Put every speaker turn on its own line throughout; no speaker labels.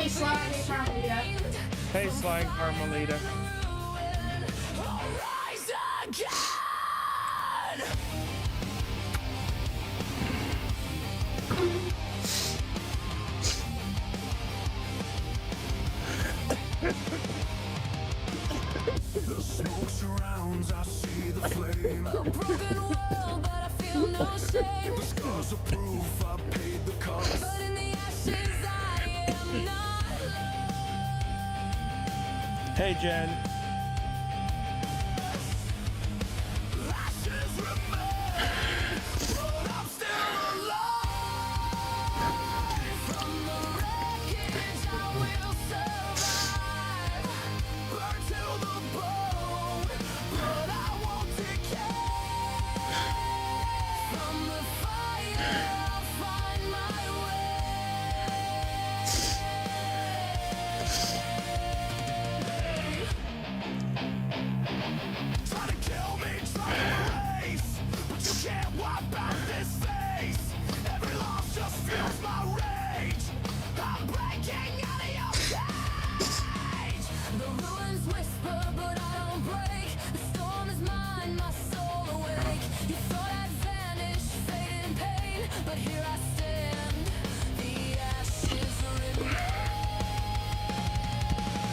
Hey, Sly. Hey, Carmelita.
Hey, Sly and Carmelita.
The smoke surrounds, I see the flame.
A broken world, but I feel no shame.
The scars are proof I paid the cost.
But in the ashes, I am not
Hey, Jen.
Ashes remain, but I'm still alive.
from the wreckage. I will survive.
Burn to the bone, but I won't decay.
From the fire, I'll find my
Try to kill me, try to erase, but you can't wipe out this face. Every loss just fuels my rage. I'm breaking out of your cage.
The ruins whisper, but I don't break. The storm is mine, my soul awake. You thought I'd vanish, faded in pain, but here I stand. The ashes remain.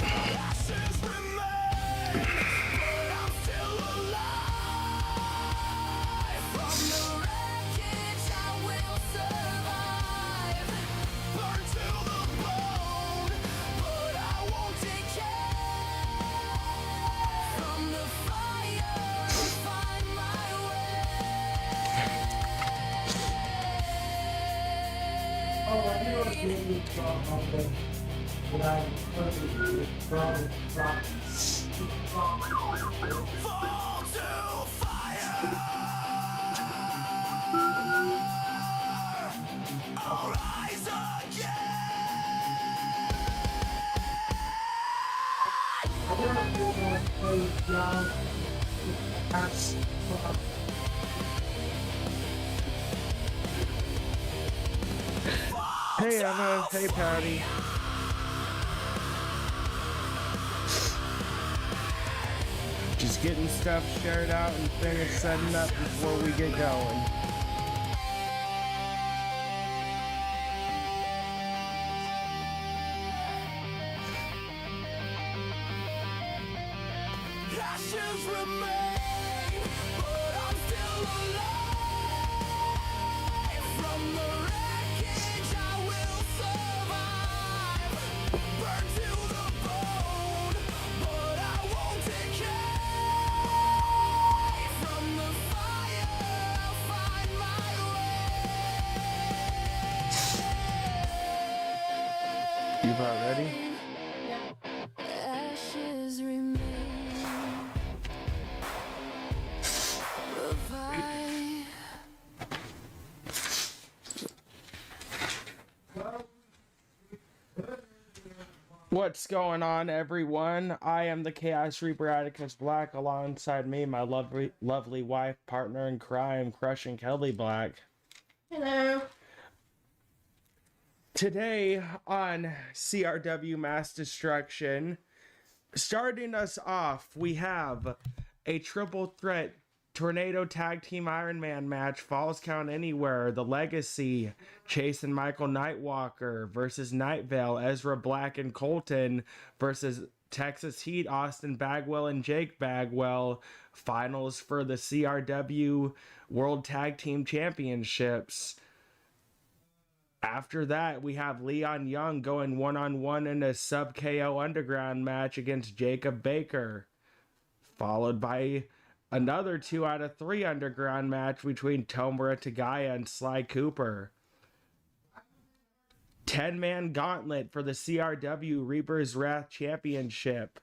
Ashes remain, but I'm still alive.
From the wreckage, I will survive.
Burn to the bone, but I won't decay.
From the fire, I'll find my
Oh, I know a baby song on the line.
Fall to fire. I'll rise
Hey, Emma. Hey, Patty. Just getting stuff shared out and things setting up before we get going.
Ashes remain, but I'm still alive. From the wreckage, I will survive. Burn to the bone, but I won't decay.
From the fire, I'll find my way.
You about ready?
Ashes remain. Revive.
What's going on, everyone? I am the Chaos Reaper Atticus Black. Alongside me, my lovely wife, partner in crime, Crushing Kelly Black.
Hello.
Today on CRW Mass Destruction, starting us off, we have a triple threat Tornado Tag Team Iron Man match, Falls Count Anywhere, The Legacy, Chase and Michael Nightwalker versus Night Vale, Ezra Black and Colton versus Texas Heat, Austin Bagwell and Jake Bagwell, finals for the CRW World Tag Team Championships. After that, we have Leon Young going one-on-one in a sub KO Underground match against Jacob Baker, followed by another 2 out of 3 Underground match between Tomura Tagaya and Sly Cooper. 10-man gauntlet for the CRW Reaper's Wrath Championship.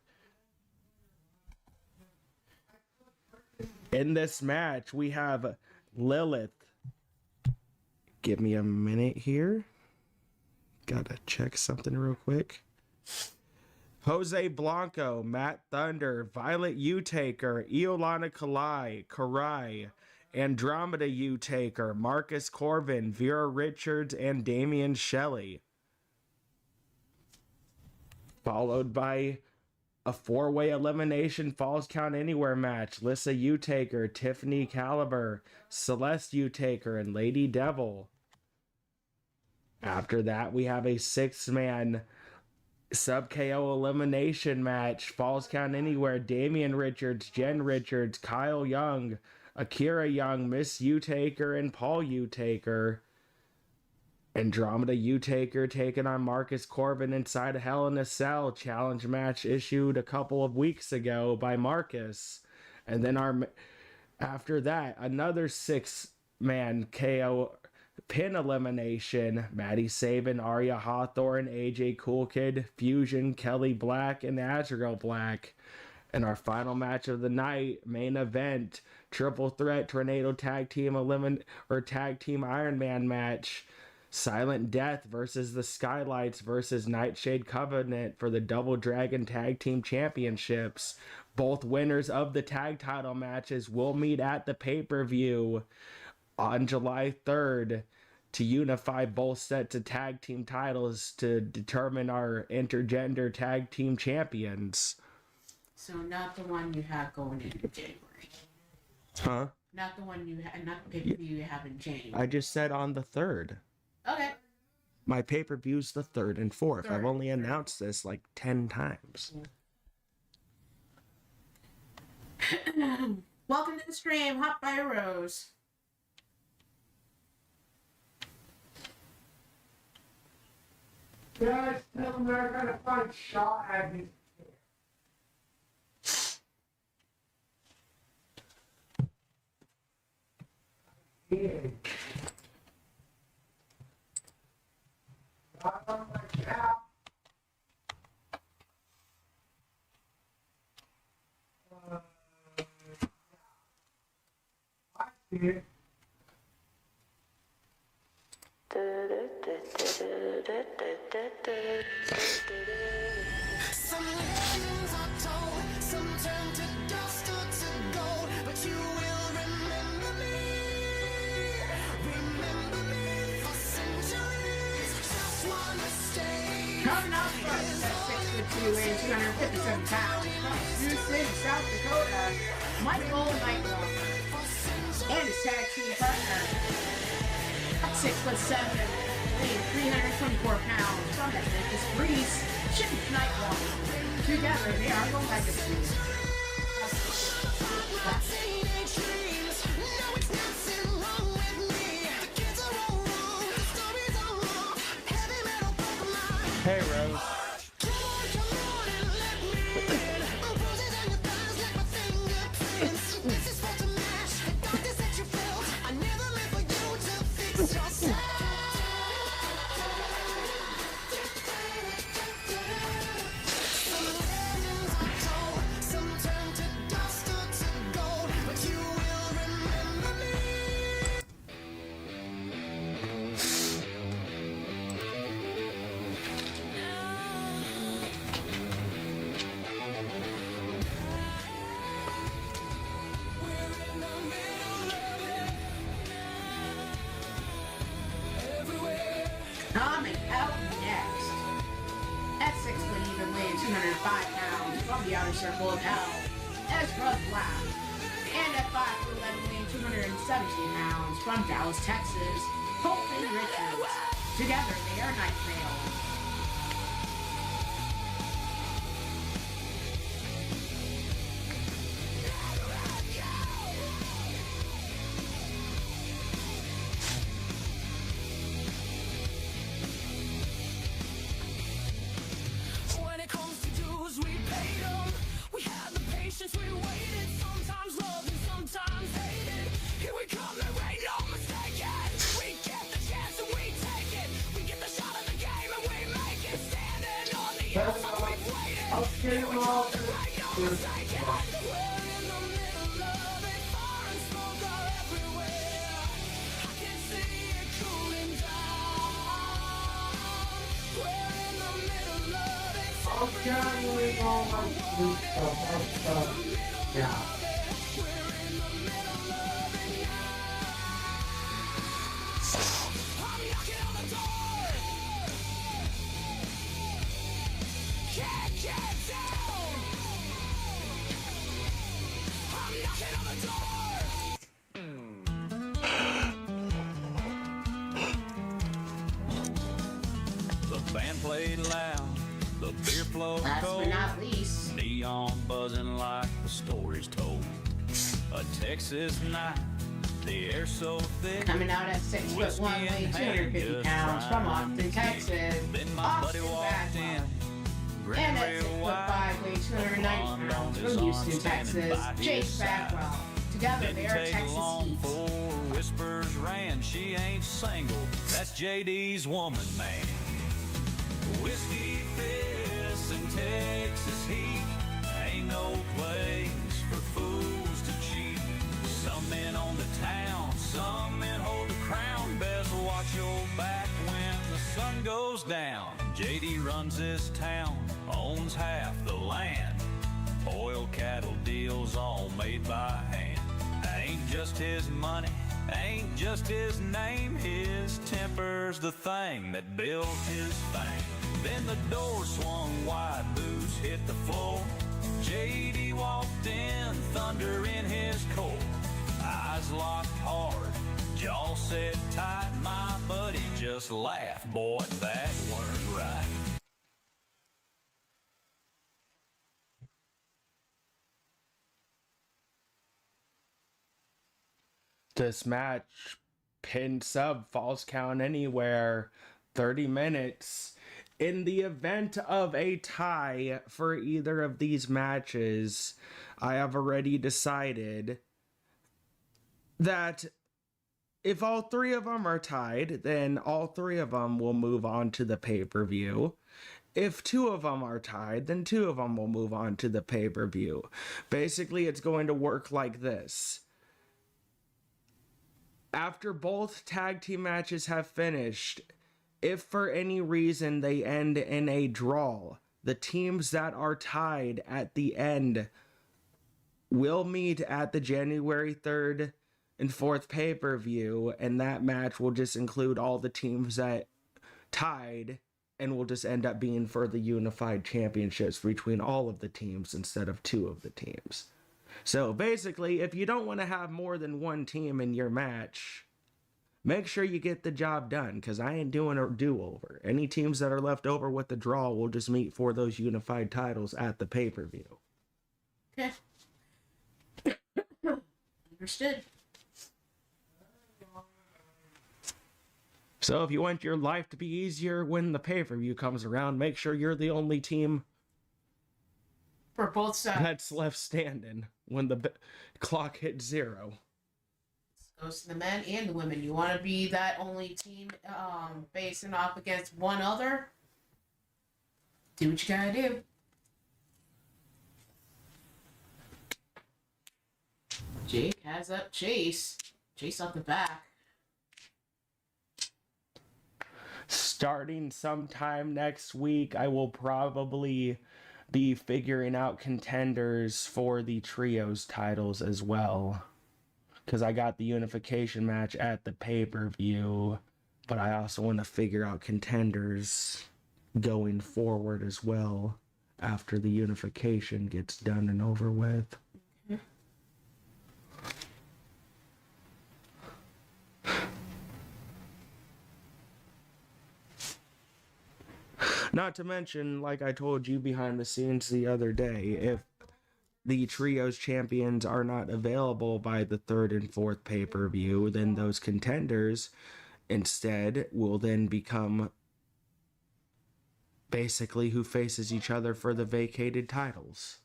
In this match, we have Lilith. Give me a minute here. Gotta check something real quick. Jose Blanco, Matt Thunder, Violet Utaker, Iolana Karai, Andromeda Utaker, Marcus Corvin, Vera Richards, and Damian Shelley. followed by a 4-way elimination Falls Count Anywhere match. Lissa Utaker, Tiffany Caliber, Celeste Utaker, and Lady Devil. After that, we have a 6-man sub KO elimination match. Falls Count Anywhere, Damian Richards, Jen Richards, Kyle Young, Akira Young, Miss Utaker, and Paul Utaker. Andromeda Utaker taking on Marcus Corbin inside a Hell in a Cell challenge match issued a couple of weeks ago by Marcus. And then after that, another 6-man KO pin elimination. Maddie Saban, Arya Hawthorne, AJ Cool Kid, Fusion, Kelly Black, and Azrael Black. And our final match of the night, main event, triple threat tornado tag team tag team Iron Man match. Silent Death versus the Skylights versus Nightshade Covenant for the Double Dragon Tag Team Championships. Both winners of the tag title matches will meet at the pay-per-view on July 3rd to unify both sets of tag team titles to determine our intergender tag team champions.
So not the one you have going into January.
Huh?
Not the one you have, not the pay-per-view you have in January.
I just said on the 3rd.
Okay.
My pay-per-view's the 3rd and 4th. I've
Third,
only announced this like 10 times.
Welcome to the stream, Hot by Rose.
Guys, tell them they're gonna find shot at me. Yeah. Not on my cap. I see it.
Some legends are told, some turn to dust or to gold, but you will remember me for centuries. Just one mistake.
Coming up first at 6'2" and 257 pounds from Sioux City, South Dakota, Michael Nightwalker, and his tag team partner at 6'7", weighing 324 pounds from Memphis, Greece, Chip Nightwalker. Together, they are the Legacy.
Teenage dreams. No, it's nothing wrong with me. The kids are all wrong. The stories are wrong. Heavy metal Pokemon.
Hey, Rose.
Come on and let me in. Bruises on your thighs like my fingerprints. This is for to match the darkness that you felt. I never meant for you to fix yourself. Some legends are told, some turn to dust or to gold, but you will remember me.
Coming out next, at 6 foot even, weighing 205 pounds from the outer circle of hell, Ezra Black. And at 5 foot 11, weighing 217 pounds from Dallas, Texas, Colton Richards. Together, they are Night Trail.
When it comes to dues, we paid them. We had the patience, we waited. Sometimes loved and sometimes hated. Here we come, there ain't no mistaken. We get the chance and we take it. We get the shot of the game and we make it. Standing on the edge, so we've waited.
I'll get them all.
Ain't no mistaken. We're in the middle of it. Fire and smoke are everywhere. I can see it cooling down. We're in the middle of it.
I'll get all my sweet stuff. Yeah.
can't get down. I'm knocking on the door. The band played loud, the beer flowed
Last
cold.
but not least,
Neon buzzing like the stories told. A Texas night, the air so thick.
coming out at 6'1", weighing 250 pounds from Austin, Texas.
Then my buddy
Austin
walked in,
Bagwell.
grinning
And at
real
6'5",
wide.
weighing 290 pounds from Houston, Texas, Chase Bagwell. Together they
Didn't
are
take
Texas
long
Heat.
for whispers ran. She ain't single, that's JD's woman, man. Whiskey fists and Texas heat ain't no place for fools to cheat. Some men own the town, some men hold the crown. Best watch your back when the sun goes down. JD runs this town, owns half the land. Oil, cattle deals all made by hand. Ain't just his money, ain't just his name. His temper's the thing that built his fame. Then the door swung wide, boots hit the floor. JD walked in, thunder in his core. Eyes locked hard, jaw set tight. My buddy just laughed, boy, that weren't right.
This match, pin sub, falls count anywhere, 30 minutes. In the event of a tie for either of these matches, I have already decided that if all three of them are tied, then all three of them will move on to the pay-per-view. If two of them are tied, then two of them will move on to the pay-per-view. Basically, it's going to work like this. After both tag team matches have finished, if for any reason they end in a draw, the teams that are tied at the end will meet at the January 3rd and 4th pay-per-view, and that match will just include all the teams that tied and will just end up being for the unified championships between all of the teams instead of two of the teams. So basically, if you don't want to have more than one team in your match, make sure you get the job done, because I ain't doing a do-over. Any teams that are left over with the draw will just meet for those unified titles at the pay-per-view.
Okay. Understood.
So if you want your life to be easier when the pay-per-view comes around, make sure you're the only team
For both sides.
that's left standing when the clock hits 0.
Goes to the men and the women. You want to be that only team facing off against one other? Do what you gotta do. Jake has up Chase. Chase up the back.
Starting sometime next week, I will probably be figuring out contenders for the trios titles as well. Because I got the unification match at the pay-per-view, but I also want to figure out contenders going forward as well after the unification gets done and over with. Not to mention, like I told you behind the scenes the other day, if the trios champions are not available by the 3rd and 4th pay-per-view, then those contenders instead will then become basically who faces each other for the vacated titles.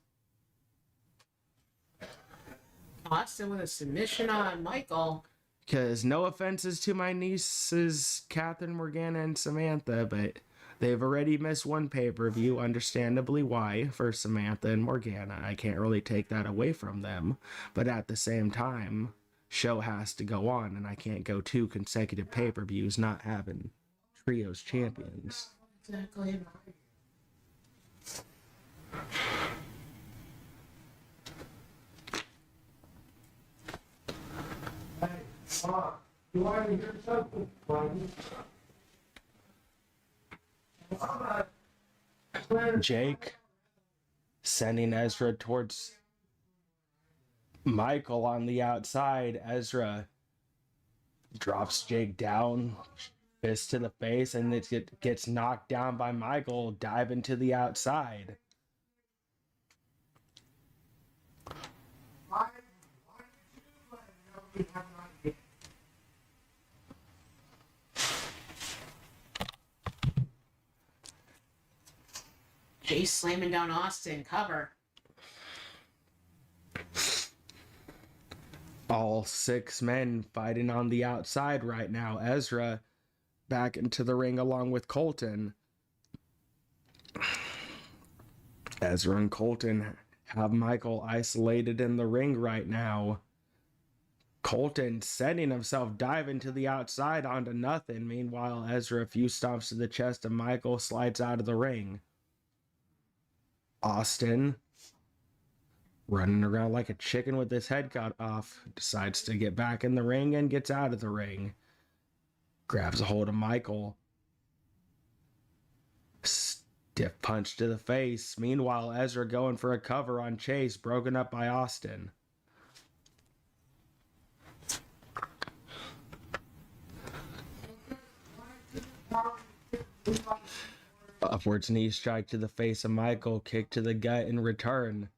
Austin with a submission on Michael.
Because no offenses to my nieces, Catherine, Morgana, and Samantha, but they've already missed one pay-per-view, understandably why, for Samantha and Morgana. I can't really take that away from them. But at the same time, show has to go on, and I can't go 2 consecutive pay-per-views not having trios champions.
Exactly.
Hey, you want to hear something funny?
Jake sending Ezra towards Michael on the outside. Ezra drops Jake down, fist to the face, and it gets knocked down by Michael, diving to the outside.
Jay slamming down Austin. Cover.
All 6 men fighting on the outside right now. Ezra back into the ring along with Colton. Ezra and Colton have Michael isolated in the ring right now. Colton setting himself, diving to the outside onto nothing. Meanwhile, Ezra, a few stomps to the chest of Michael, slides out of the ring. Austin, running around like a chicken with his head cut off, decides to get back in the ring and gets out of the ring. Grabs a hold of Michael. Stiff punch to the face. Meanwhile, Ezra going for a cover on Chase, broken up by Austin. Upwards knee strike to the face of Michael, kick to the gut in return.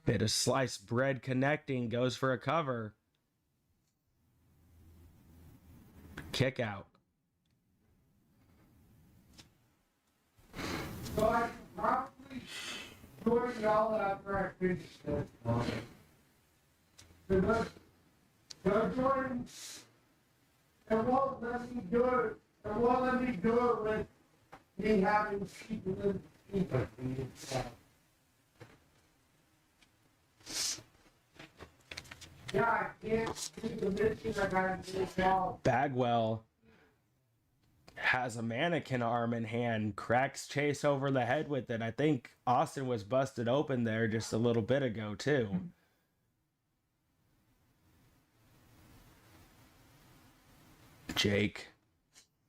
Bit of sliced bread connecting, goes for a cover. Kick out.
So I probably join y'all after I finish this. Because Jordan, it won't let me do it. It won't let me do it with me having people in people. Yeah, I can't do the mission I gotta do it now.
Bagwell has a mannequin arm in hand, cracks Chase over the head with it. I think Austin was busted open there just a little bit ago, too. Jake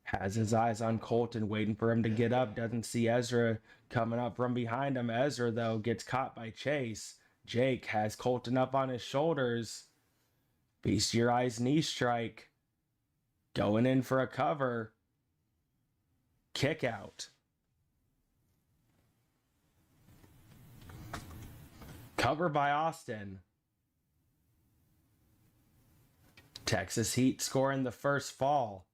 has his eyes on Colton, waiting for him to get up. Doesn't see Ezra coming up from behind him. Ezra, though, gets caught by Chase. Jake has Colton up on his shoulders. Feast your eyes knee strike. Going in for a cover. Kick out. Cover by Austin. Texas Heat scoring the first fall.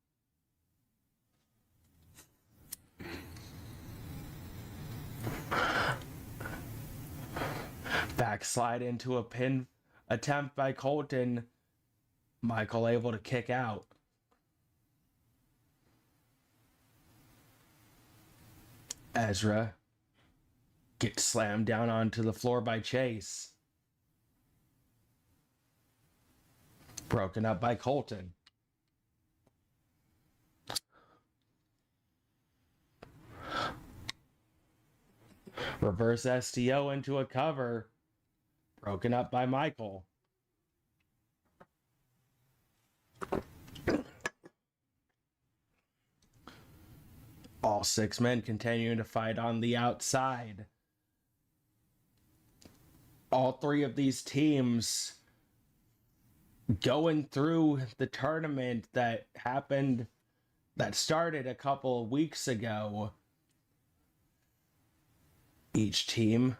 Backslide into a pin attempt by Colton. Michael able to kick out. Ezra gets slammed down onto the floor by Chase. Broken up by Colton. Reverse STO into a cover. Broken up by Michael. All 6 men continuing to fight on the outside. All 3 of these teams going through the tournament that started a couple of weeks ago. Each team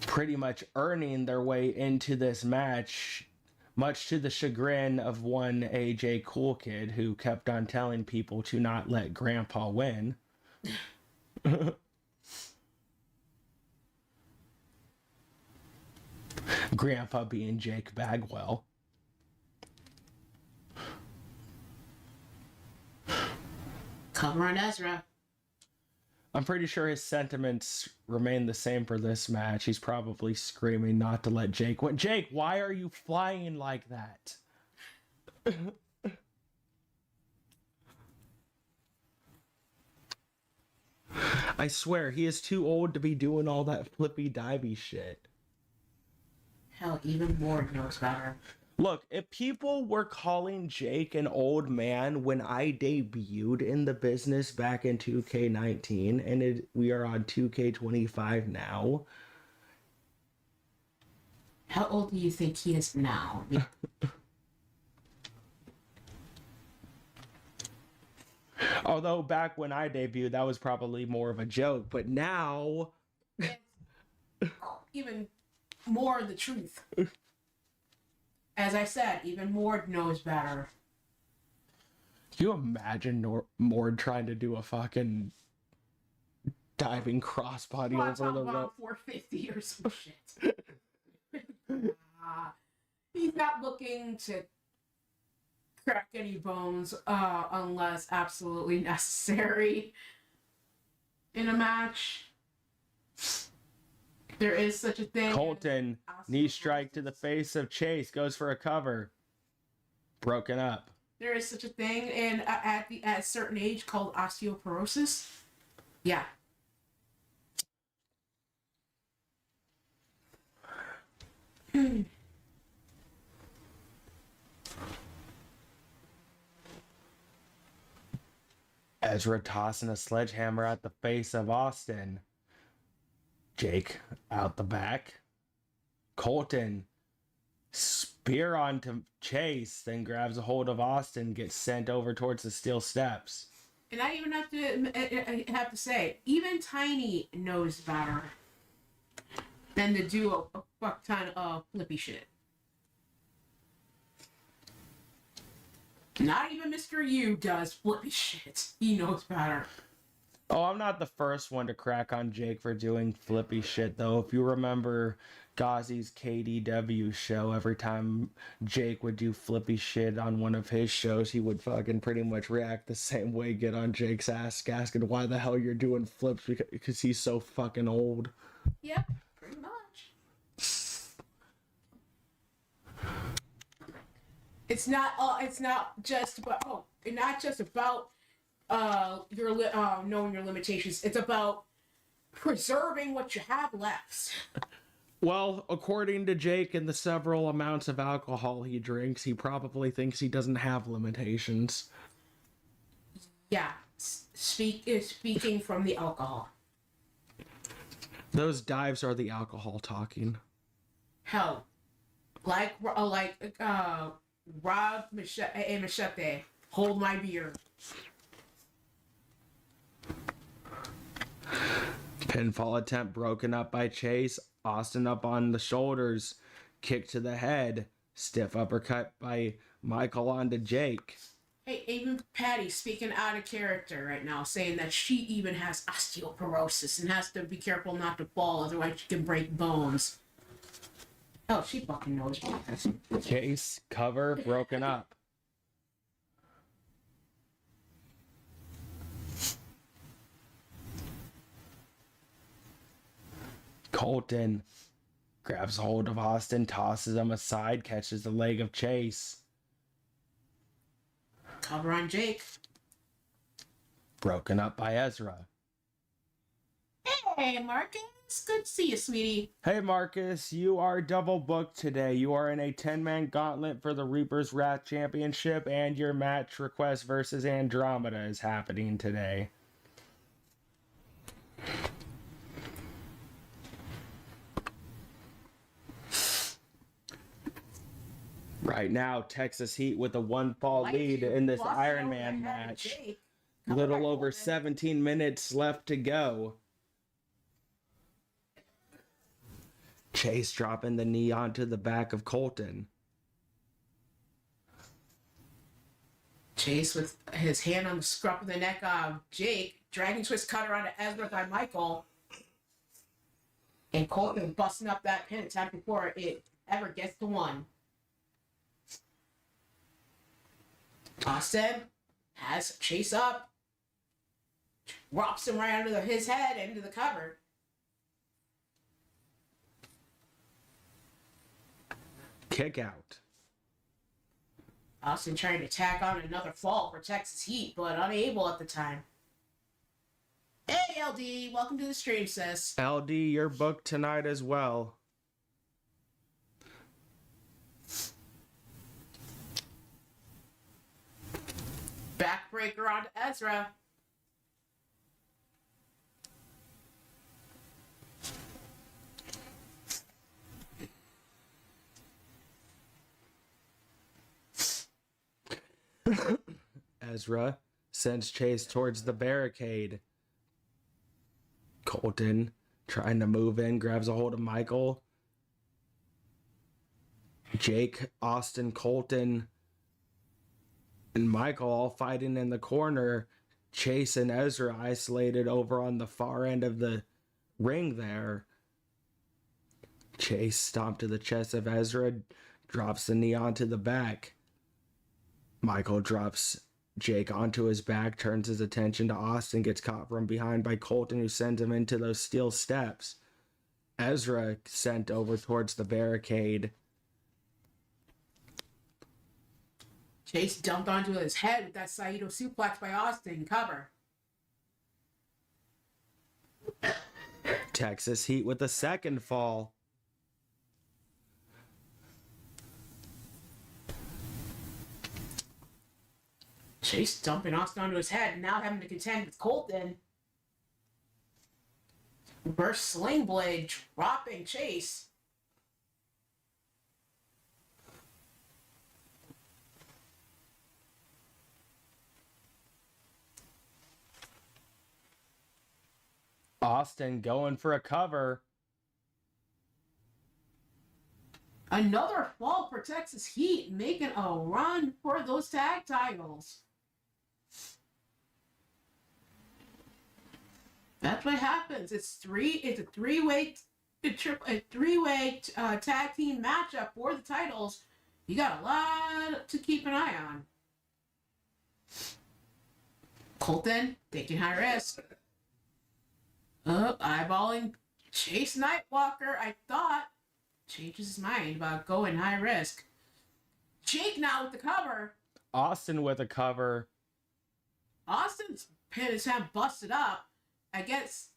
pretty much earning their way into this match, much to the chagrin of one AJ Cool Kid who kept on telling people to not let Grandpa win. Grandpa being Jake Bagwell.
Cover on Ezra.
I'm pretty sure his sentiments remain the same for this match. He's probably screaming not to let Jake win. Jake, why are you flying like that? I swear, he is too old to be doing all that flippy divey shit.
Hell, even Ward knows better.
Look, if people were calling Jake an old man when I debuted in the business back in 2K19 and we are on 2K25 now,
How old do you think he is now?
although back when I debuted, that was probably more of a joke, but now,
Even more the truth. As I said, even Mord knows better.
can you imagine Mord trying to do a fucking diving crossbody
Well, I'm
over
talking
the
about
rope?
450 or some shit. He's not looking to crack any bones unless absolutely necessary in a match. There is such a thing.
Colton, knee strike to the face of Chase, goes for a cover. Broken up.
There is such a thing in at a certain age called osteoporosis. Yeah.
Ezra tossing a sledgehammer at the face of Austin. Jake out the back. Colton spear onto Chase, then grabs a hold of Austin, gets sent over towards the steel steps.
And I even have to say, even Tiny knows better than to do a fuck ton of flippy shit. Not even Mr. U does flippy shit. He knows better.
Oh, I'm not the first one to crack on Jake for doing flippy shit, though. If you remember Ghazi's KDW show, every time Jake would do flippy shit on one of his shows, he would fucking pretty much react the same way, get on Jake's ass, asking why the hell you're doing flips because he's so fucking old.
Yep, pretty much. It's not just about knowing your limitations. It's about preserving what you have left.
Well, according to Jake and the several amounts of alcohol he drinks, he probably thinks he doesn't have limitations.
Yeah, speaking from the alcohol.
Those dives are the alcohol talking.
Hell, like Rob Machete, hold my beer.
Pinfall attempt broken up by Chase. Austin up on the shoulders. Kick to the head. Stiff uppercut by Michael onto Jake.
Hey, even Patty speaking out of character right now, saying that she even has osteoporosis and has to be careful not to fall, otherwise she can break bones. Oh, she fucking knows.
Chase, cover, broken up. Colton grabs hold of Austin, tosses him aside, catches the leg of Chase.
Cover on Jake.
Broken up by Ezra.
Hey, Marcus. Good to see you, sweetie.
Hey Marcus, you are double booked today. You are in a 10-man gauntlet for the Reaper's Wrath Championship, and your match request versus Andromeda is happening today. Right now, Texas Heat with a one-fall lead in this Iron Man match. Little over 17 minutes left to go. Chase dropping the knee onto the back of Colton.
Chase with his hand on the scruff of the neck of Jake, dragging twist cutter onto Ezra by Michael. And Colton busting up that pin attempt before it ever gets to one. Austin has Chase up, drops him right under his head into the cover.
Kick out.
Austin trying to tack on another fall for Texas Heat, but unable at the time. Hey, LD, welcome to the stream, sis.
LD, you're booked tonight as well.
Backbreaker onto Ezra.
Ezra sends Chase towards the barricade. Colton, trying to move in, grabs a hold of Michael. Jake, Austin, Colton, and Michael all fighting in the corner. Chase and Ezra isolated over on the far end of the ring there. Chase stomped to the chest of Ezra, drops the knee onto the back. Michael drops Jake onto his back, turns his attention to Austin, gets caught from behind by Colton, who sends him into those steel steps. Ezra sent over towards the barricade.
Chase dumped onto his head with that Saito suplex by Austin. Cover.
Texas Heat with the second fall.
Chase dumping Austin onto his head and now having to contend with Colton. Reverse sling blade dropping Chase.
Austin going for a cover.
Another fall for Texas Heat, making a run for those tag titles. That's what happens. It's a three-way tag team matchup for the titles. You got a lot to keep an eye on. Colton taking high risk. Eyeballing Chase Nightwalker. I thought changes his mind about going high risk. Jake now with the cover.
Austin with a cover.
Austin's pin attempt busted up. I guess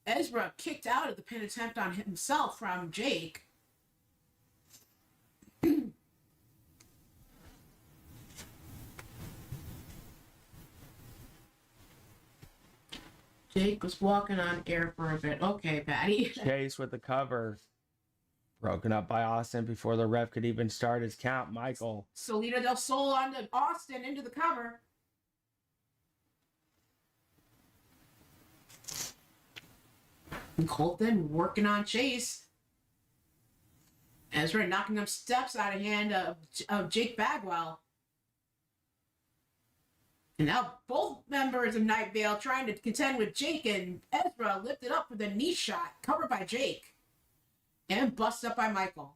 Ezra kicked out of the pin attempt on himself from Jake. Jake was walking on air for a bit. Okay, Patty.
Chase with the cover. Broken up by Austin before the ref could even start his count. Michael.
Salida del Sol onto Austin into the cover. And Colton working on Chase. Ezra knocking up steps out of hand of Jake Bagwell. And now both members of Night Vale trying to contend with Jake, and Ezra lifted up for the knee shot, covered by Jake. And busted up by Michael.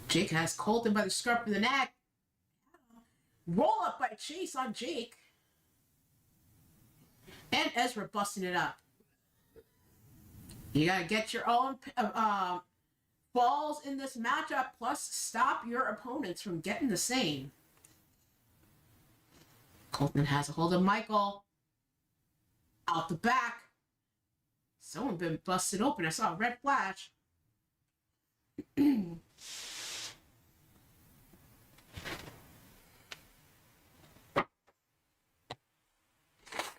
Jake has Colton by the scruff of the neck. Roll up by Chase on Jake. And Ezra busting it up. You gotta get your own falls in this matchup, plus stop your opponents from getting the same. Colton has a hold of Michael. Out the back. Someone been busted open. I saw a red flash.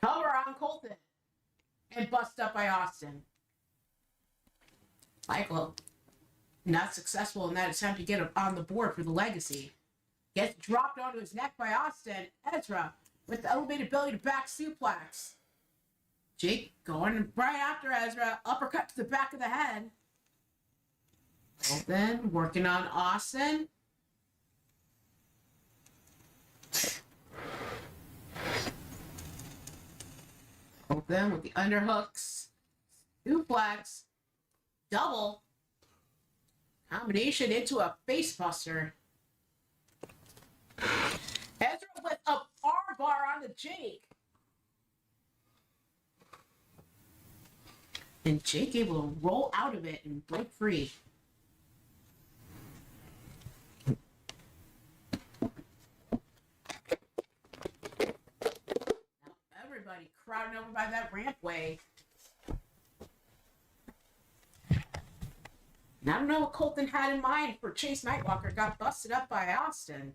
Cover on Colton. And bust up by Austin. Michael, not successful in that attempt to get on the board for the legacy. Gets dropped onto his neck by Austin. Ezra with the elevated belly to back suplex. Jake going right after Ezra. Uppercut to the back of the head. Colton working on Austin. Colton with the underhooks. Suplex. Double. Combination into a face buster. Ezra with a arm bar on the Jake. And Jake able to roll out of it and break free. Now everybody crowding over by that rampway. And I don't know what Colton had in mind for Chase Nightwalker. Got busted up by Austin.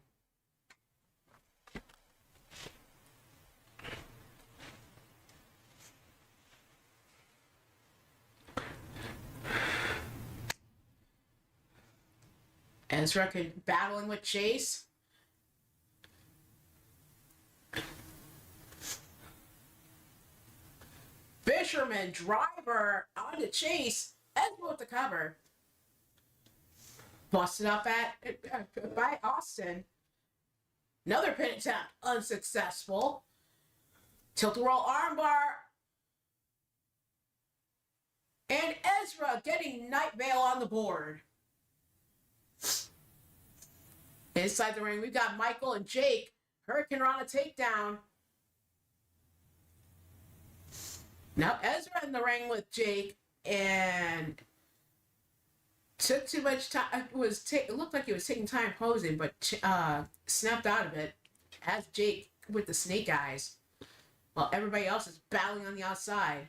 Ezra battling with Chase. Fisherman driver onto Chase. Ezra with the cover. Busted up by Austin. Another pin attempt unsuccessful. Tilt-a-roll armbar. And Ezra getting Night Vale on the board. Inside the ring, we've got Michael and Jake. Hurricane Rana takedown. Now Ezra in the ring with Jake, and took too much time. It looked like he was taking time posing, but snapped out of it. Has Jake with the snake eyes, while everybody else is battling on the outside.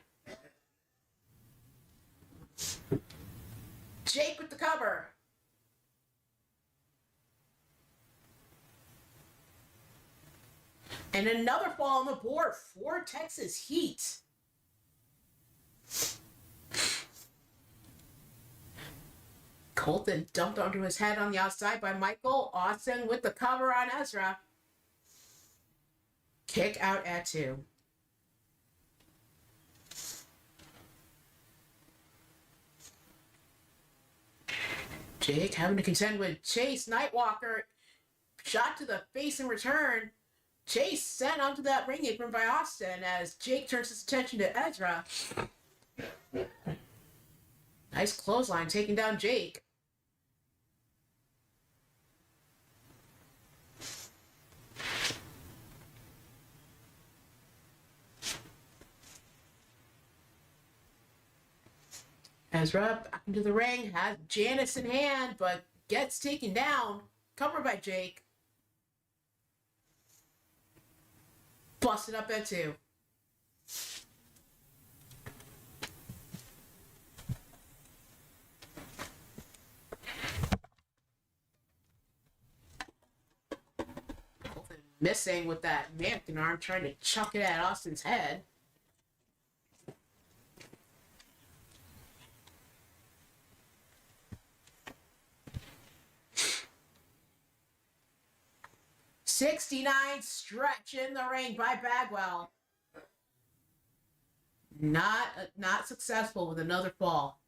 Jake with the cover. And another fall on the board for Texas Heat. Colton dumped onto his head on the outside by Michael. Austin with the cover on Ezra. Kick out at 2. Jake having to contend with Chase Nightwalker. Shot to the face in return. Chase sent onto that ring apron by Austin as Jake turns his attention to Ezra. Nice clothesline taking down Jake. Ezra back into the ring, has Janice in hand, but gets taken down. Covered by Jake. Busted up at 2. Missing with that mannequin arm, trying to chuck it at Austin's head. '69 stretch in the ring by Bagwell. Not successful with another fall.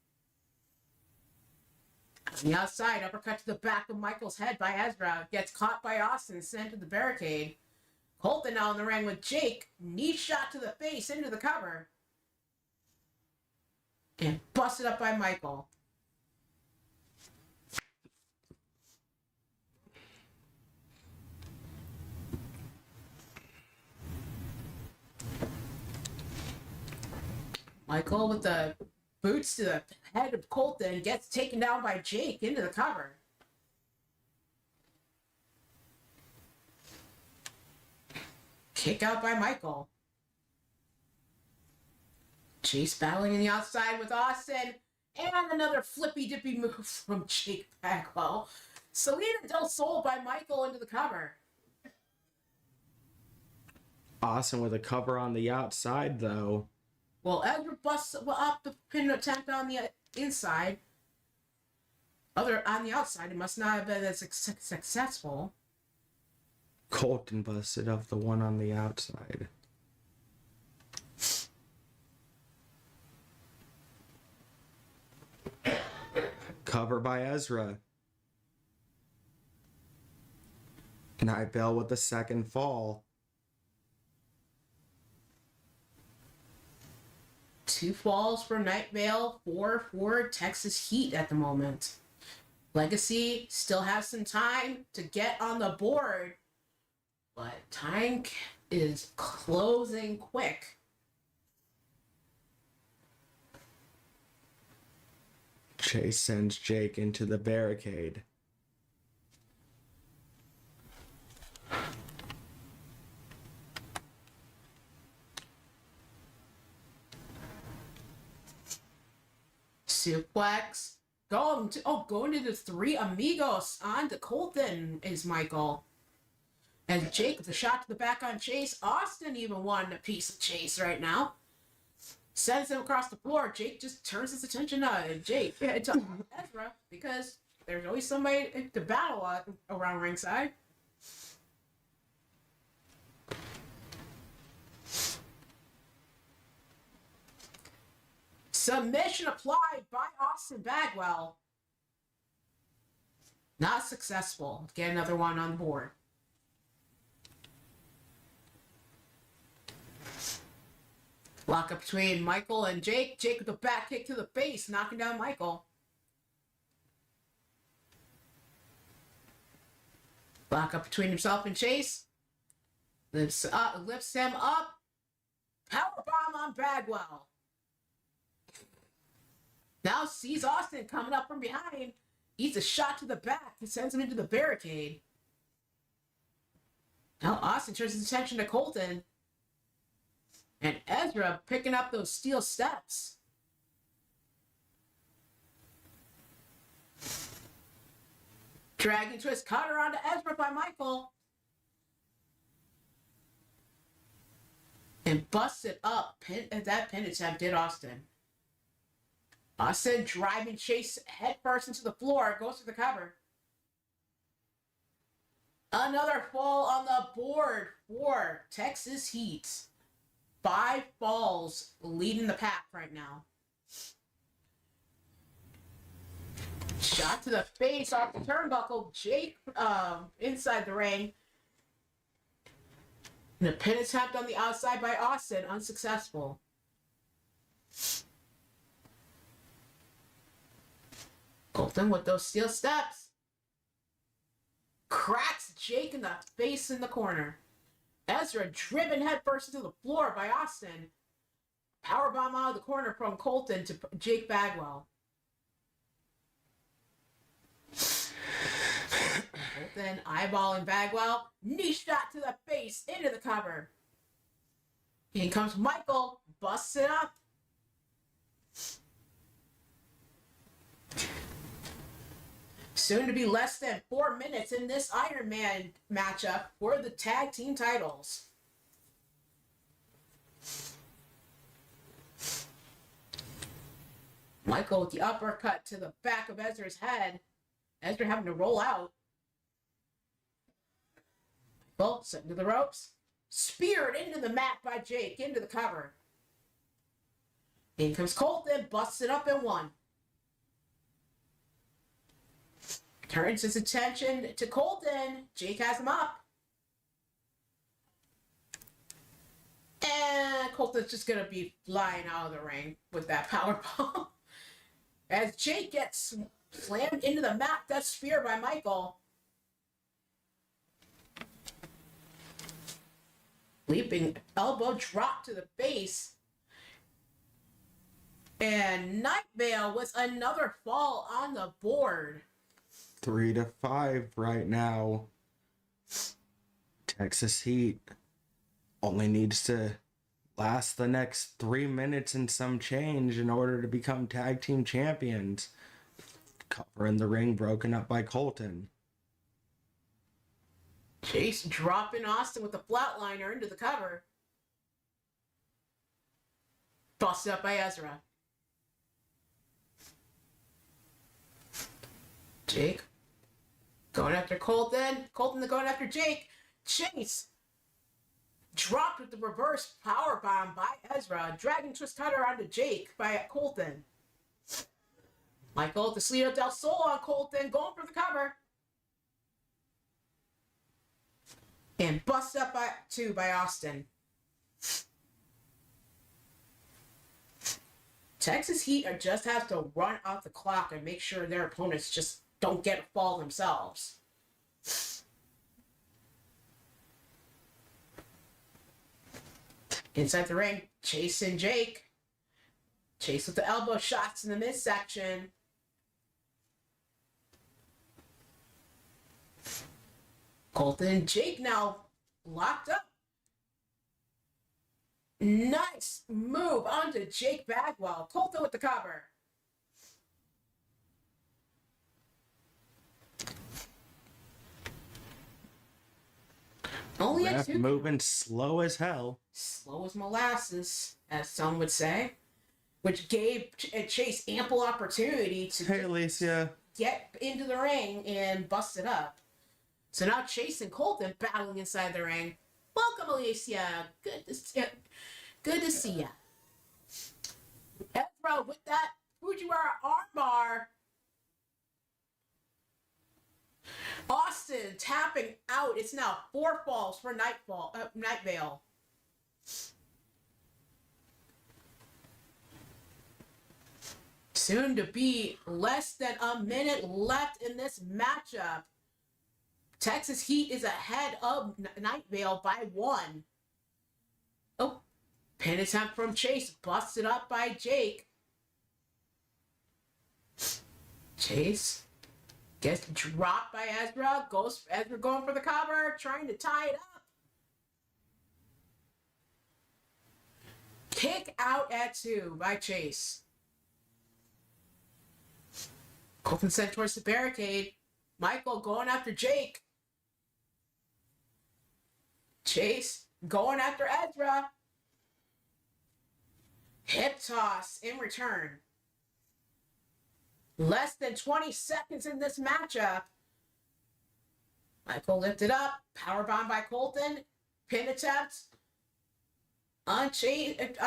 On the outside, uppercut to the back of Michael's head by Ezra. Gets caught by Austin, sent to the barricade. Colton now in the ring with Jake. Knee shot to the face into the cover. And busted up by Michael. Michael with the boots to the head of Colton gets taken down by Jake into the cover. Kick out by Michael. Chase battling in the outside with Austin. And another flippy dippy move from Jake Bagwell. Selena Del Sol by Michael into the cover.
Awesome with a cover on the outside, though.
Well, Edward busts up the pin attempt on the inside. On the outside, it must not have been as successful.
Colton busted up the one on the outside. Cover by Ezra. Night Vale with the second fall.
2 falls for Night Vale, 4 for Texas Heat at the moment. Legacy still has some time to get on the board, but time is closing quick.
Chase sends Jake into the barricade.
Suplex Going to the Three Amigos on to Colton is Michael. And Jake with a shot to the back on Chase. Austin even won a piece of Chase right now. Sends him across the floor. Jake just turns his attention to Ezra because there's always somebody to battle around ringside. Submission applied by Austin Bagwell. Not successful. Get another one on board. Lock up between Michael and Jake. Jake with a back kick to the face, knocking down Michael. Lock up between himself and Chase. Lifts him up. Powerbomb on Bagwell. Now sees Austin coming up from behind. Eats a shot to the back that sends him into the barricade. Now Austin turns his attention to Colton. And Ezra picking up those steel steps. Dragon twist cutter onto Ezra by Michael. And busted up. That pin attempt did Austin. Austin driving Chase headfirst into the floor. Goes for the cover. Another fall on the board for Texas Heat. 5 falls leading the pack right now. Shot to the face off the turnbuckle. Jake inside the ring. And a pin attempt on the outside by Austin. Unsuccessful. Colton with those steel steps. Cracks Jake in the face in the corner. Ezra driven headfirst into the floor by Austin. Powerbomb out of the corner from Colton to Jake Bagwell. Colton eyeballing Bagwell. Knee shot to the face into the cover. In comes Michael. Busts it up. Soon to be less than 4 minutes in this Iron Man matchup for the tag team titles. Michael with the uppercut to the back of Ezra's head. Ezra having to roll out. Michael sent to the ropes. Speared into the mat by Jake, into the cover. In comes Colton, busts it up and one. Turns his attention to Colton. Jake has him up. And Colton's just going to be flying out of the ring with that powerbomb. As Jake gets slammed into the mat, that spear by Michael. Leaping elbow drop to the face. And Night Vale with another fall on the board.
3-5 right now. Texas Heat only needs to last the next 3 minutes and some change in order to become tag team champions. Cover in the ring broken up by Colton.
Chase dropping Austin with the flatliner into the cover. Busted up by Ezra. Jake going after Colton. Colton going after Jake. Chase dropped with the reverse powerbomb by Ezra. Dragon twist cutter onto Jake by Colton. Michael with the Sleeto del Sol on Colton. Going for the cover. And busted up by Austin. Texas Heat just have to run out the clock and make sure their opponents just don't get a fall themselves. Inside the ring, Chase and Jake. Chase with the elbow shots in the midsection. Colton and Jake now locked up. Nice move onto Jake Bagwell. Colton with the cover. Only at
Ref
2.
moving slow as hell.
Slow as molasses, as some would say, which gave Chase ample opportunity to
Hey, Alicia.
get into the ring and bust it up. So now Chase and Colton battling inside the ring. Welcome, Alicia. Good to see ya. Ezra with that Fujiwara armbar. Austin tapping out. It's now 4 falls for Night Vale. Soon to be less than a minute left in this matchup. Texas Heat is ahead of Night Vale by 1. Oh, pin attempt from Chase, busted up by Jake. Chase gets dropped by Ezra. Ezra going for the cover, trying to tie it up. Kick out at 2 by Chase. Colton sent towards the barricade. Michael going after Jake. Chase going after Ezra. Hip toss in return. Less than 20 seconds in this matchup. Michael lifted up. Powerbomb by Colton. Pin attempt. On Jake,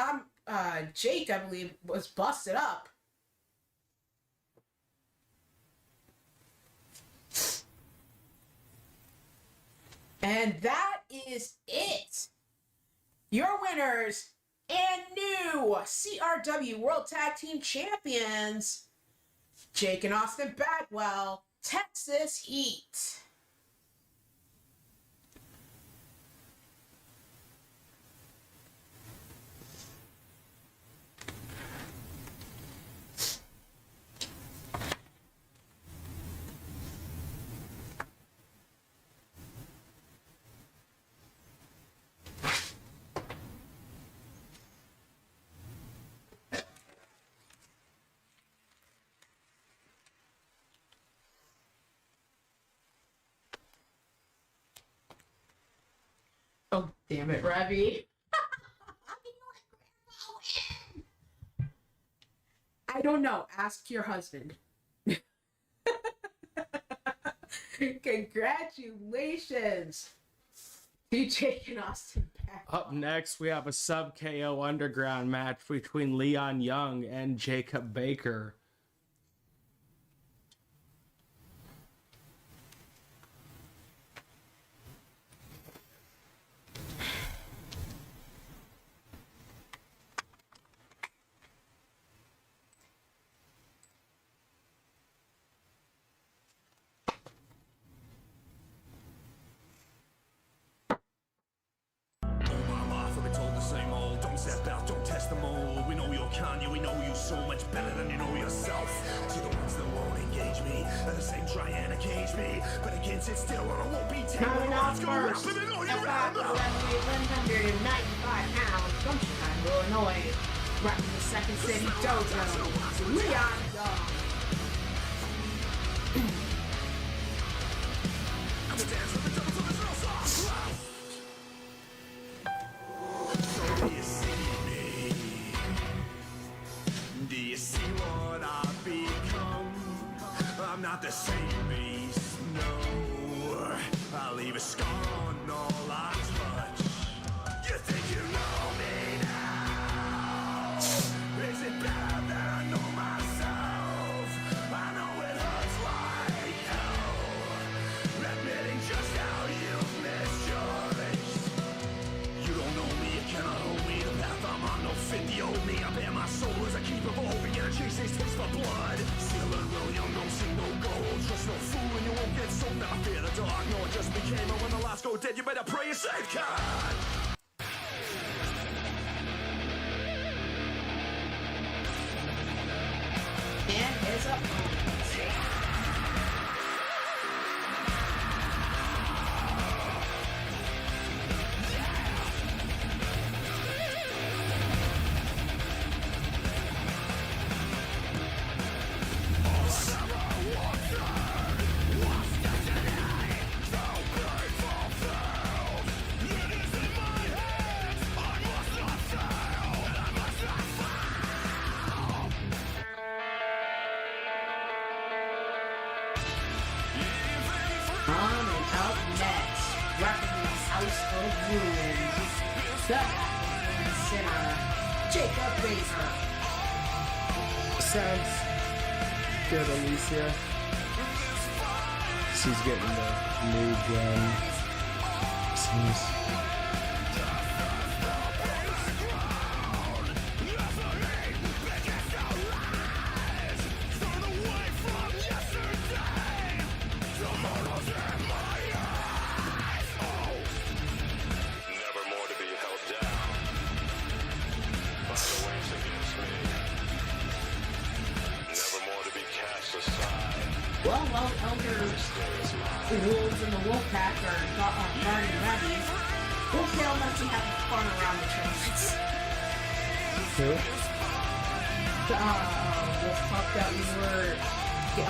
I believe, was busted up. And that is it. Your winners and new CRW World Tag Team Champions, Jake and Austin Bagwell, Texas Heat. Oh, damn it, Revy. I don't know. Ask your husband. Congratulations to Jake and Austin back.
Up next, we have a sub KO underground match between Leon Young and Jacob Baker.
My life, I've been told the same old. Don't step out, don't test the mold. We know you're Kanye, we know you so much better than you know yourself. See the ones that won't engage me, are the same try and cage me. But I can't sit still or I won't be taken.
Coming out
Let's go
first,
rapping and all you
at
round up.
195 pounds from Chicago, Illinois, rocking the Second City Dojo, Leon Young.
I'm the dance with the devil, so there's no sauce left. So do you see me? Do you see what I've become? I'm not the same beast, no. I leave a scar on all I touch. You think you know me now? Is it better than I know myself? I know it hurts like hell, admitting just how you've misjudged. You don't know me, you cannot hold me. The path I'm on, no fit the old me. I bear my soul as I keep evolving, and I chase these taste for blood. Still and real young, don't see no gold. Trust no fool, and you won't get sold. Never fear the dark, no, it just became. And when the lights go dead, you better pray a safe card.
And his opponent. Ruin. The sinner, Jacob Baker.
Sounds good, Alicia. She's getting the new gun. Seems.
Never more to be held down by the waves against me. Never more to be cast aside.
Well, Elder Wolves in the Wolf Pack are guarding ready. Wolfdale must be having fun around the tournaments.
Who?
The Wolf Pup that we were.
Yeah.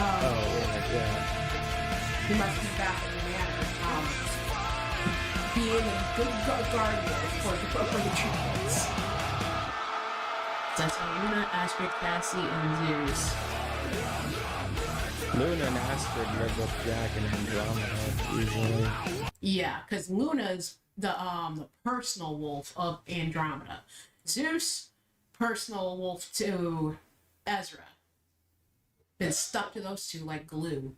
He must be back in the manor. Being a good guardian for the tournaments.
That's Luna, Astrid, Cassie, and Zeus.
Luna and Astrid live with Jack and Andromeda usually.
Yeah, because Luna's the personal wolf of Andromeda. Zeus, personal wolf to Ezra. Been stuck to those two like glue.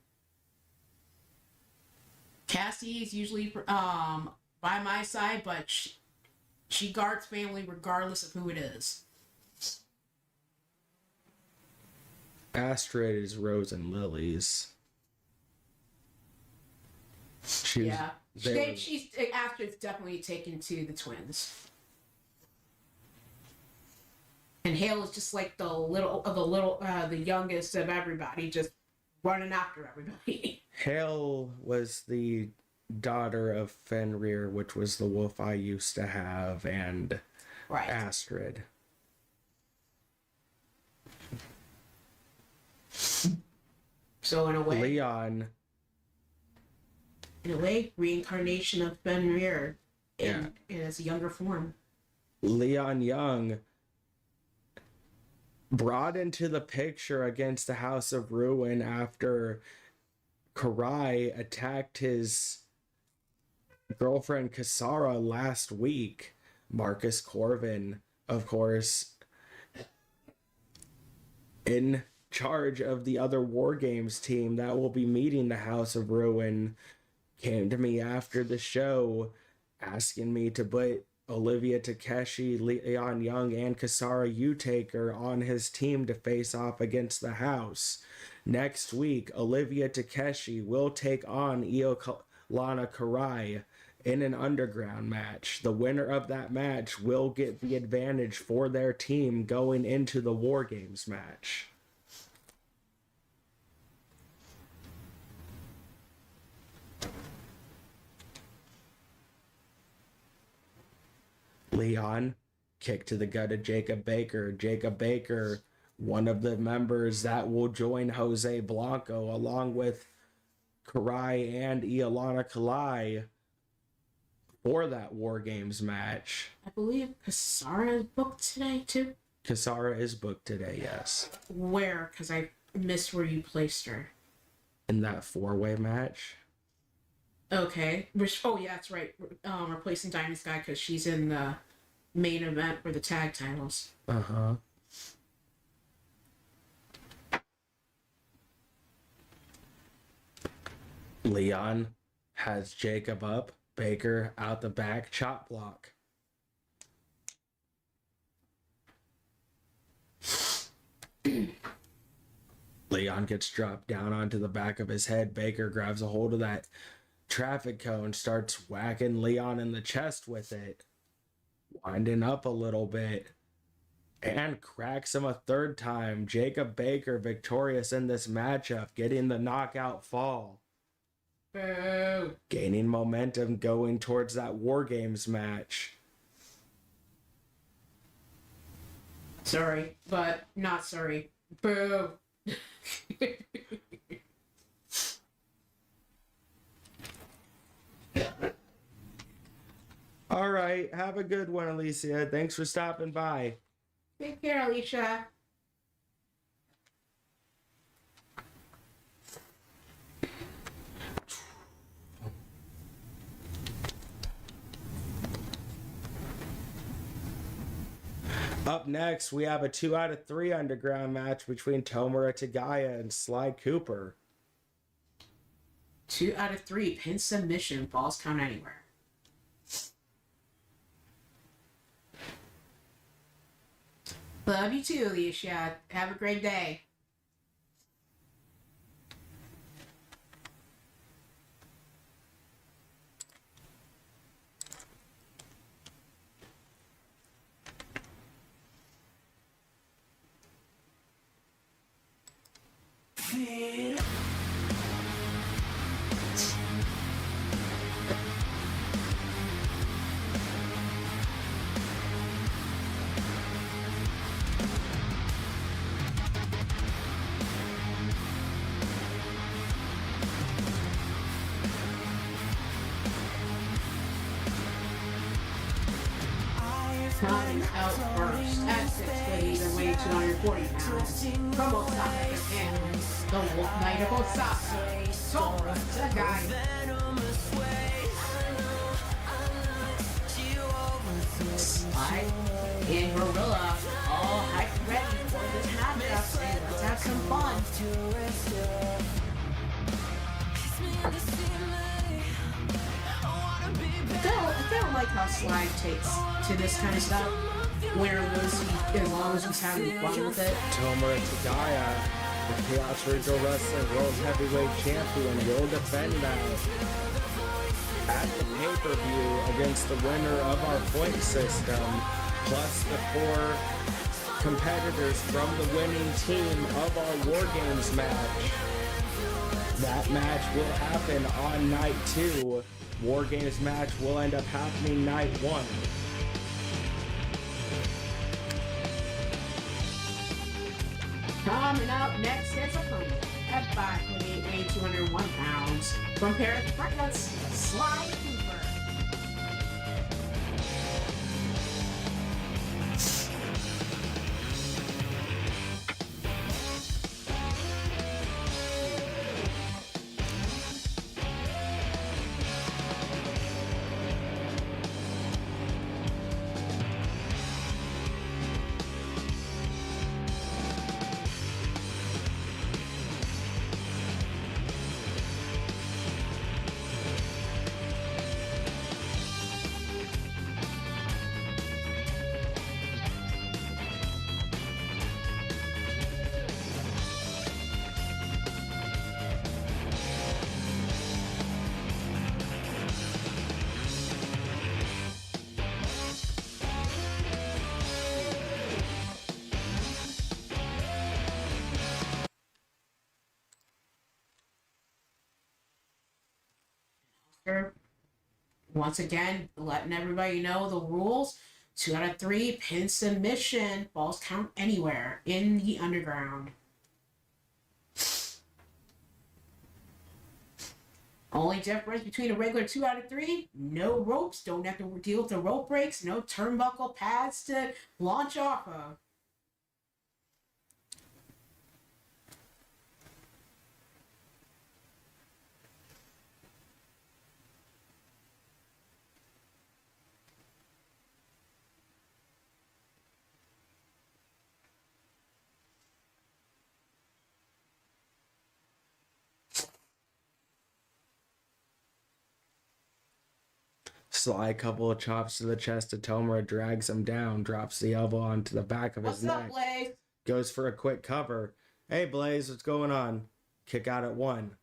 Cassie is usually by my side, but she guards family regardless of who it is.
Astrid is Rose and Lily's.
Yeah,
they were-
she's Astrid's definitely taken to the twins. And Hale is just like the youngest of everybody, just running after everybody.
Hale was the daughter of Fenrir, which was the wolf I used to have, and
Right.
Astrid.
So in a way, reincarnation of Fenrir in its younger form.
Leon Young brought into the picture against the House of Ruin after Karai attacked his girlfriend Kasara last week. Marcus Corvin, of course, in charge of the other War Games team that will be meeting the House of Ruin, came to me after the show asking me to put Olivia Takeshi, Leon Young, and Kasara Utaker on his team to face off against the House. Next week, Olivia Takeshi will take on Lana Karai in an underground match. The winner of that match will get the advantage for their team going into the War Games match. Leon, kick to the gut of Jacob Baker. Jacob Baker, one of the members that will join Jose Blanco along with Karai and Iolana Kalai for that War Games match.
I believe Kasara is booked today too.
Kasara is booked today, yes.
Where? Because I missed where you placed her.
In that four-way match.
Okay. Oh yeah, that's right. Replacing Diamond Sky because she's in the main event for the tag titles.
Uh-huh. Leon has Jacob up, Baker out the back, chop block. Leon gets dropped down onto the back of his head. Baker grabs a hold of that traffic cone, starts whacking Leon in the chest with it, winding up a little bit, and cracks him a third time. Jacob Baker victorious in this matchup, getting the knockout fall.
Boo!
Gaining momentum going towards that War Games match.
Sorry, but not sorry. Boo!
All right, have a good one, Alicia. Thanks for stopping by.
Take care, Alicia.
Up next, we have a 2 out of 3 underground match between Tomura Tagaya and Sly Cooper.
2 out of 3 pin submission, Falls Count Anywhere. Love you too, Alicia. Have a great day. Coming out first at 6 foot even weight 240 pounds. From Osaka, Japan, the Wolf Knight of Osaka, Tomura Tagaya. Sly and Gorilla all hyped ready for this matchup, and let's have some fun. I don't like how Sly takes to this kind of stuff. Win or lose, as long as he's having fun with it.
Tomura Tagaya, the Chaos Regional Wrestling World Heavyweight Champion, will defend that at the pay-per-view against the winner of our point system, plus the 4 competitors from the winning team of our War Games match. That match will happen on night 2. War Games match will end up happening night 1.
Coming up next, it's a opponent at 5'8", weighing 201 pounds. From Paris, France, Sly Cooper. Once again, letting everybody know the rules. 2 out of 3 pin submission, Falls Count Anywhere in the underground. Only difference between a regular 2 out of 3, no ropes, don't have to deal with the rope breaks, no turnbuckle pads to launch off of.
Sly, couple of chops to the chest of Tomura, drags him down, drops the elbow onto the back of his
What's up,
neck,
Blaze?
goes for a quick cover. Hey, Blaze, what's going on? Kick out at 1.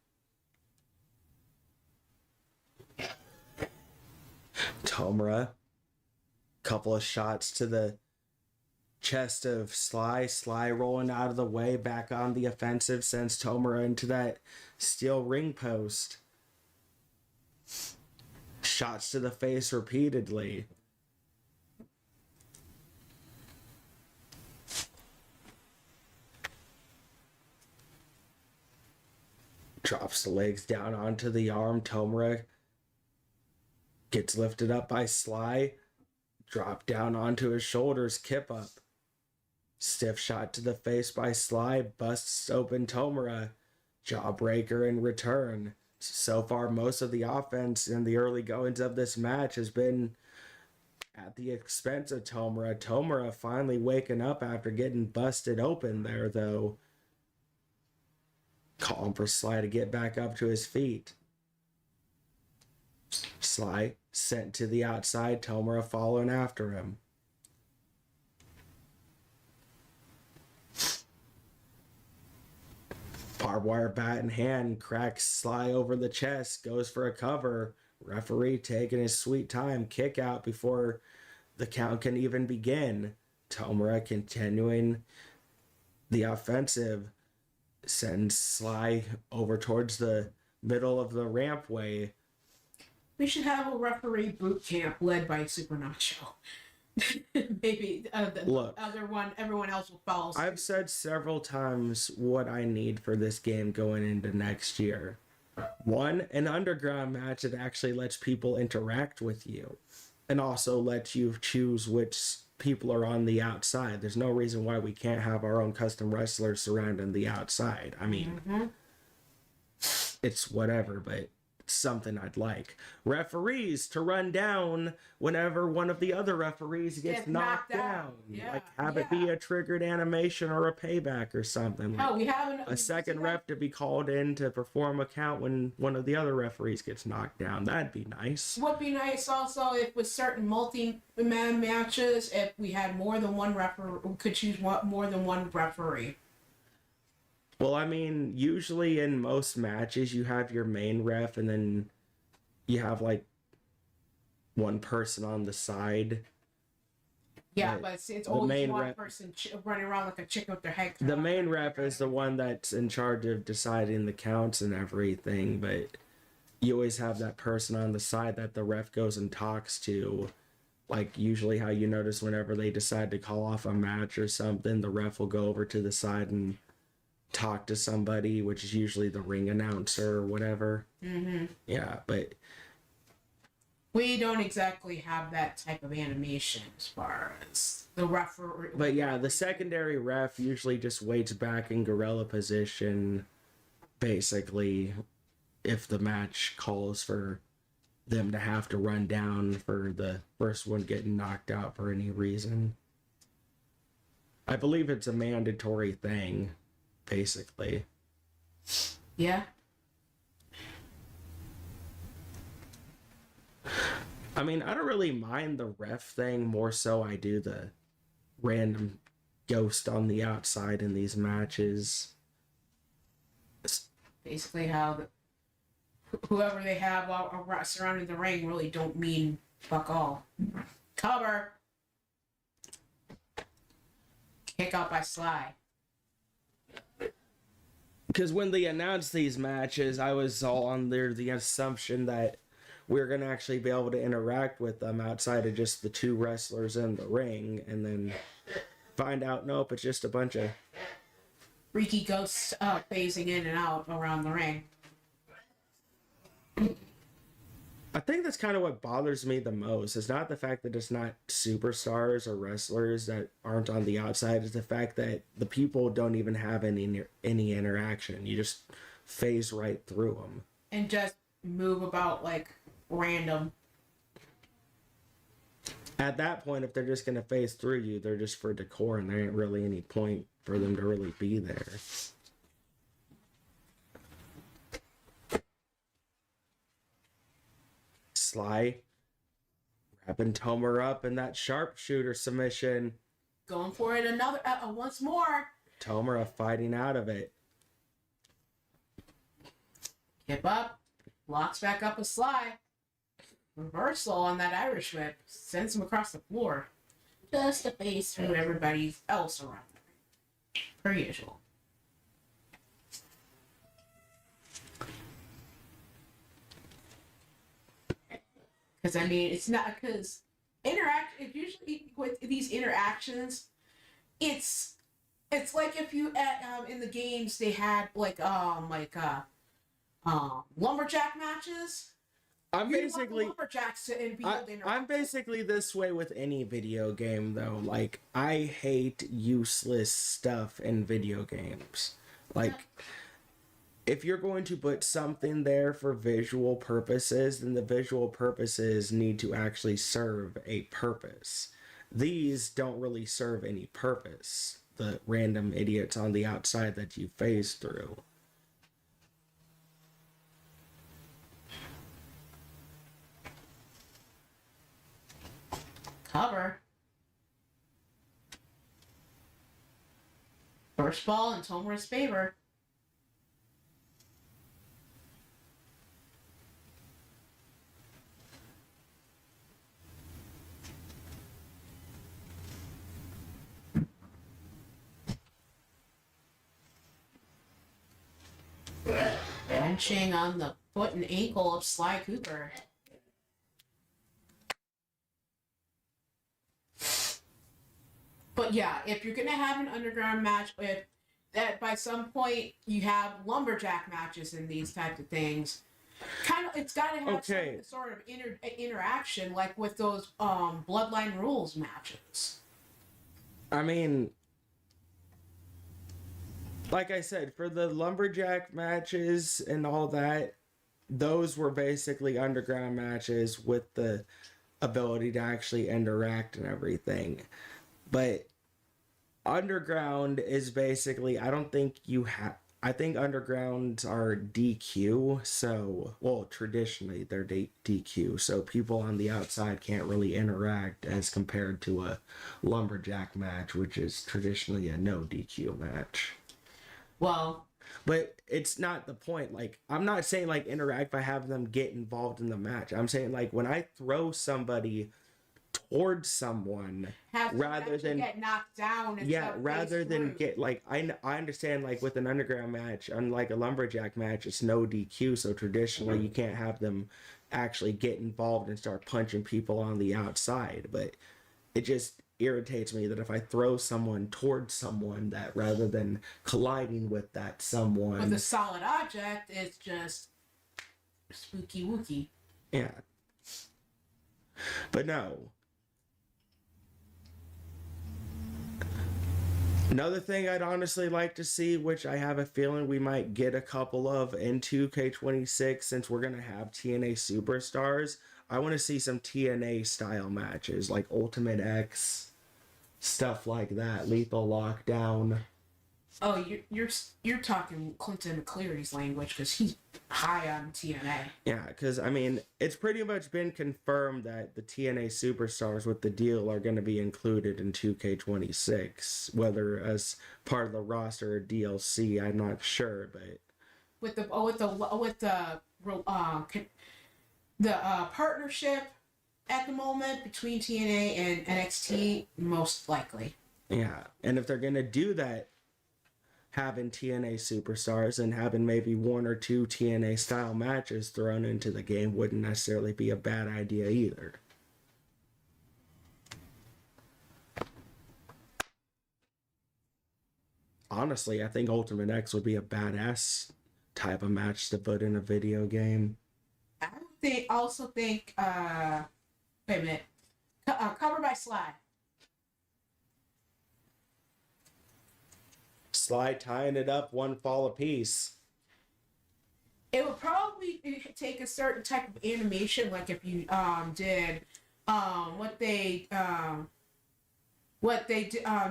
Tomura, couple of shots to the chest of Sly. Sly rolling out of the way, back on the offensive, sends Tomura into that steel ring post. Shots to the face repeatedly. Drops the legs down onto the arm. Tomura gets lifted up by Sly. Drop down onto his shoulders. Kip up. Stiff shot to the face by Sly. Busts open Tomura. Jawbreaker in return. So far, most of the offense in the early goings of this match has been at the expense of Tomura. Tomura finally waking up after getting busted open there, though. Calling for Sly to get back up to his feet. Sly sent to the outside, Tomura following after him. Barbed wire bat in hand, cracks Sly over the chest, goes for a cover. Referee taking his sweet time, kick out before the count can even begin. Tomura continuing the offensive, sends Sly over towards the middle of the rampway.
We should have a referee boot camp led by Super Nacho. Maybe
Look,
everyone else will follow suit.
I've said several times what I need for this game going into next year. One, an underground match that actually lets people interact with you and also lets you choose which people are on the outside. There's no reason why we can't have our own custom wrestlers surrounding the outside. I mean, it's whatever, but it's something I'd like. Referees to run down whenever one of the other referees gets knocked down.
Yeah,
Like have it be a triggered animation or a payback or something.
Oh, we have
A second ref to be called in to perform a count when one of the other referees gets knocked down. That'd be nice.
Would be nice also if with certain multi-man matches, if we had more than one referee, could choose more than one referee.
Well, I mean, usually in most matches, you have your main ref and then you have like one person on the side.
Yeah,
Right.
but it's
The
always
main
one
ref-
person running around like a chicken with their head.
The main ref is the one that's in charge of deciding the counts and everything, but you always have that person on the side that the ref goes and talks to. Like usually how you notice whenever they decide to call off a match or something, the ref will go over to the side and talk to somebody, which is usually the ring announcer or whatever. Yeah, but
We don't exactly have that type of animation as far as the referee.
But yeah, the secondary ref usually just waits back in gorilla position, basically, if the match calls for them to have to run down for the first one getting knocked out for any reason. I believe it's a mandatory thing, basically.
Yeah.
I mean, I don't really mind the ref thing, more so I do the random ghost on the outside in these matches.
Basically, how whoever they have surrounding the ring really don't mean fuck all. Cover. Kick out by Sly.
Because when they announced these matches, I was all under the assumption that we're going to actually be able to interact with them outside of just the two wrestlers in the ring, and then find out, nope, it's just a bunch of...
Freaky ghosts phasing in and out around the ring.
I think that's kind of what bothers me the most. It's not the fact that it's not superstars or wrestlers that aren't on the outside. It's the fact that the people don't even have any interaction. You just phase right through them.
And just move about like random.
At that point, if they're just going to phase through you, they're just for decor, and there ain't really any point for them to really be there. Sly wrapping Tomer up in that sharpshooter submission.
Going for it another once more.
Tomer fighting out of it.
Hip up. Locks back up with Sly. Reversal on that Irish whip. Sends him across the floor. Just to face through everybody else around there. Per usual. Because I mean, it's not because usually with these interactions, it's like if you at in the games they had lumberjack matches.
I'm
You want the
basically
lumberjacks to be able to interact.
I'm basically this way with any video game though. Like I hate useless stuff in video games. Like if you're going to put something there for visual purposes, then the visual purposes need to actually serve a purpose. These don't really serve any purpose. The random idiots on the outside that you phase through.
Cover. First ball in Tomura's favor. Benching on the foot and ankle of Sly Cooper. But yeah, if you're gonna have an underground match, if that by some point you have lumberjack matches and these types of things, kind of it's got to have some sort of interaction, like with those Bloodline Rules matches.
I mean, like I said, for the lumberjack matches and all that, those were basically underground matches with the ability to actually interact and everything. But underground is basically, I don't think you have, I think undergrounds are DQ, so, well, traditionally they're DQ, so people on the outside can't really interact as compared to a lumberjack match, which is traditionally a no DQ match.
Well,
but it's not the point. Like, I'm not saying like interact by having them get involved in the match. I'm saying like when I throw somebody towards someone, rather than
get knocked down. And
rather than get like I understand like with an underground match, unlike a lumberjack match, it's no DQ. So traditionally, you can't have them actually get involved and start punching people on the outside. But it just irritates me that if I throw someone towards someone, that rather than colliding with that someone
with a solid object, it's just spooky wookie.
Yeah. But no. Another thing I'd honestly like to see, which I have a feeling we might get a couple of in 2K26 since we're going to have TNA Superstars, I want to see some TNA style matches like Ultimate X, stuff like that, Lethal Lockdown.
Oh, you're talking Clinton McCleary's language because he's high on TNA.
Yeah, because I mean, it's pretty much been confirmed that the TNA Superstars with the deal are going to be included in 2K26, whether as part of the roster or DLC, I'm not sure, but
with the partnership at the moment between TNA and NXT, most likely.
Yeah, and if they're going to do that, having TNA Superstars and having maybe one or two TNA style matches thrown into the game wouldn't necessarily be a bad idea either. Honestly, I think Ultimate X would be a badass type of match to put in a video game.
I also think wait a minute, covered by Sly.
Sly tying it up, one fall apiece.
It would probably take a certain type of animation, like if you did what they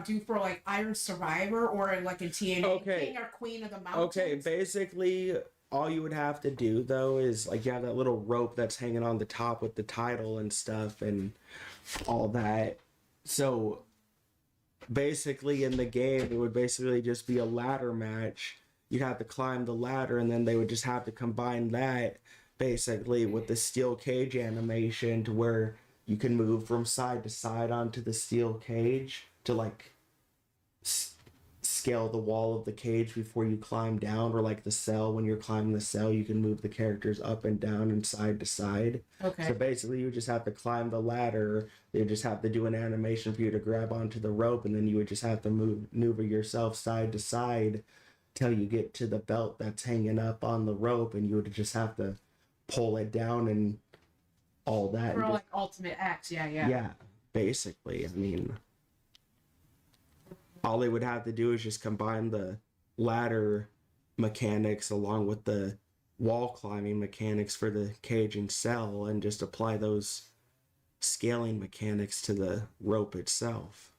do for like Iron Survivor or like in TNA King or Queen of the Mountains.
Okay, basically all you would have to do though is like you have that little rope that's hanging on the top with the title and stuff and all that. So basically in the game it would basically just be a ladder match. You'd have to climb the ladder and then they would just have to combine that basically with the steel cage animation to where you can move from side to side onto the steel cage to like scale the wall of the cage before you climb down, or like the cell, when you're climbing the cell you can move the characters up and down and side to side.
Okay.
So basically you just have to climb the ladder, they just have to do an animation for you to grab onto the rope, and then you would just have to maneuver yourself side to side till you get to the belt that's hanging up on the rope, and you would just have to pull it down and all that.
For like Ultimate X, yeah.
Yeah, basically. I mean, all they would have to do is just combine the ladder mechanics along with the wall climbing mechanics for the cage and cell, and just apply those scaling mechanics to the rope itself.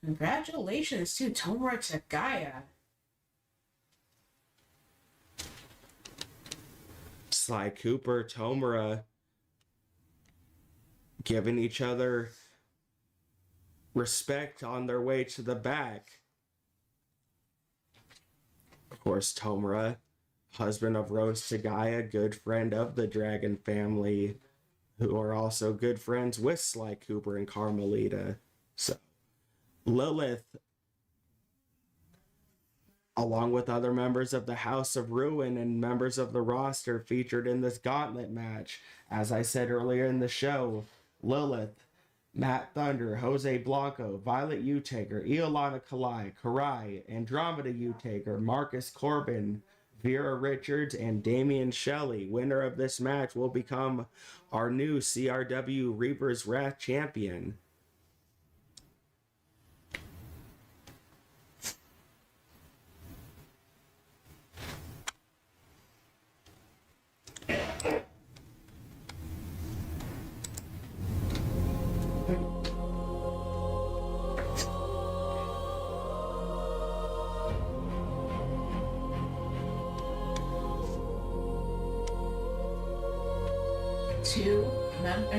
Congratulations to Tomura Tagaya.
Sly Cooper, Tomura giving each other respect on their way to the back. Of course, Tomura, husband of Rose Tagaya, good friend of the Dragon family, who are also good friends with Sly Cooper and Carmelita. So, Lilith, along with other members of the House of Ruin and members of the roster, featured in this gauntlet match. As I said earlier in the show, Lilith, Matt Thunder, Jose Blanco, Violet Utaker, Iolana Karai, Andromeda Utaker, Marcus Corbin, Vera Richards, and Damian Shelley. Winner of this match will become our new CRW Reaper's Wrath champion.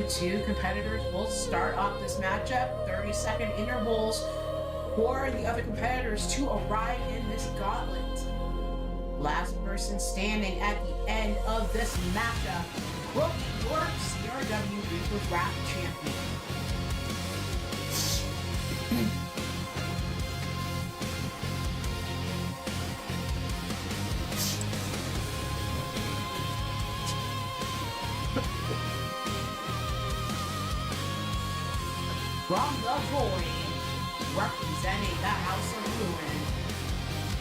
Two competitors will start off this matchup. 30-second intervals for the other competitors to arrive in this gauntlet. Last person standing at the end of this matchup will be your CRW Reaper's Wrath champion. From the void, representing the House of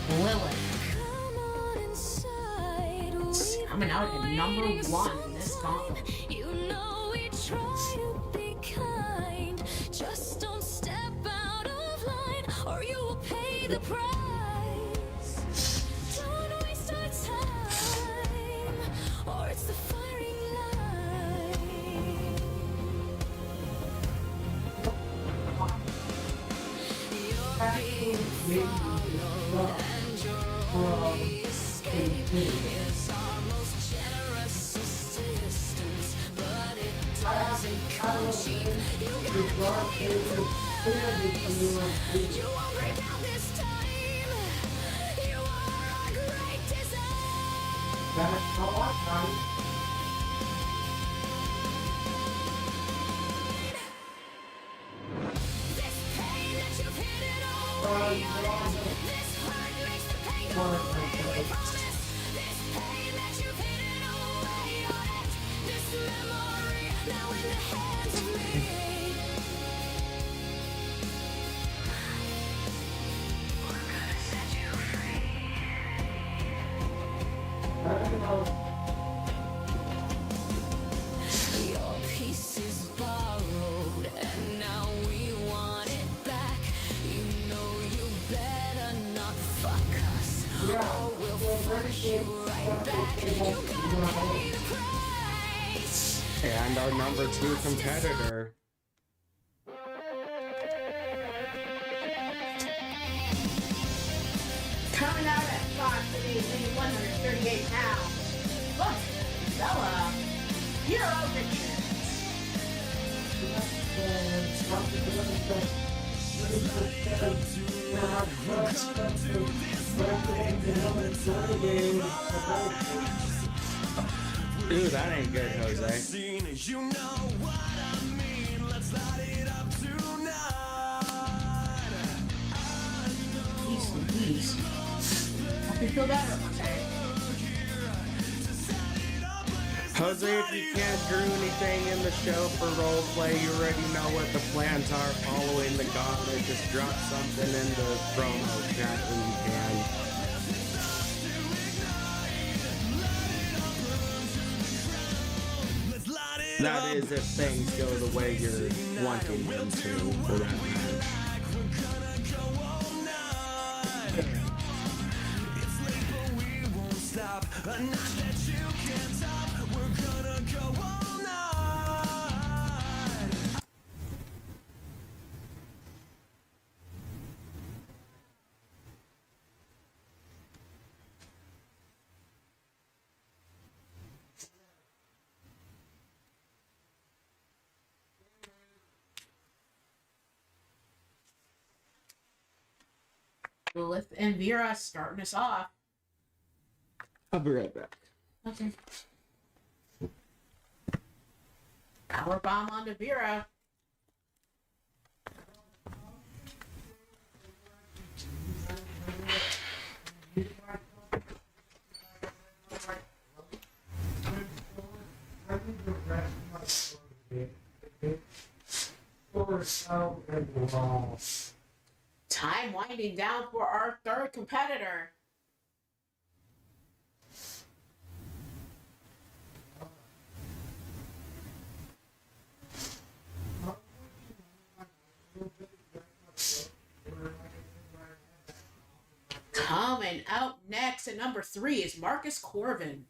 Ruin, Lilith.
Come on inside.
Coming out at number 1 in this gauntlet.
You know we try to be kind. Just don't step out of line, or you will pay the price. Don't waste our time, or it's the firing line. You're being followed, and your only escape is our most generous assistance, but it doesn't come cheap. You gotta pay the price. You won't break down this time. You are our great design.
That's how I come.
This pain that you've hidden away on it. This hurt makes the pain go away. We promise. This pain that you've hidden away on it. This memory now in the hands of me. We're gonna set you free. Your peace is borrowed, and now we want it back. You know you better not fuck us, or we'll fuck you right back. You gotta pay the price.
And our number 2 competitor,
Coming out at 5'8", 138 pounds. Look, Bella, Hero Richards.
Dude, that ain't good, Jose.
Scene, you know what I mean. Let's light it up tonight.
Peace. Hope you feel better, Jose.
Jose, if you can't do anything in the show for roleplay, you already know what the plans are following the gauntlet. Just drop something in the promo chat when you can. That is if things go the way you're wanting them to for that match.
A night that you can't stop. We're gonna go all night.
Lilith and Vera starting us off.
I'll be right back.
Okay. Power bomb onto Vera. Time winding down for our third competitor. Coming out next at number 3 is Marcus Corvin.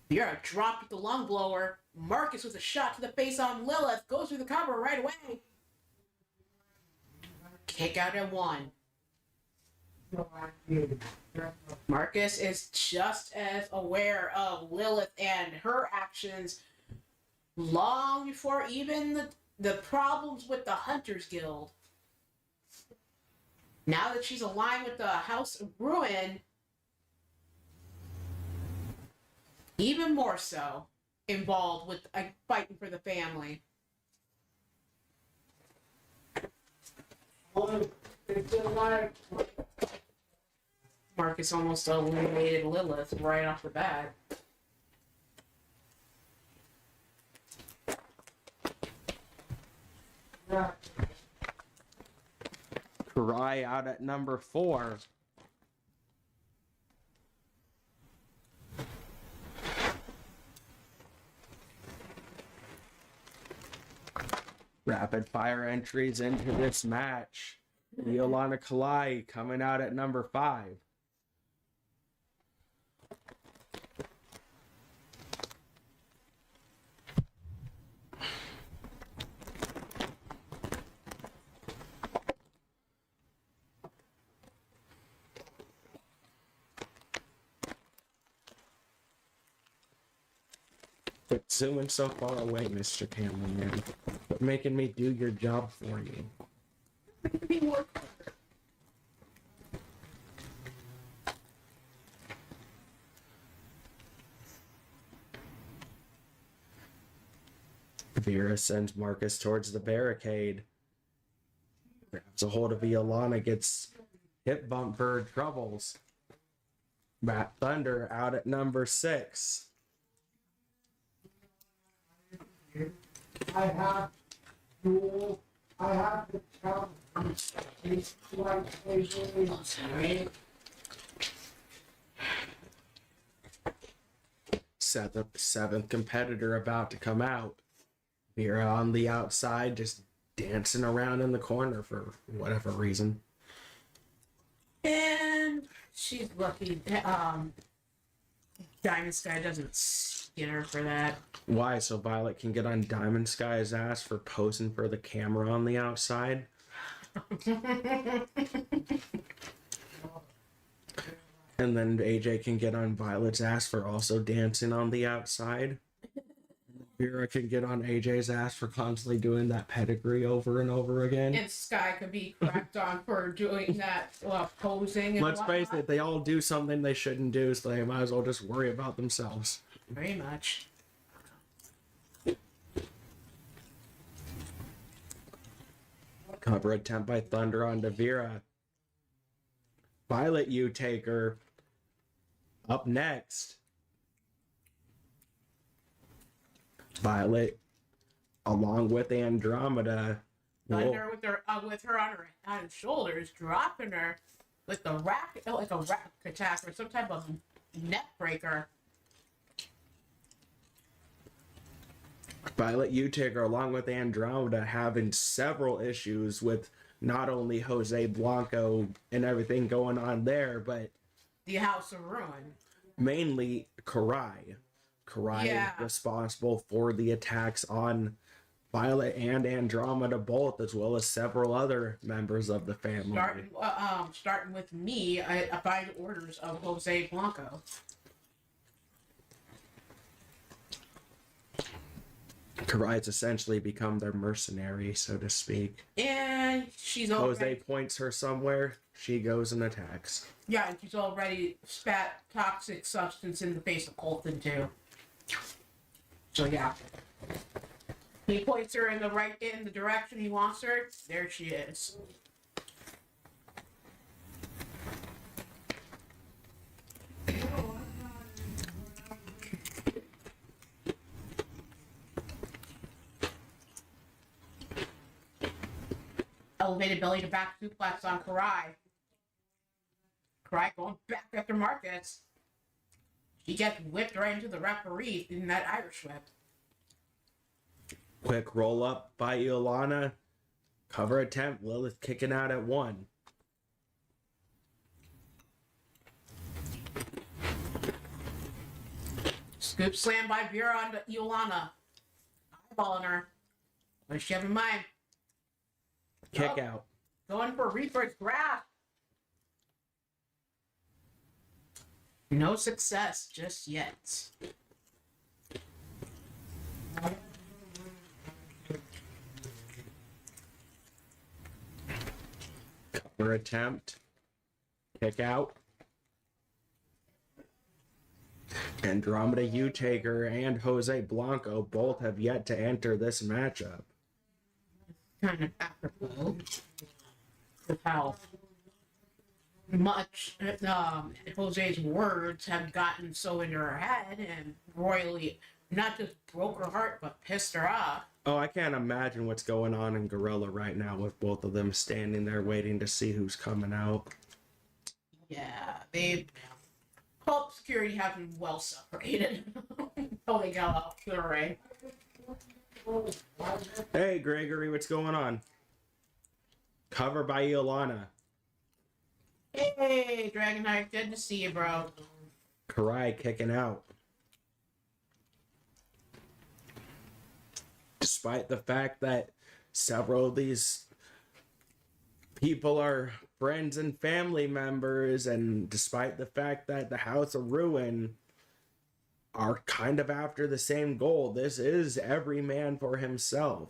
Vera dropped with the lung blower. Marcus with a shot to the face on Lilith. Goes through the cover right away. Kick out at 1. Marcus is just as aware of Lilith and her actions long before even the problems with the Hunters Guild. Now that she's aligned with the House of Ruin, even more so involved with fighting for the family. Marcus almost eliminated Lilith right off the bat.
Karai out at number 4. Rapid fire entries into this match. Yolanda Kalai coming out at number 5. But zooming so far away, Mr. Cameraman. But making me do your job for you. Vera sends Marcus towards the barricade. Grabs a hold of Iolana, gets hip bump for her troubles. Matt Thunder out at number 6.
I have the challenge. It's like
Seventh competitor about to come out. Vera on the outside, just dancing around in the corner for whatever reason.
And she's lucky. Diamond Sky doesn't get her for that.
Why? So Violet can get on Diamond Sky's ass for posing for the camera on the outside? And then AJ can get on Violet's ass for also dancing on the outside? Vera can get on AJ's ass for constantly doing that pedigree over and over again?
And Sky could be cracked on for doing that posing and
Let's face
whatnot.
it, they all do something they shouldn't do, so they might as well just worry about themselves.
Very much.
Cover attempt by Thunder on Vera. Violet U-Taker up next. Violet, along with Andromeda,
Thunder with her on her shoulders, dropping her with the rack, like a rack attack or some type of neck breaker.
Violet U-Taker, along with Andromeda, having several issues with not only Jose Blanco and everything going on there, but
the House of Ruin.
Mainly Karai. Karai
Yeah.
is responsible for the attacks on Violet and Andromeda both, as well as several other members of the family.
Starting with me, by the orders of Jose Blanco.
Karai's essentially become their mercenary, so to speak.
And she's
Jose
already,
points her somewhere, she goes and attacks.
yeah, and she's already spat toxic substance in the face of Colton too. So yeah. He points her in the direction he wants her. There she is. Elevated belly to back suplex on Karai. Karai going back after Marcus. She gets whipped right into the referee in that Irish whip.
Quick roll up by Iolana. Cover attempt. Lilith kicking out at 1.
Scoop slam by Vera onto Iolana. Eyeballing her. What does she have in mind?
Kick
Oh.
out.
Going for Reaper's grasp. No success just yet.
Cover attempt. Kick out. Andromeda U-Taker and Jose Blanco both have yet to enter this matchup.
Kind of apropos of how much Jose's words have gotten so into her head and royally not just broke her heart but pissed her off.
Oh, I can't imagine what's going on in Gorilla right now with both of them standing there waiting to see who's coming out.
Yeah, they hope security has been well separated. Oh, they got out to the ring.
Hey, Gregory, what's going on? Cover by Iolana.
Hey, Dragonite, good to see you, bro.
Karai kicking out. Despite the fact that several of these people are friends and family members, and despite the fact that the House of Ruin are kind of after the same goal, this is every man for himself.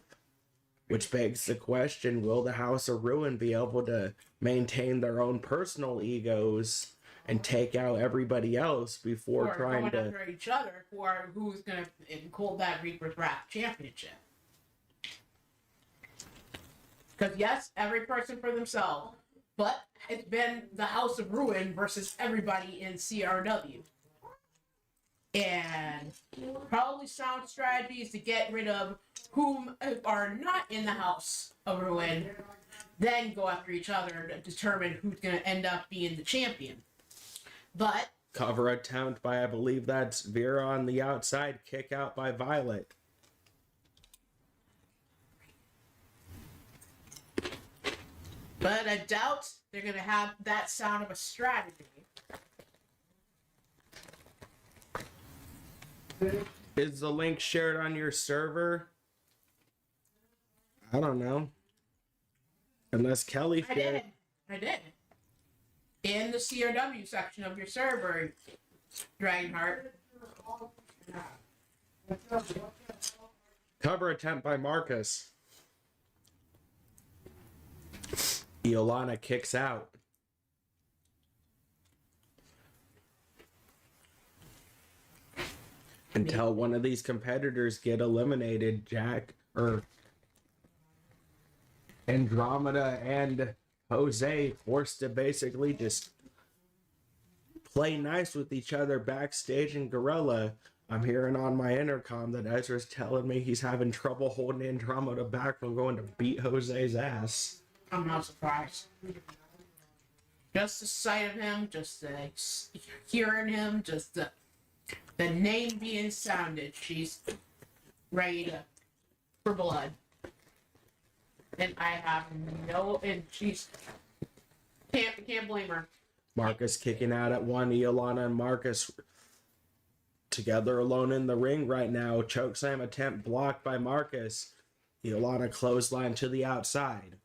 Which begs the question, will the House of Ruin be able to maintain their own personal egos and take out everybody else before
Or
trying
going
to...
after each other for who's going to hold that Reaper's Wrath championship. Because yes, every person for themselves, but it's been the House of Ruin versus everybody in CRW. And probably sound strategy is to get rid of whom are not in the House of Ruin, then go after each other to determine who's going to end up being the champion. But
Cover attempt by, I believe that's Vera on the outside. Kick out by Violet.
I doubt they're going to have that sound of a strategy.
Is the link shared on your server? I don't know. Unless Kelly
I
shared.
did. In the CRW section of your server, Dragonheart.
Cover attempt by Marcus. Iolana kicks out. Until one of these competitors get eliminated, Jack or Andromeda and Jose forced to basically just play nice with each other backstage in Gorilla. I'm hearing on my intercom that Ezra's telling me he's having trouble holding Andromeda back from going to beat Jose's ass.
I'm not surprised. Just the sight of him, just the hearing him, just the name being sounded, she's ready for blood. And I have and she's can't blame her.
Marcus kicking out at one. Iolana and Marcus together alone in the ring right now. Chokeslam attempt blocked by Marcus. Iolana clothesline to the outside.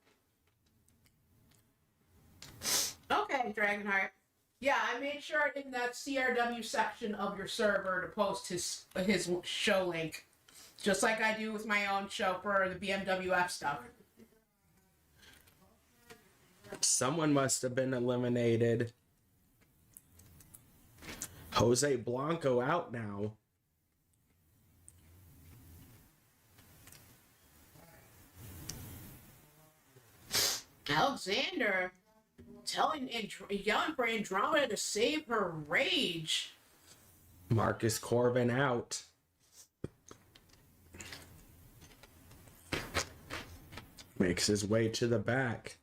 Okay, Dragonheart. Yeah, I made sure in that CRW section of your server to post his show link, just like I do with my own show for the BMWF stuff.
Someone must have been eliminated. Jose Blanco out now.
Alexander yelling for Andromeda to save her rage.
Marcus Corbin out. Makes his way to the back.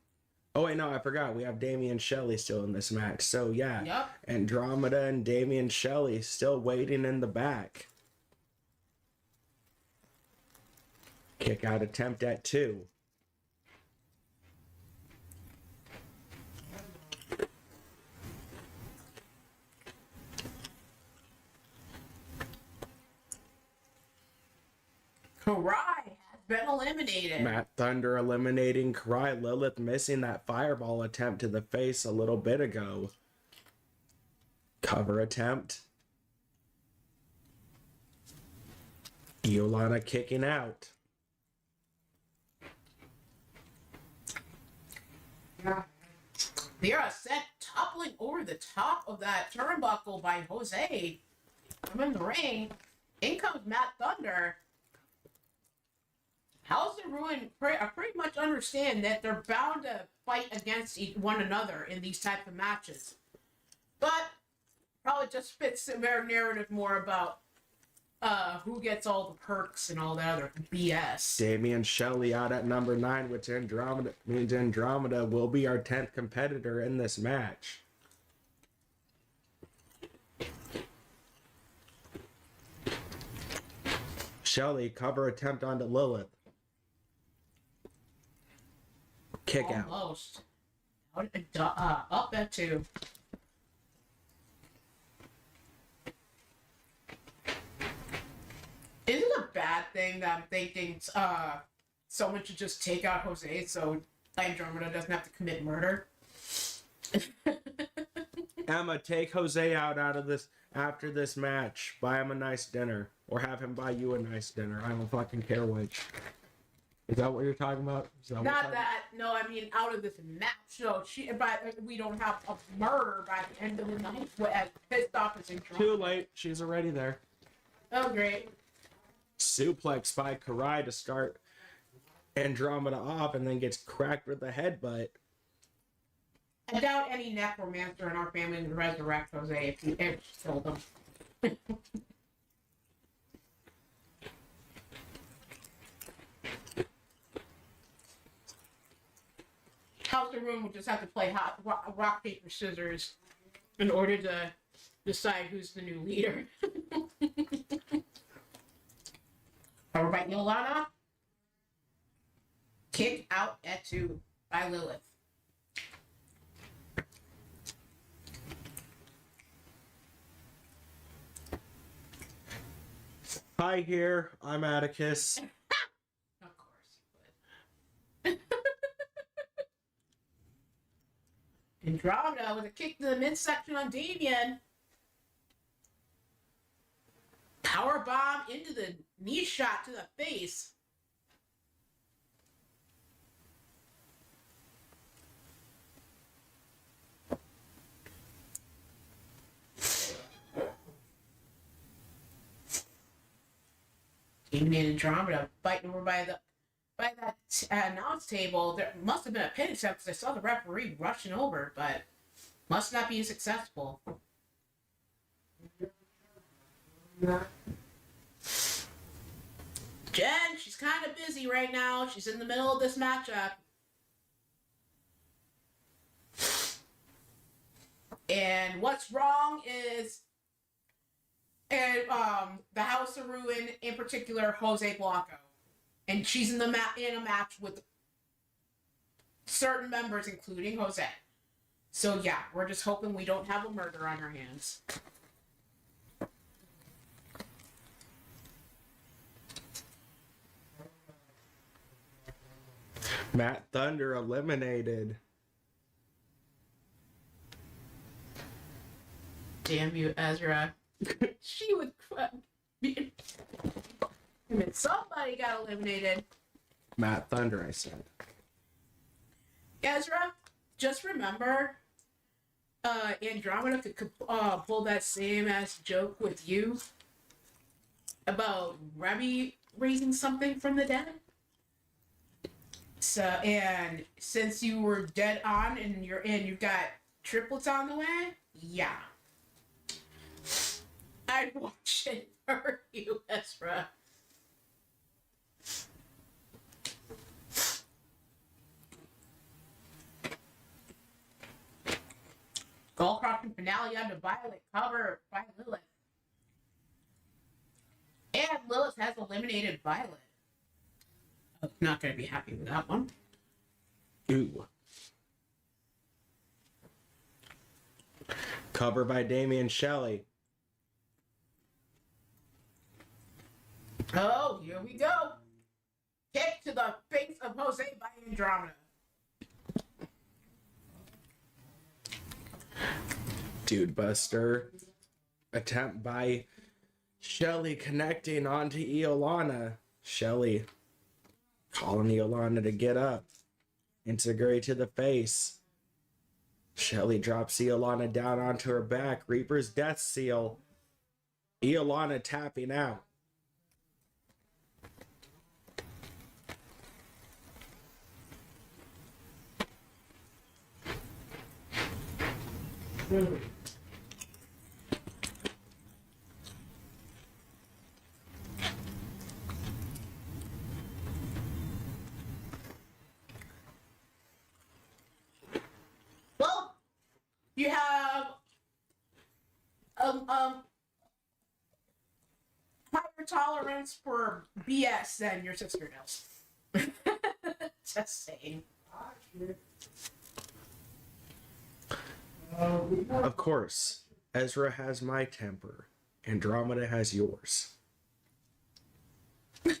Oh wait, no, I forgot. We have Damian Shelley still in this match. So yeah,
Yep.
Andromeda and Damian Shelley still waiting in the back. Kick out attempt at 2.
Karai has been eliminated.
Matt Thunder eliminating Karai. Lilith missing that fireball attempt to the face a little bit ago. Cover attempt. Iolana kicking out.
Vera sent toppling over the top of that turnbuckle by Jose. I'm in the ring. In comes Matt Thunder. House of Ruin pretty much understand that they're bound to fight against one another in these types of matches. But probably just fits their narrative more about who gets all the perks and all that other BS.
Damian Shelley out at number 9, which Andromeda means Andromeda will be our 10th competitor in this match. Shelley, cover attempt onto Lilith. Kick out.
Almost. Up at 2. Is it a bad thing that I'm thinking someone should just take out Jose so Andromeda doesn't have to commit murder?
Emma, take Jose out of this after this match. Buy him a nice dinner, or have him buy you a nice dinner. I don't fucking care which. Is that what you're talking about? Is that what you're
Not
talking
that. No, I mean out of this match. So we don't have a murder by the end of the night. As pissed off as Andromeda.
Too late. She's already there.
Oh great.
Suplex by Karai to start Andromeda off, and then gets cracked with a headbutt.
I doubt any necromancer in our family would resurrect Jose if he ever killed him. House of Room would just have to play rock, paper, scissors in order to decide who's the new leader. Covered by Iolana. Kick out at 2 by Lilith.
Hi here, I'm Atticus.
Of course you would. Andromeda with a kick to the midsection on Damian. Power bomb into the knee shot to the face. Damian and Andromeda fighting over by that announce table. There must have been a pin attempt because I saw the referee rushing over, but must not be successful. Jen, she's kind of busy right now. She's in the middle of this matchup. And what's wrong is, the House of Ruin, in particular, Jose Blanco. And she's in a match with certain members, including Jose. So yeah, we're just hoping we don't have a murder on our hands.
Matt Thunder eliminated.
Damn you, Ezra. She would. I mean, somebody got eliminated.
Matt Thunder, I said.
Ezra, just remember, Andromeda could pull that same ass joke with you about Remy raising something from the dead. So, and since you were dead on and you've got triplets on the way, yeah. I'd watch it for you, Ezra. Gold Crossing finale on the Violet cover by Lilith. And Lilith has eliminated Violet. I'm not going to be happy with that one.
Ooh. Cover by Damian Shelley.
Oh, here we go. Kick to the face of Jose by Andromeda.
Dude Buster. Attempt by Shelley connecting onto Iolana. Shelley calling Iolana to get up. Integrate to the face. Shelley drops Iolana down onto her back. Reaper's Death Seal. Iolana tapping out.
Well, you have higher tolerance for BS than your sister does. Just saying.
Of course, Ezra has my temper. Andromeda has yours.
It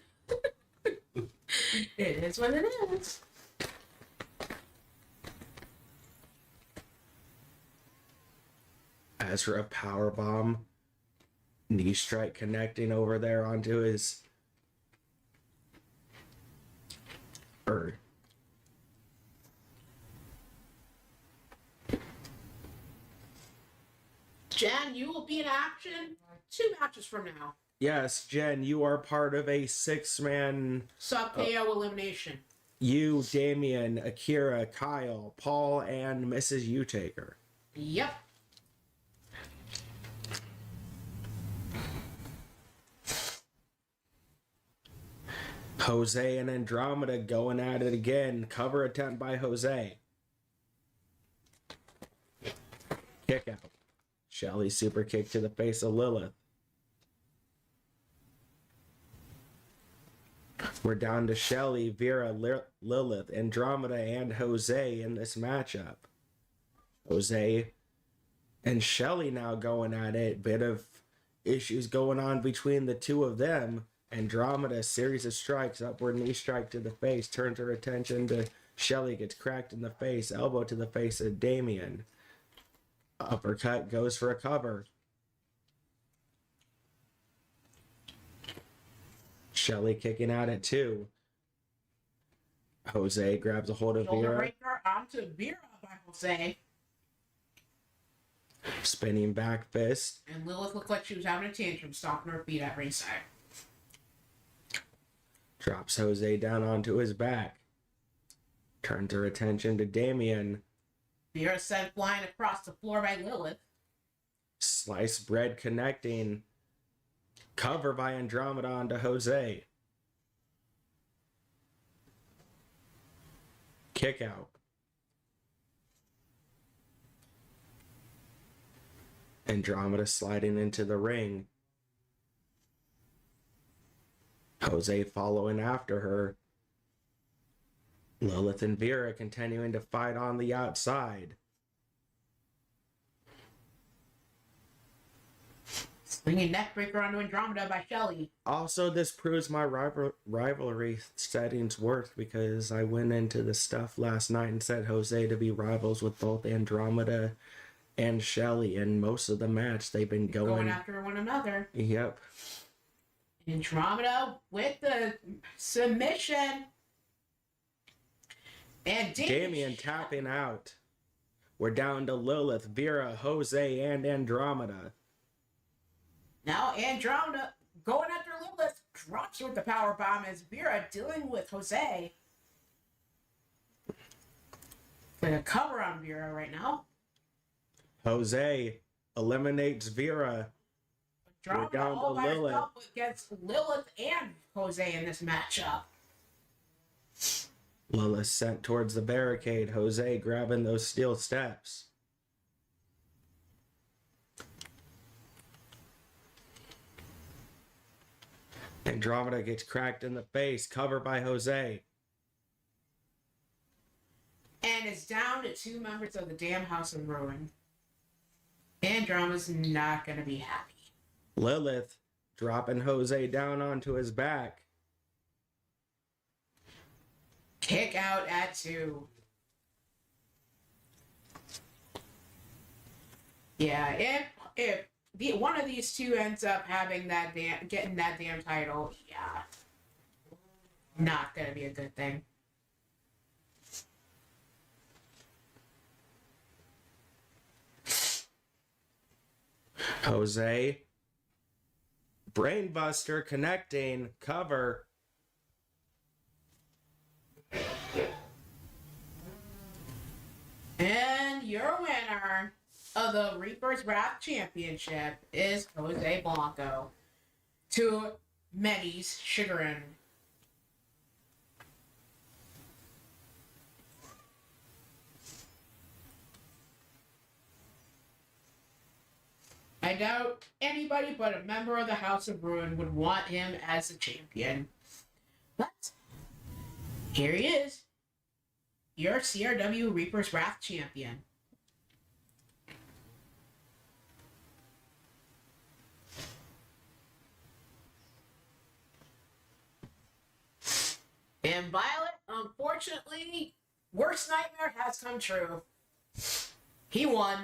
is what it is.
Ezra powerbomb. Knee strike connecting over there onto his... Jen, you will be in action 2 matches from now. Yes, Jen, you are part of a 6-man...
Sub KO elimination.
You, Damien, Akira, Kyle, Paul, and Mrs. Utaker.
Yep.
Jose and Andromeda going at it again. Cover attempt by Jose. Kick out. Shelley super kick to the face of Lilith. We're down to Shelley, Vera, Lilith, Andromeda, and Jose in this matchup. Jose and Shelley now going at it. Bit of issues going on between the two of them. Andromeda, series of strikes, upward knee strike to the face, turns her attention to Shelley, gets cracked in the face, elbow to the face of Damien. Uppercut goes for a cover. Shelley kicking out at 2. Jose grabs a hold of
Shoulder
Vera.
breaker onto Vera by Jose.
Spinning back fist.
And Lilith looked like she was having a tantrum, stomping her feet at ringside.
Drops Jose down onto his back. Turns her attention to Damien.
Vera sent flying across the floor by Lilith.
Sliced bread connecting. Cover by Andromeda onto Jose. Kick out. Andromeda sliding into the ring. Jose following after her. Lilith and Vera continuing to fight on the outside.
Swinging neckbreaker onto Andromeda by Shelley.
Also, this proves my rivalry setting's worth because I went into the stuff last night and said Jose to be rivals with both Andromeda and Shelley, and most of the match they've been
Going after one another.
Yep.
Andromeda with the submission. And
Damien tapping out. We're down to Lilith, Vera, Jose, and Andromeda.
Now Andromeda going after Lilith, drops her with the power bomb as Vera dealing with Jose. Like a cover on Vera right now.
Jose eliminates Vera.
Andromeda
We're down to
all by
Lilith.
herself against Lilith and Jose in this matchup.
Lilith sent towards the barricade. Jose grabbing those steel steps. Andromeda gets cracked in the face. Cover by Jose.
And it's down to 2 members of the damn House of Ruin. Andromeda's not going to be happy.
Lilith dropping Jose down onto his back.
Kick out at 2. Yeah, if one of these two ends up having that getting that damn title, yeah, not gonna be a good thing.
Jose. Brainbuster connecting. Cover.
And your winner of the Reaper's Wrath Championship is Jose Blanco. To many's chagrin. I doubt anybody but a member of the House of Ruin would want him as a champion. But here he is. Your CRW Reaper's Wrath champion. And Violet, unfortunately, worst nightmare has come true. He won.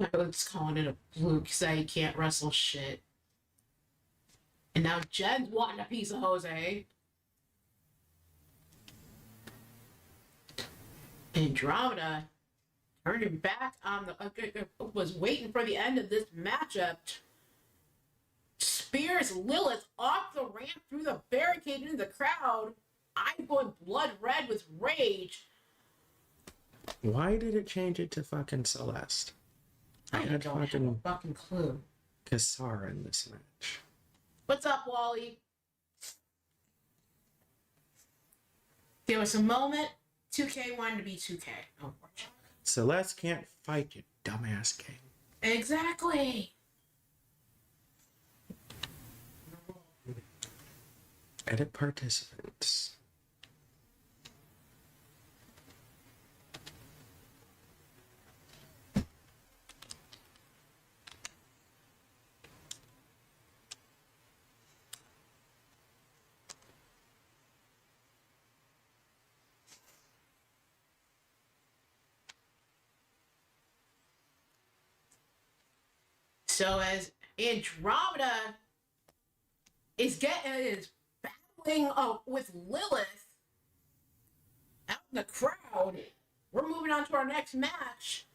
I was calling it a fluke because he can't wrestle shit. And now Jen's wanting a piece of Jose. Andromeda turning back on the was waiting for the end of this matchup. Spears Lilith off the ramp through the barricade into the crowd. I'm going blood red with rage.
Why did it change it to fucking Celeste?
I don't have a fucking clue.
Kasara in this match.
What's up, Wally? There was a moment 2K wanted to be 2K, unfortunately.
Celeste can't fight, you dumbass game.
Exactly.
Edit participants.
So as Andromeda is battling with Lilith out in the crowd, we're moving on to our next match.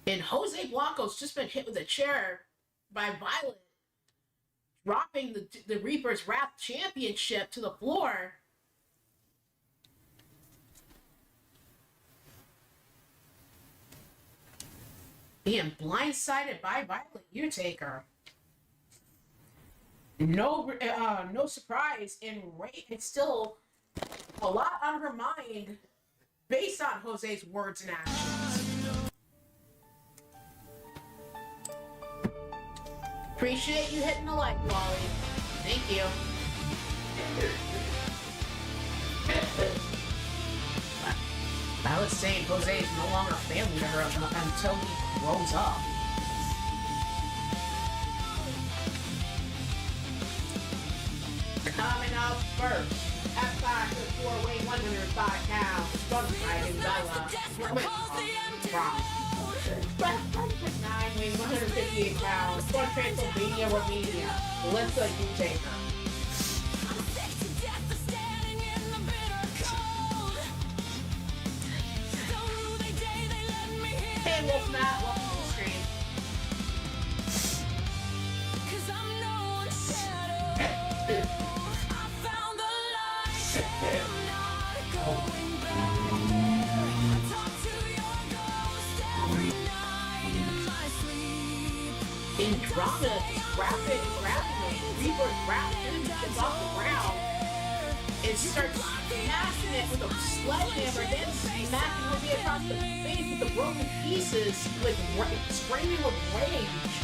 And Jose Blanco's just been hit with a chair by Violet, dropping the Reaper's Wrath Championship to the floor. Being blindsided by Violet Undertaker. No surprise, and Ray, it's still a lot on her mind based on Jose's words and actions. Appreciate you hitting the like, Wally. Thank you. Violet's saying Jose is no longer a family member until he grows up. Coming up first, F5 to 4 weight 105 pounds, Spunky Bella, Rock. F5 9 weighing 158 pounds, from Transylvania, Romania, Melissa Undertaker. Hey, Wolf Matt, welcome to the stream. Andromeda just grabbing him. Reaper grabbing him, gets off the ground, and starts smashing it with a sledgehammer, then smacking Jose across the face with the broken pieces, screaming with rage.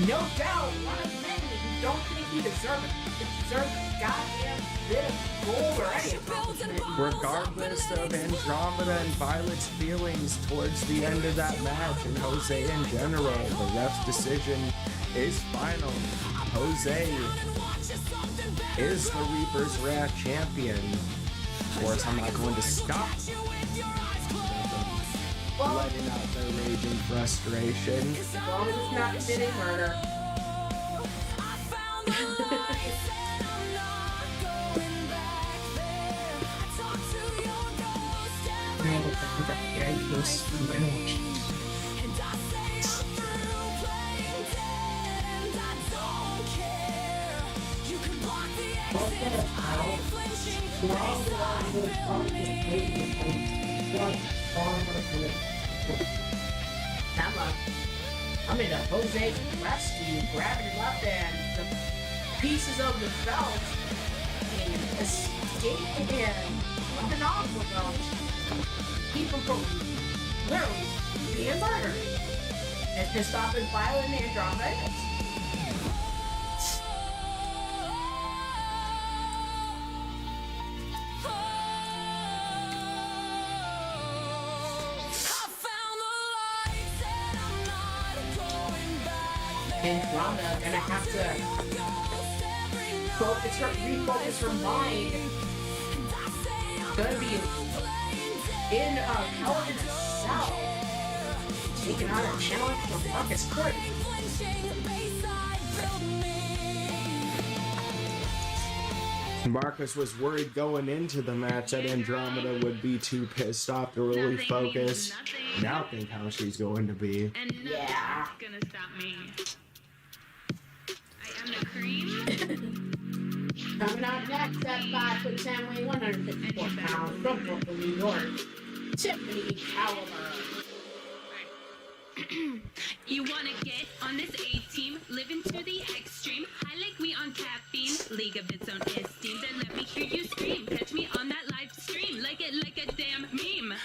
No doubt, one of many who don't think he deserves a goddamn bit of gold or any accomplishment.
Regardless of Andromeda and Violet's feelings towards the end of that match and Jose in general, the ref's decision is final. Jose is the Reaper's Wrath champion. Of course, I'm not going to stop letting out their rage and frustration.
As long as it's not committing murder. I'm in a Jose's rescue, grabbing him up and the pieces of the belt and escaping him coming off the belt. Keep him from literally being murdered. And pissed off at Violet and Andromeda. Andromeda gonna have to refocus her mind. Gonna be in a Hell in a Cell, taking on a challenge from Marcus Court.
Marcus was worried going into the match that Andromeda would be too pissed off to really focus. Now think how she's going to be.
And
Yeah.
gonna stop me. I am the cream.
Coming out next at 5'10", weighing 154 pounds, from Brooklyn, New York, Tiffany Caliber.
You wanna get on this A-team, living to the extreme. High like we on caffeine, league of its own esteem. Then let me hear you scream. Catch me on that live stream, like it like a damn meme.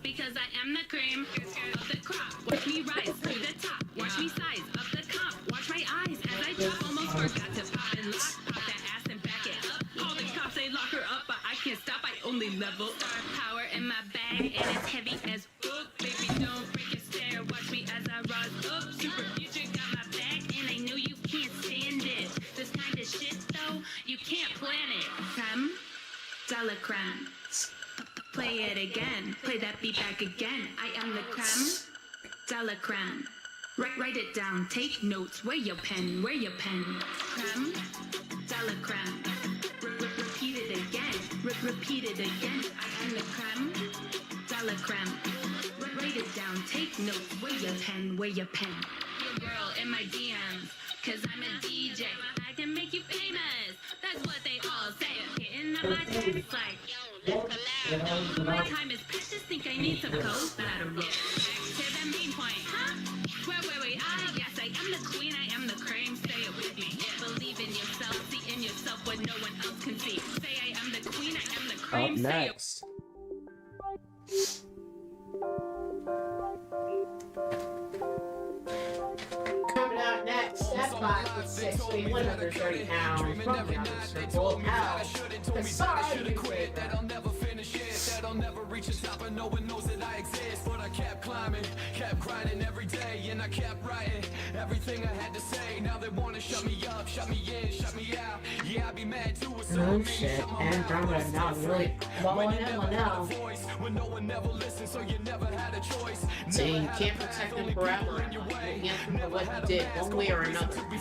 Because I am the cream of the crop. Watch me rise to the top. Watch me size up the comp. Watch my eyes as I drop. Almost forgot to pop and lock. Pop that ass and back it up. All the cops they lock her up, but I can't stop. I only level. Star power in my bag, and it's heavy as fuck. Baby, don't break your stare. Watch me as I rise up. Super future got my back, and I know you can't stand it. This kind of shit, though, you can't plan it. Creme, dollar creme. Play it again. Play that beat back again. I am the creme, dollar creme. Write it down. Take notes. Where your pen? Where your pen? Creme, dollar creme. Repeat it again. Repeat it again. I am the creme, dollar creme. Take notes, where your pen, where your pen. Your girl in my DMs, cause I'm a DJ. I can make you famous, that's what they all say. Hitting up my text like, yo, let's collab. My time is precious, think I need some collateral. Back to the main point, huh? Wait, yes, I am the queen, I am the cream, say it with me. Believe in yourself, see in yourself what no one else can see. Say I am the queen, I am the
Up
cream, say it.
next.
Coming out next, at 5'6", weighing 130 pounds, from the outer circle, Al Kasai.
That I'll never finish it, that I'll never reach the top, and no one knows that I exist. But I kept climbing, kept grinding every day, and I kept writing everything I had to say. Now they wanna shut me up, shut me in, shut me out. Yeah, I'd be mad too.
Oh shit, Andromeda now really blowing him now.
When no one never listened, so you never had a choice.
So you can't protect him forever. You can't for what he did, one way or another. And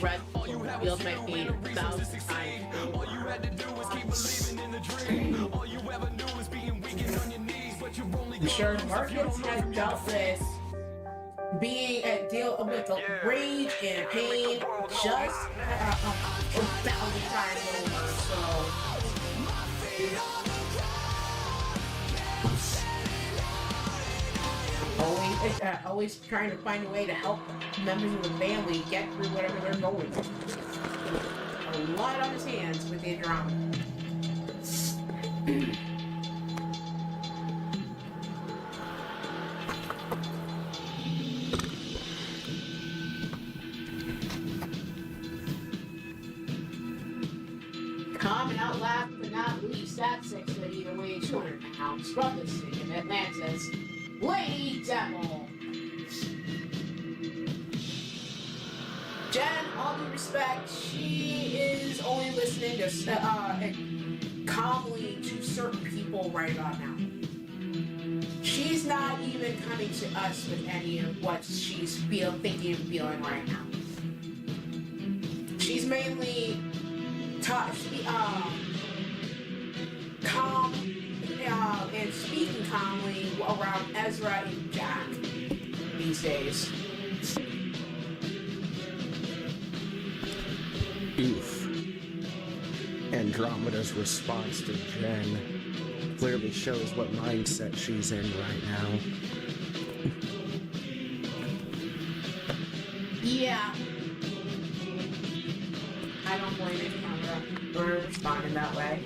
I will regret feels my pain 1,000 times.
All you had to do was keep believing in the dream. All you ever knew was being weak and on your knees, but you're only
I'm sure Marcus has dealt with being deal with the rage and pain just 1,000 times over. So always trying to find a way to help members of the family get through whatever they're going through. A lot on his hands with the drama. Coming out last but not least, at 6 foot either way, 200 pounds, from the city of Atlantis, Lady Devil. Jen, all due respect, she is only listening to calmly to certain people right about now. She's not even coming to us with any of what she's thinking and feeling right now. She's mainly calm and speaking calmly around Ezra and Jack these days.
Oof. Andromeda's response to Jen clearly shows what mindset she's in right now.
Yeah. I don't blame it, Kendra, for responding that way.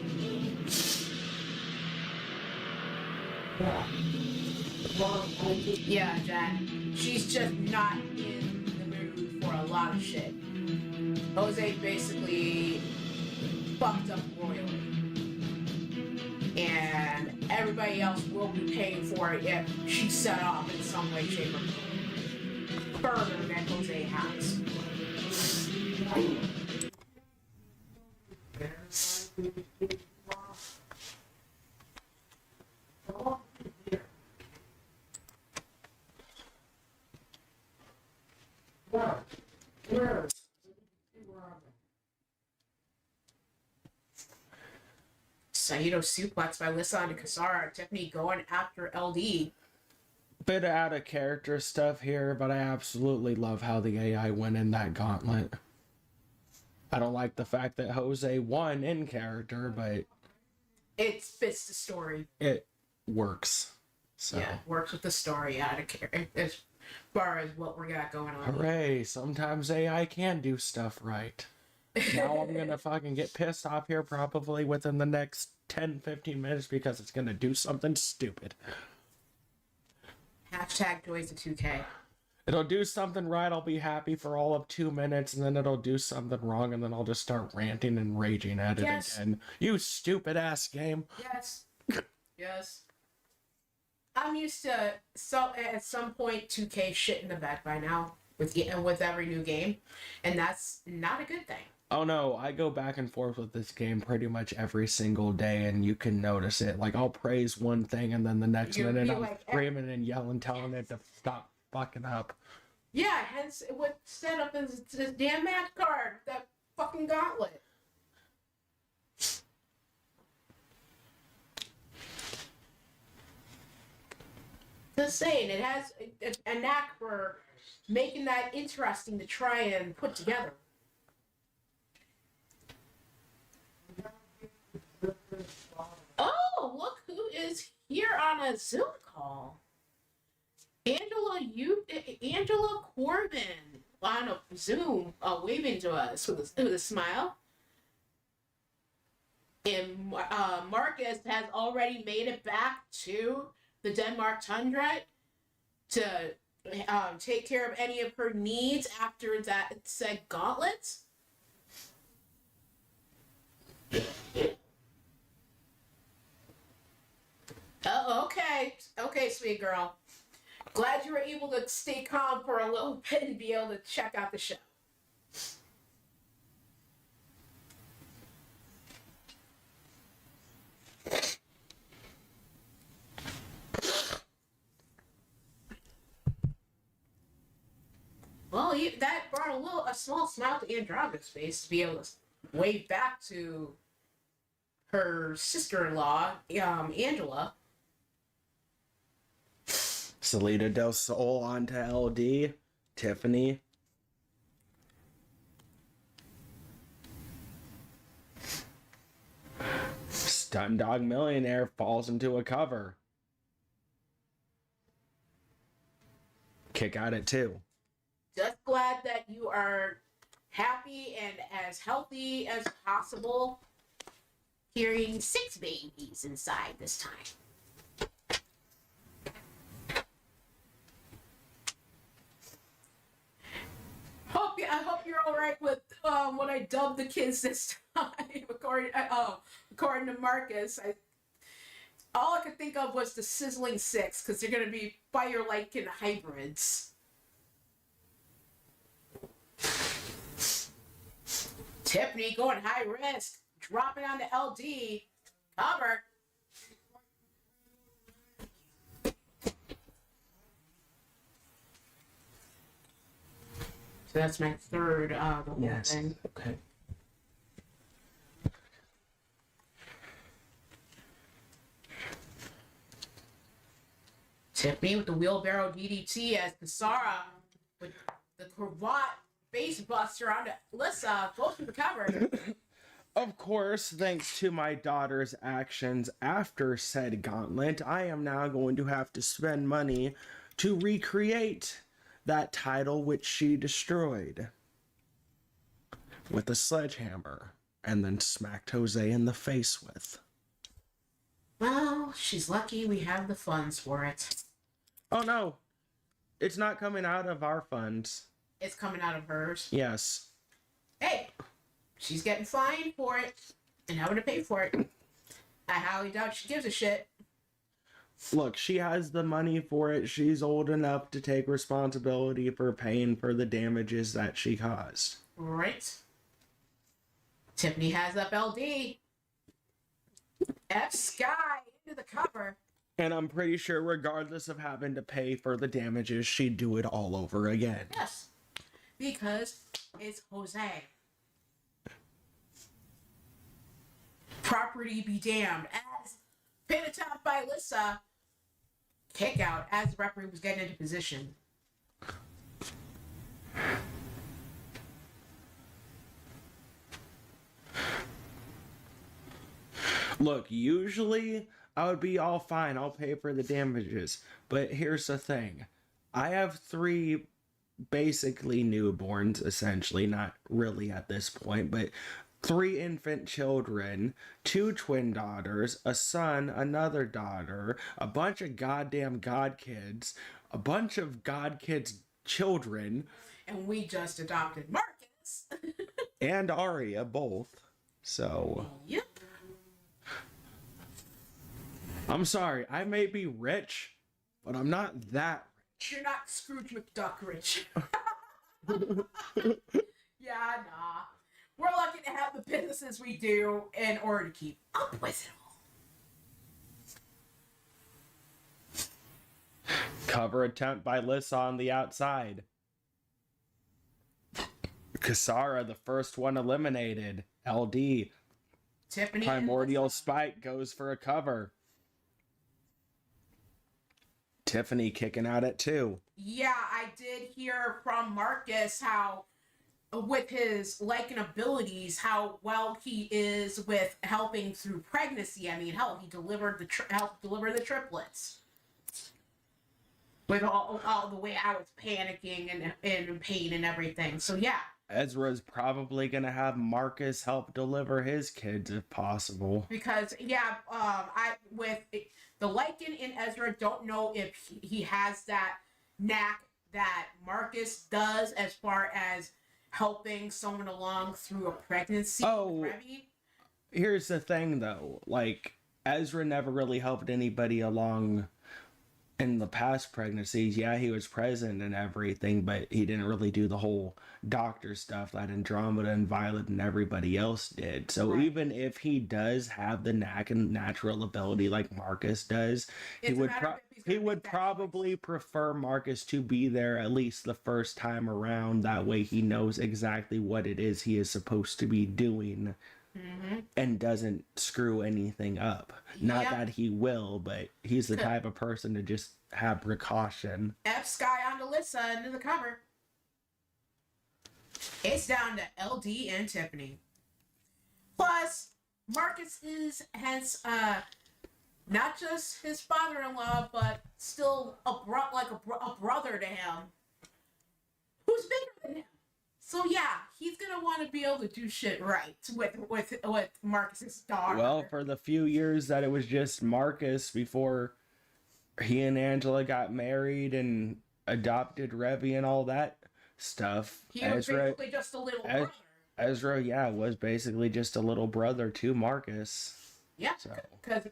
Yeah, Jen. She's just not in the mood for a lot of shit. Jose basically fucked up royally. And everybody else will be paying for it if she's set off in some way, shape, or form. Further than Jose has. Saito suplex by Lissa and Kasara. Tiffany going after LD.
Bit of out of character stuff here, but I absolutely love how the AI went in that gauntlet. I don't like the fact that Jose won in character, but
It fits the story.
it works. So,
Yeah, works with the story out of character as far as what we got going on.
hooray, sometimes AI can do stuff right. Now I'm gonna fucking get pissed off here probably within the next 10-15 minutes because it's gonna do something stupid.
Hashtag joys to 2K.
It'll do something right, I'll be happy for all of 2 minutes, and then it'll do something wrong, and then I'll just start ranting and raging at it
Yes.
again. You stupid ass game.
Yes. Yes. I'm used to at some point 2K shit in the bed by now with every new game, and that's not a good thing.
Oh no, I go back and forth with this game pretty much every single day, and you can notice it. Like, I'll praise one thing, and then the next
You'll
minute
be
I'm
like,
screaming and yelling, telling it to stop fucking up.
Yeah, hence what set up is this damn match card, that fucking gauntlet. Just saying, it has a knack for making that interesting to try and put together. Oh, look who is here on a Zoom call. Angela Corbin on a Zoom, waving to us with a smile. And Marcus has already made it back to the Denmark Tundra to take care of any of her needs after that said gauntlet. Oh, okay. Okay, sweet girl. Glad you were able to stay calm for a little bit and be able to check out the show. Well, that brought a small smile to Andromeda's face to be able to wave back to her sister-in-law, Angela.
Salida del Sol onto LD. Tiffany. Stun Dog Millionaire falls into a cover. Kick out at 2.
Just glad that you are happy and as healthy as possible. Carrying 6 babies inside this time. I hope you're all right with what I dubbed the kids this time. according to Marcus, all I could think of was the Sizzling Six because they're gonna be fire-like hybrids. Tiffany going high risk, dropping on the LD. Cover. So that's my third, the whole thing.
Okay.
Tiffany with the wheelbarrow DDT as Kasara with the cravat face buster onto Alyssa, both from the cover.
Of course, thanks to my daughter's actions after said gauntlet, I am now going to have to spend money to recreate that title which she destroyed with a sledgehammer and then smacked Jose in the face with.
Well, she's lucky we have the funds for it.
Oh no, it's not coming out of our funds.
It's coming out of hers.
Yes.
Hey, she's getting fined for it and having to pay for it. I highly doubt she gives a shit.
Look, she has the money for it. She's old enough to take responsibility for paying for the damages that she caused.
Right. Tiffany has up LD. F Sky into the cover.
And I'm pretty sure regardless of having to pay for the damages, she'd do it all over again.
Yes. Because it's Jose. Property be damned. As pin atop by Alyssa. Kick out as the referee was getting into position.
Look, usually I would be all fine. I'll pay for the damages. But here's the thing. I have 3 basically newborns, essentially. Not really at this point, but 3 infant children, 2 twin daughters, a son, another daughter, a bunch of goddamn god kids, a bunch of god kids' children.
And we just adopted Marcus.
And Arya, both. So...
Yep.
I'm sorry, I may be rich, but I'm not that rich.
You're not Scrooge McDuck rich. Yeah, nah. We're lucky to have the businesses we do in order to keep up with it all.
Cover attempt by Lissa on the outside. Kasara, the first one eliminated. LD.
Tiffany
Primordial Spike goes for a cover. Tiffany kicking out at 2.
Yeah, I did hear from Marcus how, with his like and abilities, how well he is with helping through pregnancy. I mean, hell, he delivered helped deliver the triplets. With all the way I was panicking and in pain and everything. So yeah,
Ezra's probably gonna have Marcus help deliver his kids if possible.
because yeah, I with the Lycan in Ezra, don't know if he has that knack that Marcus does as far as helping someone along through a pregnancy.
Oh.
with Remy.
Here's the thing though, like Ezra never really helped anybody along in the past pregnancies. Yeah, he was present and everything, but he didn't really do the whole doctor stuff that Andromeda and Violet and everybody else did. So
Right.
even if he does have the knack and natural ability like Marcus does,
It's a matter of if he's
he
gonna
would
make that
probably prefer Marcus to be there at least the first time around. That way he knows exactly what it is he is supposed to be doing and doesn't screw anything up. Not
Yep.
that he will, but he's the type of person to just have precaution.
F Sky on Alyssa into the cover. It's down to LD and Tiffany. Plus, Marcus has not just his father-in-law, but still a brother to him, who's bigger than him. So yeah, he's gonna want to be able to do shit right with Marcus's daughter.
Well, for the few years that it was just Marcus before he and Angela got married and adopted Revy and all that stuff,
he was basically just a little brother.
Ezra, yeah, was basically just a little brother to Marcus.
Yeah,
So.
because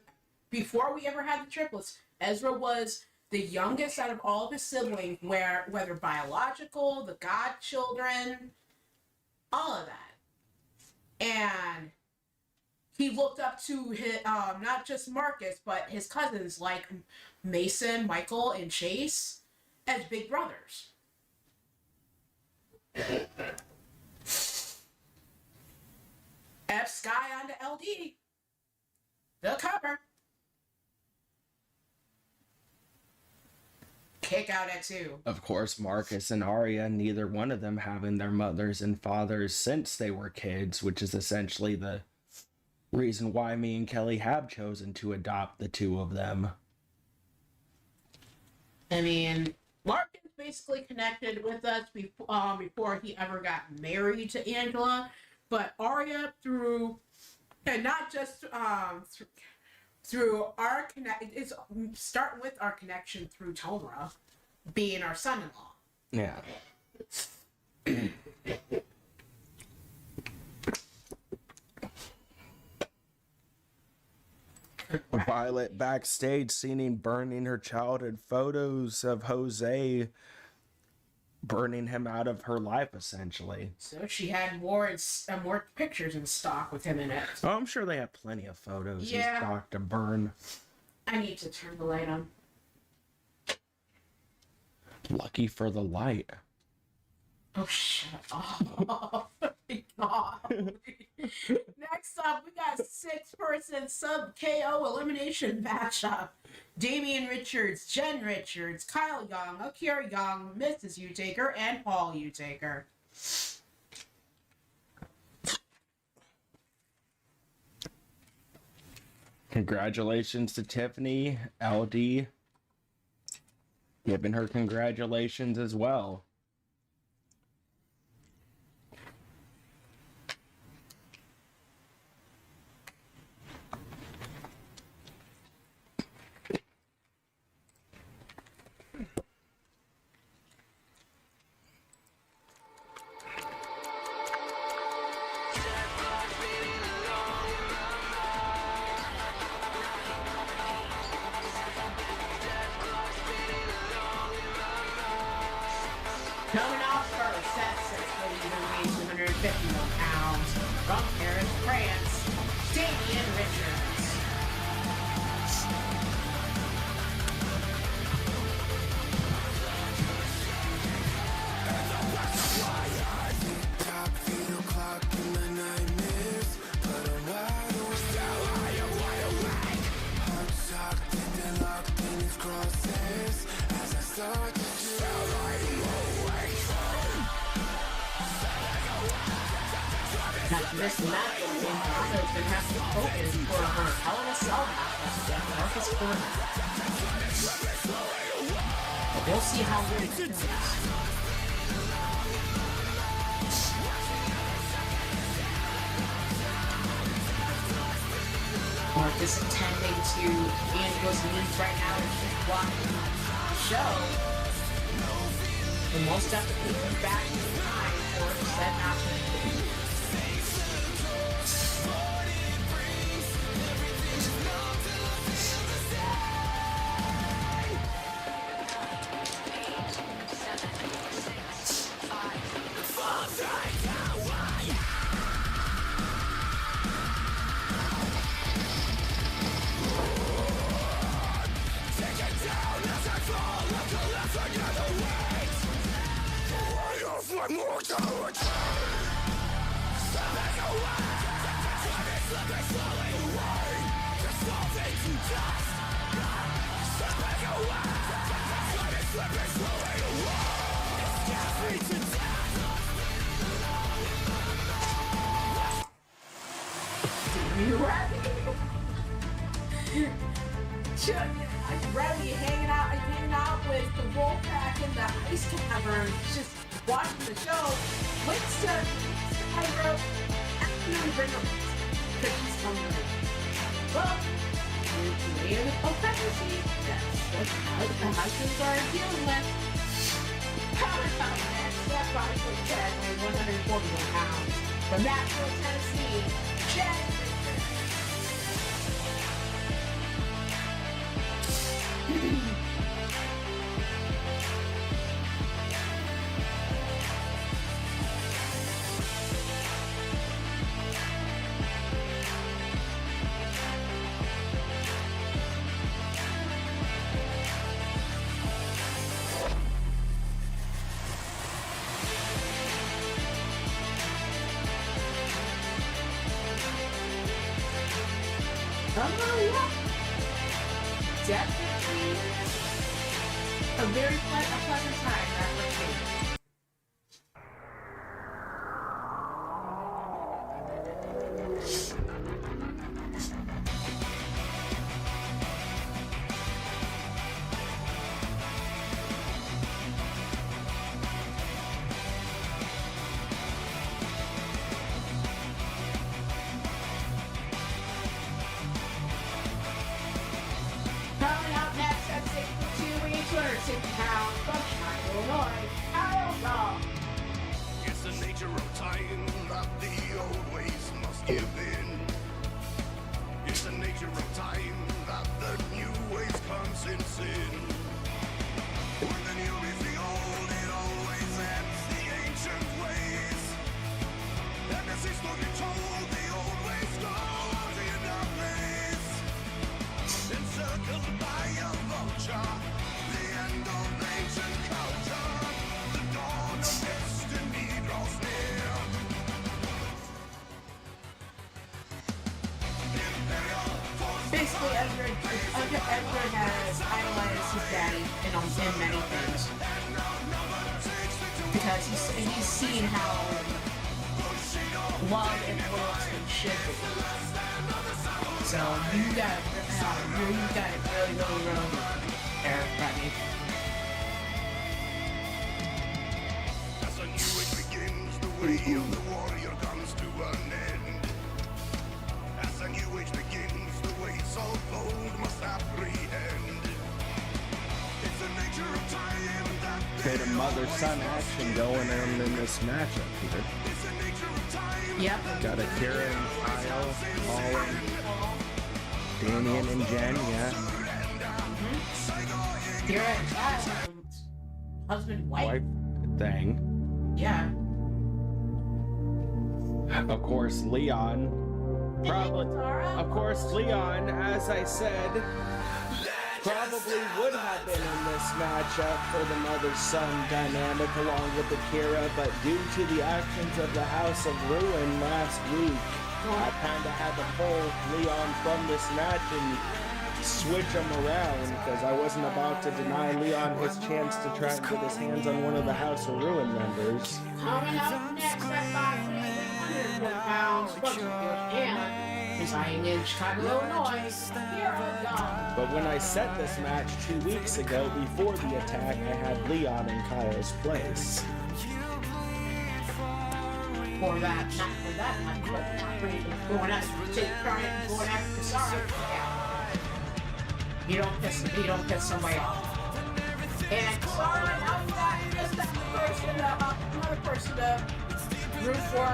before we ever had the triplets, Ezra was the youngest out of all of his siblings, whether biological, the godchildren, all of that. And he looked up to his, not just Marcus, but his cousins like Mason, Michael, and Chase as big brothers. F Sky onto LD. The cover. Kick out at 2.
Of course, Marcus and Arya, neither one of them having their mothers and fathers since they were kids, which is essentially the reason why me and Kelly have chosen to adopt the two of them.
I mean, Marcus basically connected with us before he ever got married to Angela, but Arya through, and not just through our it's starting with our connection through Tomra being our son-in-law.
Yeah. Violet backstage seen burning her childhood photos of Jose, burning him out of her life essentially.
So she had more pictures in stock with him in it.
Oh, I'm sure they have plenty of photos in
Yeah.
stock to burn.
I need to turn the light on.
Lucky for the light.
Oh, shut up. Oh, my God. Next up, we got a 6-person sub KO elimination matchup. Damian Richards, Jen Richards, Kyle Young, Akira Young, Mrs. Utaker, and Paul Utaker.
Congratulations to Tiffany, LD. Giving her congratulations as well.
Coming off first at 6'2", 250 pounds, from Paris, France, Damian Richards.
Top, 8 o'clock in the nightmares, but I'm wide awake. Still I am wide awake. Heart shocked and then locked in its crosshairs.
miss the match, Ronda's gonna have to focus for her Hell in a Cell match against Marcus Corner. But we'll see how good it goes. Marcus attending to Angela's needs right now and she's watching the show. And we'll definitely be back in time for said match. You ready? I'm ready, hanging out with the Wolfpack in the Ice Tavern, just watching the show. Winston, Pyro, and bring up cookies from the well, you're a pregnancy. That's what the husbands are dealing with. Powerhouse next, that's 5'10" and 141 pounds. From Nashville, Tennessee, Jen. Yeah. Definitely a very pleasant time that we're taking. Coming up next at 6'2", 260 pounds from Chicago, Illinois, Kyle Dog.
It's the nature of time that the old ways must give in. It's the nature of time that the new ways comes in sin. When the new is the old, it always ends the ancient ways. And as it's looking told, the old ways go in a place. Encircled by a vulture, the end of ancient culture, the dawn of destiny draws near. Imperial force.
Basically, Edward has idolized his daddy in many things. Because he's seen how love and loyalty should be. So you got it really wrong there, Rodney.
As a new age begins, the way of the warrior comes to an end. As a new age begins, the ways of old must apprehend. It's the nature of time that
Bit of mother-son action going on in this matchup here.
it's the nature of time.
Yep.
Got a Kira and Kyle, Paul, Damian and Jen, yeah.
You're at husband, wife.
Wife thing.
Yeah.
Of course, Leon. Probably.
Tara.
Of course, Leon, as I said, probably would have been in this matchup for the mother-son dynamic along with Akira, but due to the actions of the House of Ruin last week, I kind of had to pull Leon from this match and switch him around because I wasn't about to deny Leon his chance to try and get his hands on one of the House of Ruin members.
Coming up next at 5'3", 241 pounds, Bugsfield, and residing in Chicago, Illinois, Hero Dog.
But when I set this match 2 weeks ago before the attack, I had Leon in Kyle's place.
For that, not for that match, but not for even going after going after Cesaro. Yeah. You don't piss somebody off. And Cesaro, now we got just another person to root for.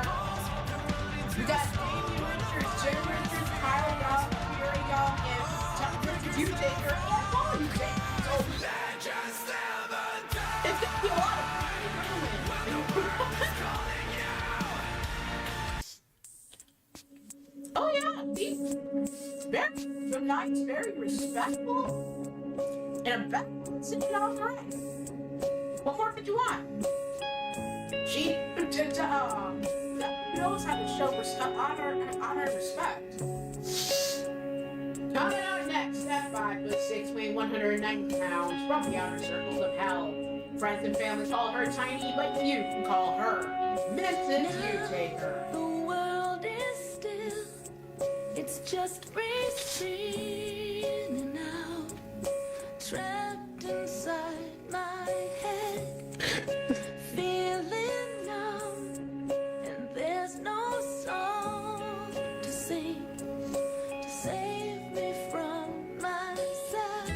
We got Davey Richards, Jim Richards, Kyle Young, Fury Young, and Chuck Richards, Hugh Taker, and Paul Hugh Taker. So, it's gonna be a lot of oh yeah, he's very nice, very respectful, and a back sitting on the ring. What more could you want? She knows how to show honor and respect. Coming out next at 5'6", weighing 190 pounds, from the outer circles of hell. Friends and family call her tiny, but you can call her Mrs. U-Taker.
The world is still, it's just racing out, trapped inside my head, feeling numb, and there's no song to sing to save me from myself,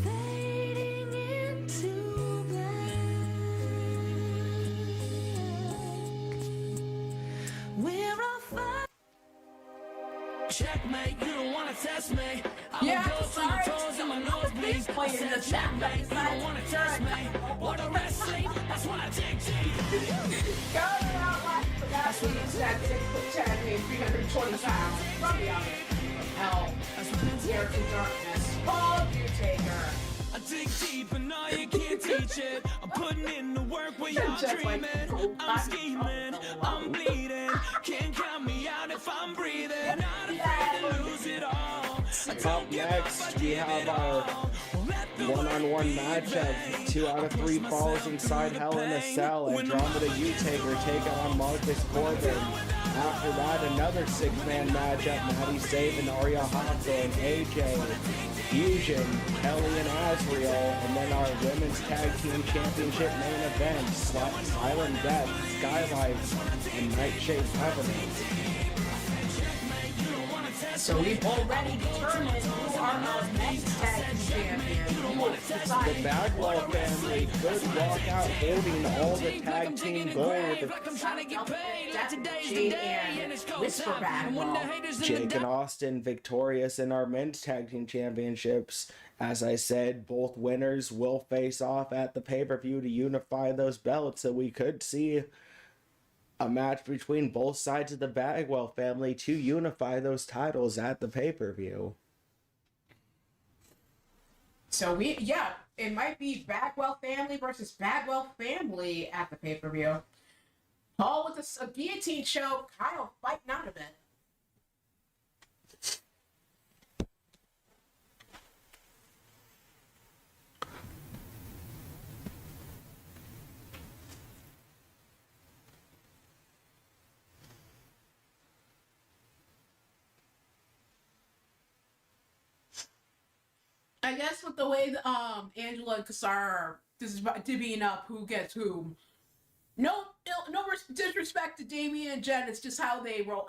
fading into black. We're all fine.
Checkmate, you don't wanna test me.
Yeah,
go from my
sorry.
toes and my nosebleeds. I
Playing
said
the
checkmate, you
chat.
don't wanna test me. What a wrestling, that's what I dig deep.
Going out like the last one is at 6'10", weighing 320 pounds, from the outer of hell. Here to darkness, Paul U-Taker.
I dig deep and now you can't teach it. I'm putting in the work where you're
Just like
dreaming. I'm scheming, I'm bleeding. Can't count me out if I'm breathing. Not afraid to lose it all.
Up next, we have our one-on-one match of 2 out of 3 falls inside Hell in a Cell. Andromeda U-Taker taking on Marcus Corbin. After that, another 6-man matchup, Maddie Saban, Aria Hawthorne, AJ, Fusion, Kelly and Azriel, and then our Women's Tag Team Championship main event, Silent Death, Skylights, and Nightshade Covenant.
So we've already determined who our next tag team champion. We will decide.
The Bagwell family could walk out holding all the tag team gold.
Jade and Whisper Bagwell.
Jake and Austin victorious in our men's tag team championships. As I said, both winners will face off at the pay-per-view to unify those belts, so we could see a match between both sides of the Bagwell family to unify those titles at the pay-per-view.
So it might be Bagwell family versus Bagwell family at the pay-per-view. Paul with a guillotine choke, Kyle fighting out of it. I guess with the way Angela and Cassara are, this is divvying up who gets whom. No disrespect to Damien and Jen. It's just how they roll.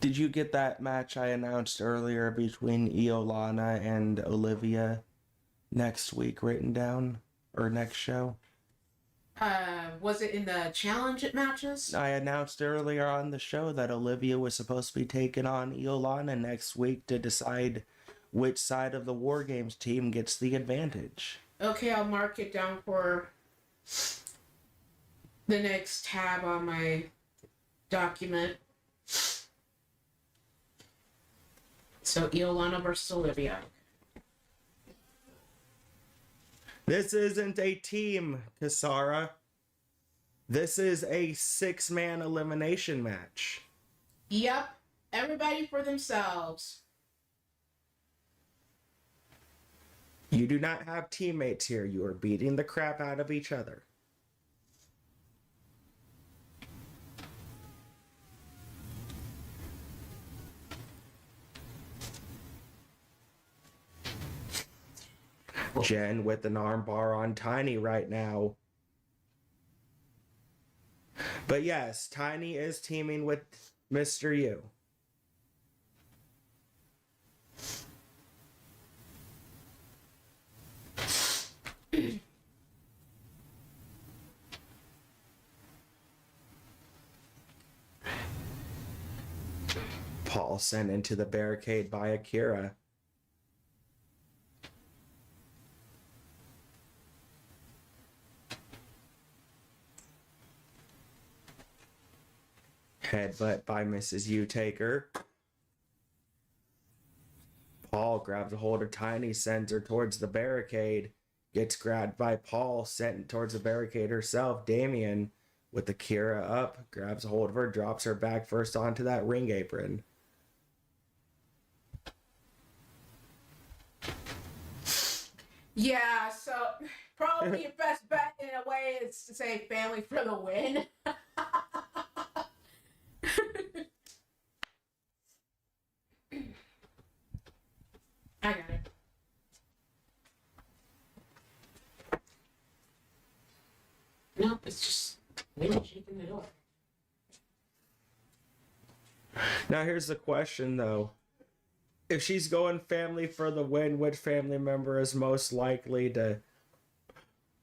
Did you get that match I announced earlier between Iolana and Olivia next week written down? Or next show?
Was it in the challenge matches?
I announced earlier on the show that Olivia was supposed to be taking on Iolana next week to decide which side of the War Games team gets the advantage.
Okay, I'll mark it down for the next tab on my document. So Iolana versus Olivia.
This isn't a team, Kasara. This is a 6-man elimination match.
Yep. Everybody for themselves.
You do not have teammates here. You are beating the crap out of each other. Jen with an armbar on Tiny right now. But yes, Tiny is teaming with Mr. U. Paul sent into the barricade by Akira. Headbutt by Mrs. U-Taker. Paul grabs a hold of Tiny, sends her towards the barricade. Gets grabbed by Paul, sent towards the barricade herself. Damien, with Akira up, grabs a hold of her, drops her back first onto that ring apron.
Yeah, so probably your best bet in a way is to say family for the win. I got it. Nope, it's just wind shaking the door.
Now here's the question though. If she's going family for the win, which family member is most likely to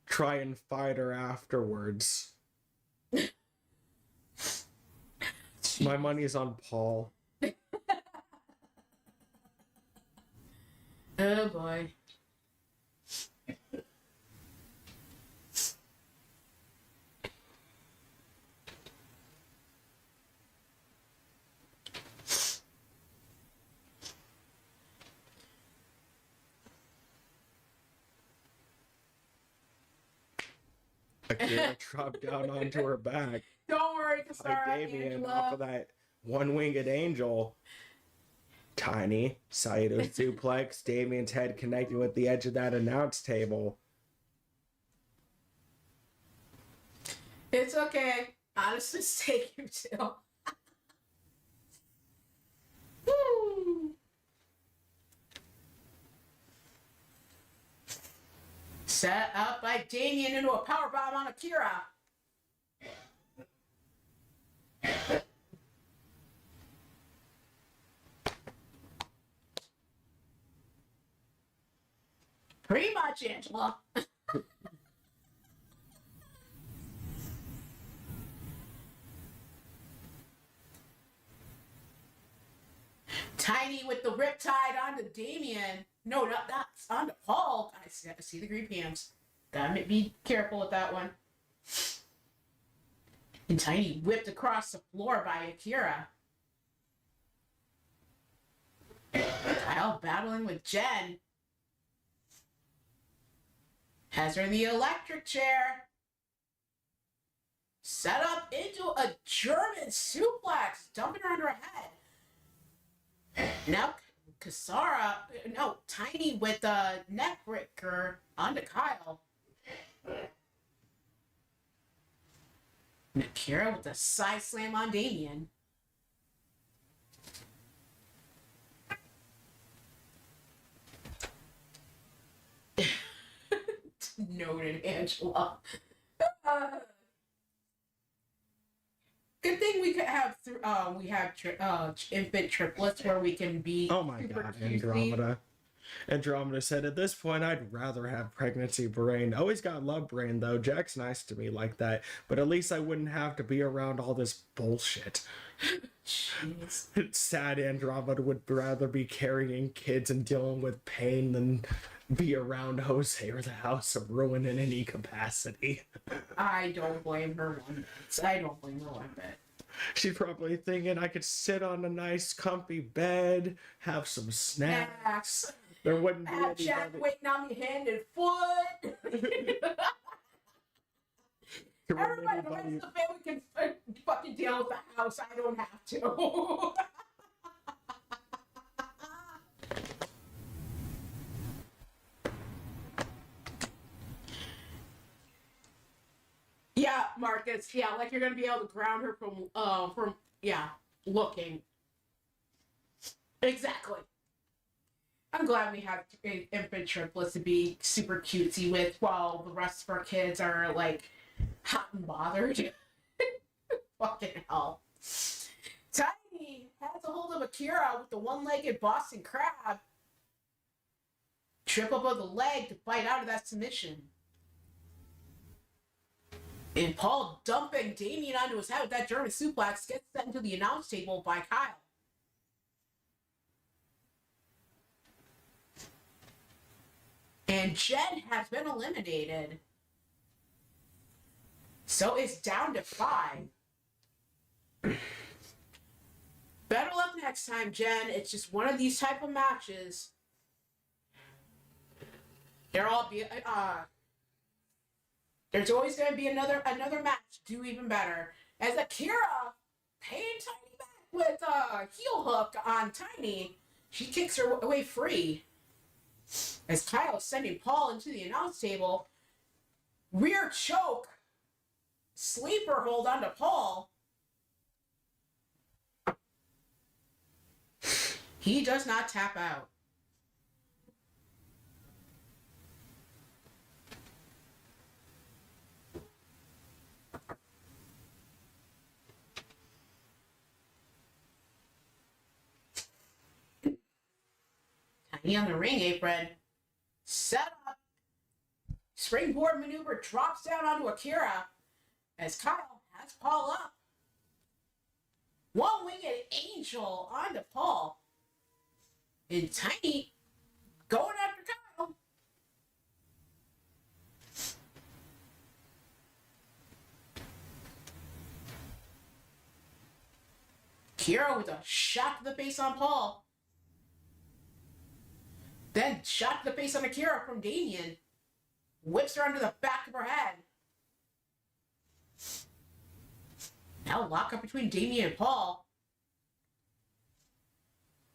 try and fight her afterwards? My money's on Paul.
Oh boy.
Akira dropped down onto her back.
Don't worry,
By
Kasara,
Damien off
Angela.
of that one-winged angel. Tiny Saito suplex. Damien's head connecting with the edge of that announce table.
It's okay. Honest mistake, you two. Woo. Set up by Damien into a powerbomb on Akira. Pretty much, Angela. Tiny with the riptide onto Damien. No, that's onto Paul. I see the green pants. Gotta be careful with that one. And Tiny whipped across the floor by Akira. Kyle battling with Jen. Has her in the electric chair. Set up into a German suplex, dumping her under her head. Now, Tiny with a neck breaker onto Kyle. And Akira with a side slam on Damien. Noted, Angela. Good thing we could have we have infant triplets where we can be.
Oh my
super
god,
cutesy.
Andromeda. Andromeda said, at this point, I'd rather have pregnancy brain. Always got love brain, though. Jack's nice to me like that. But at least I wouldn't have to be around all this bullshit.
Jeez.
It's sad Andromeda would rather be carrying kids and dealing with pain than be around Jose or the House of Ruin in any capacity.
I don't blame her one bit. I don't blame her one bit.
She's probably thinking I could sit on a nice comfy bed, have some snacks.
Snacks.
There wouldn't be
Have Jack
anybody.
waiting on me hand and foot.
There wouldn't
Everybody, the rest
anybody-
of the family can fucking deal with the house. I don't have to. Yeah, Marcus. Yeah, like you're gonna be able to ground her from looking. Exactly. I'm glad we have infant triplets to be super cutesy with while the rest of our kids are like hot and bothered. Fucking hell. Tiny has a hold of Akira with the one-legged Boston Crab. Trip above the leg to bite out of that submission. And Paul dumping Damien onto his head with that German suplex gets sent to the announce table by Kyle. And Jen has been eliminated. So it's down to 5. Better luck next time, Jen. It's just one of these type of matches. There'll there's always going to be another match to do even better. As Akira paying Tiny back with a heel hook on Tiny, she kicks her away free. As Kyle is sending Paul into the announce table, rear choke, sleeper hold onto Paul. He does not tap out. Tiny on the ring apron. Set up. Springboard maneuver drops down onto Akira as Kyle has Paul up. One-winged angel onto Paul. And Tiny going after Kyle. Kira with a shot to the face on Paul. Then shot to the face on Akira from Damien. Whips her under the back of her head. Now lock up between Damien and Paul.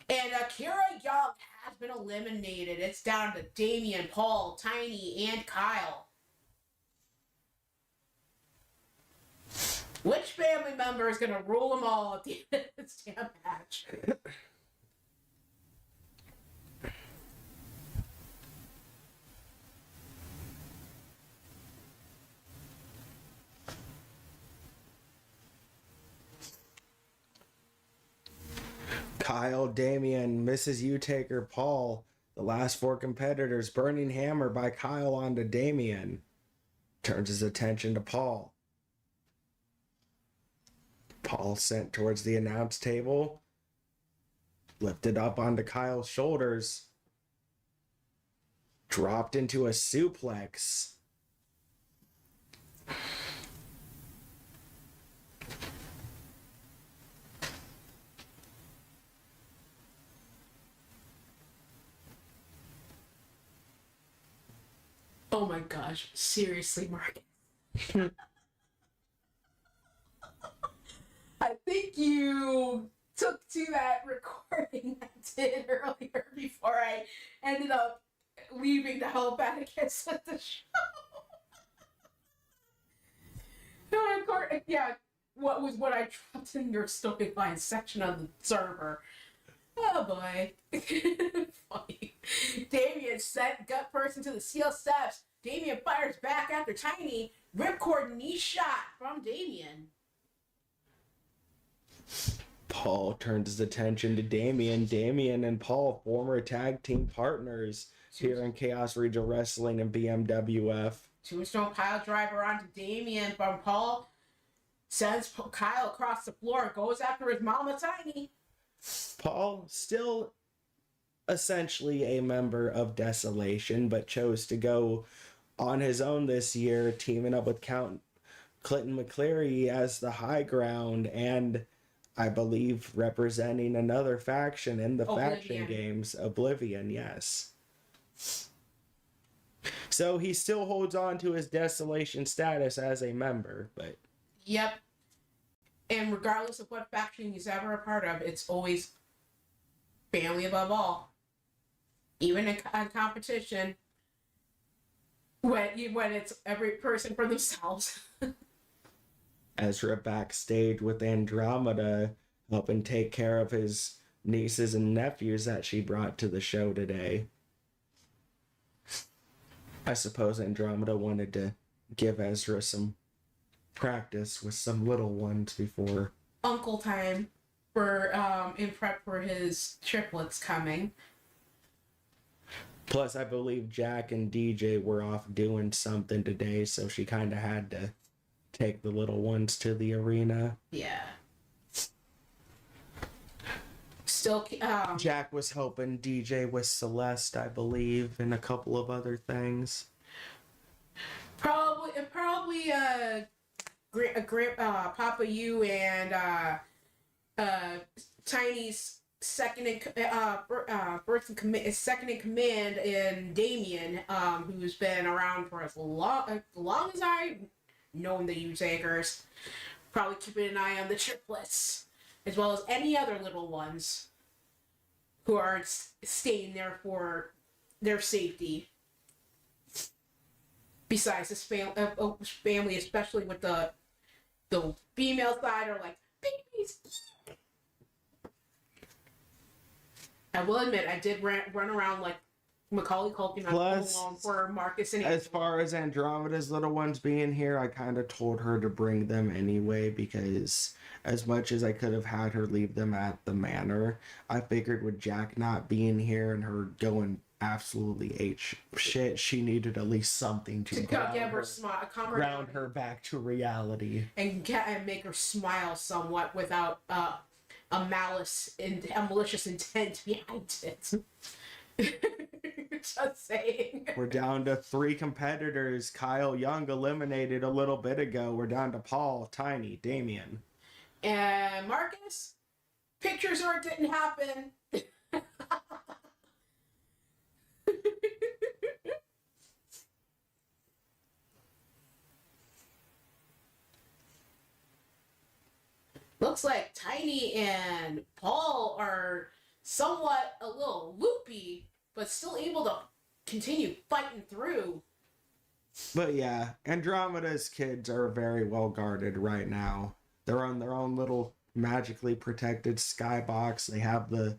And Akira Young has been eliminated. It's down to Damien, Paul, Tiny, and Kyle. Which family member is going to rule them all at the end of this damn match?
Kyle, Damien, Mrs. U-Taker, Paul, the last 4 competitors. Burning Hammer by Kyle onto Damien. Turns his attention to Paul. Paul sent towards the announce table. Lifted up onto Kyle's shoulders. Dropped into a suplex.
Oh my gosh, seriously, Mark. I think you took to that recording I did earlier before I ended up leaving to help back against the show. Yeah, what I dropped in your storyline section of the server. Oh boy. Funny. Damien sent gut first into the steel steps. Damien fires back after Tiny. Ripcord knee shot from Damien.
Paul turns his attention to Damien. Damien and Paul, former tag team partners here in Chaos Regional Wrestling and BMWF.
Tombstone pile driver onto Damien from Paul. Sends Kyle across the floor. Goes after his mama Tiny.
Paul, still essentially a member of Desolation, but chose to go on his own this year, teaming up with Count Clinton McCleary as the high ground, and I believe representing another faction in the faction games, Oblivion, yes. So he still holds on to his Desolation status as a member, but...
Yep. And regardless of what faction he's ever a part of, it's always family above all. Even in competition, when it's every person for themselves.
Ezra backstage with Andromeda, helping take care of his nieces and nephews that she brought to the show today. I suppose Andromeda wanted to give Ezra some practice with some little ones before
Uncle time for in prep for his triplets coming.
Plus, I believe Jack and DJ were off doing something today, so she kind of had to take the little ones to the arena.
Yeah. Still,
Jack was helping DJ with Celeste, I believe, and a couple of other things.
probably Papa U and Tiny's second in command in Damien, who's been around for as long as I've known the U-Takers. Probably keeping an eye on the triplets, as well as any other little ones who are staying there for their safety. Besides this family, especially with the female side, are like, babies. I will admit, I did run around like Macaulay Culkin
Plus,
alone for Marcus and
as far as Andromeda's little ones being here, I kind of told her to bring them anyway, because as much as I could have had her leave them at the manor, I figured with Jack not being here and her going absolutely shit, she needed at least something to ground her back to reality
and make her smile somewhat without a malicious intent behind it. Just saying.
We're down to 3 competitors. Kyle Young eliminated a little bit ago. We're down to Paul, Tiny, Damien.
And Marcus, pictures or it didn't happen. Looks like Tiny and Paul are somewhat a little loopy, but still able to continue fighting through.
But yeah, Andromeda's kids are very well guarded right now. They're on their own little magically protected skybox. They have the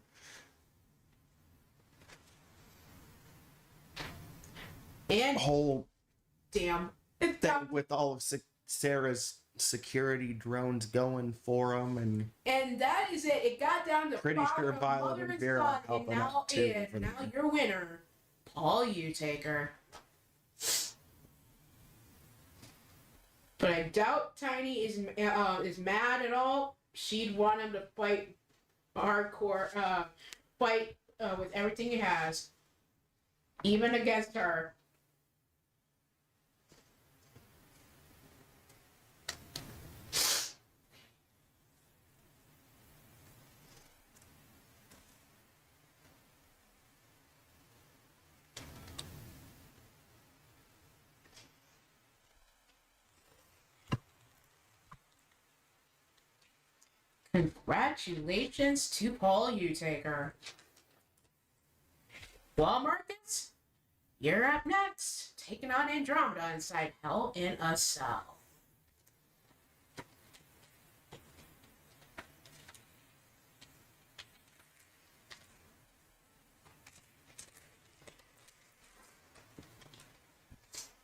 and
whole
damn
thing with all of Sarah's security drones going for them,
and that is it. It got down to
pretty sure Violet and Vera are helping out too.
And now your winner, Paul U-Taker. But I doubt Tiny is mad at all. She'd want him to fight hardcore, fight with everything he has, even against her. Congratulations to Paul U-Taker. Well, Marcus, you're up next, taking on Andromeda inside Hell in a Cell.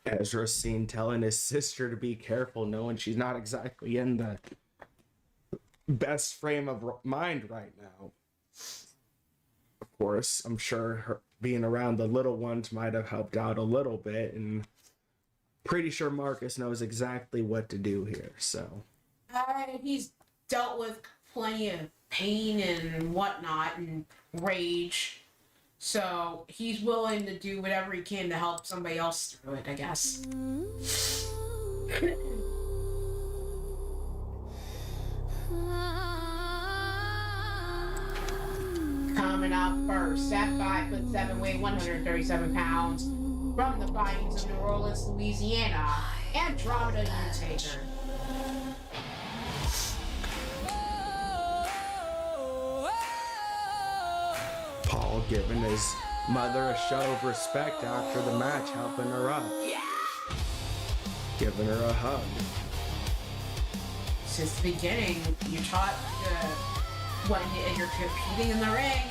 Ezra's seen telling his sister to be careful, knowing she's not exactly in the best frame of mind right now. Of course, I'm sure her being around the little ones might have helped out a little bit, and pretty sure Marcus knows exactly what to do here, so.
He's dealt with plenty of pain and whatnot and rage, so he's willing to do whatever he can to help somebody else through it, I guess. Coming up first, at 5'7", weighing 137 pounds, from the bayous of New Orleans, Louisiana, Andromeda U-Taker.
giving his mother a show of respect after the match, helping her up. Giving her a hug.
Since the beginning, you taught when you're competing in the ring,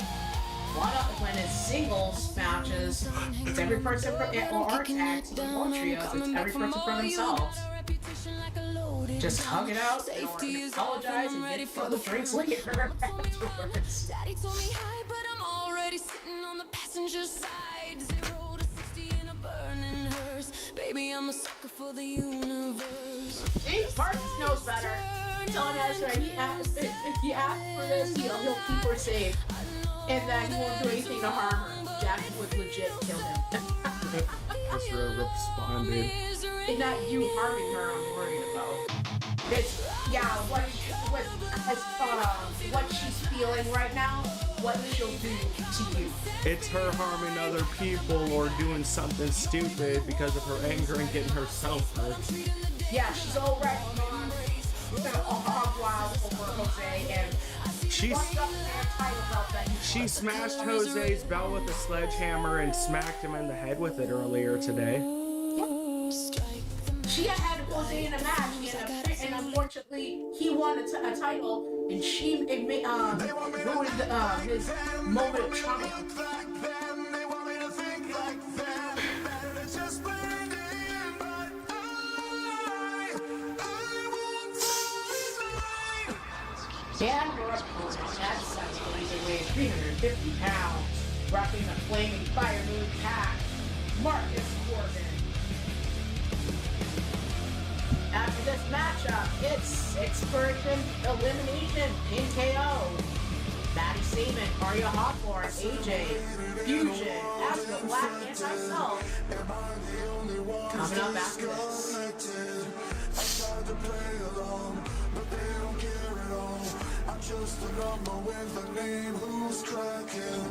when it's singles matches, it's every person or tag team or trios, it's every person for themselves. Just hug it out, and apologize, and get the drinks later afterwards.
Daddy told me hi, but I'm already sitting on the passenger side. 0 to 60 in a burning hearse. Baby, I'm a sucker for the universe.
See, Marcus knows better. Telling Ezra if he asks for this, he'll keep her safe, and that he won't do anything to harm her. Jack would legit kill him.
Ezra responded.
It's not you harming her I'm worried about. It's, what she's feeling right now, what she'll do to you.
It's her harming other people or doing something stupid because of her anger and getting herself hurt.
Yeah, she's already gonna hog wild over Jose, and
She smashed Jose's belt with a sledgehammer and smacked him in the head with it earlier today.
She had Jose in a match, and unfortunately, he won a title, and she ruined his moment of triumph. Dan Russell had such a weight 350 pounds, rocking the flaming fire moon pack, Marcus Corbin. After this matchup, it's 6-person elimination in KO. Maddie Seaman, Arya Hawthorne, AJ, Fusion, Astra Black, and myself. Coming up after this.
Just a number with a name who's cracking.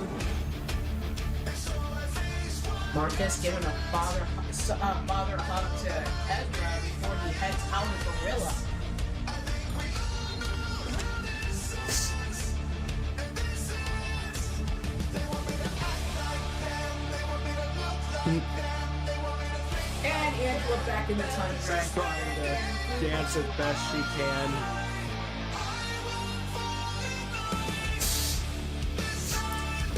Marcus giving a father hug to Ezra before he heads out of Gorilla. And Angela back in the tundra.
Trying to dance as best she can.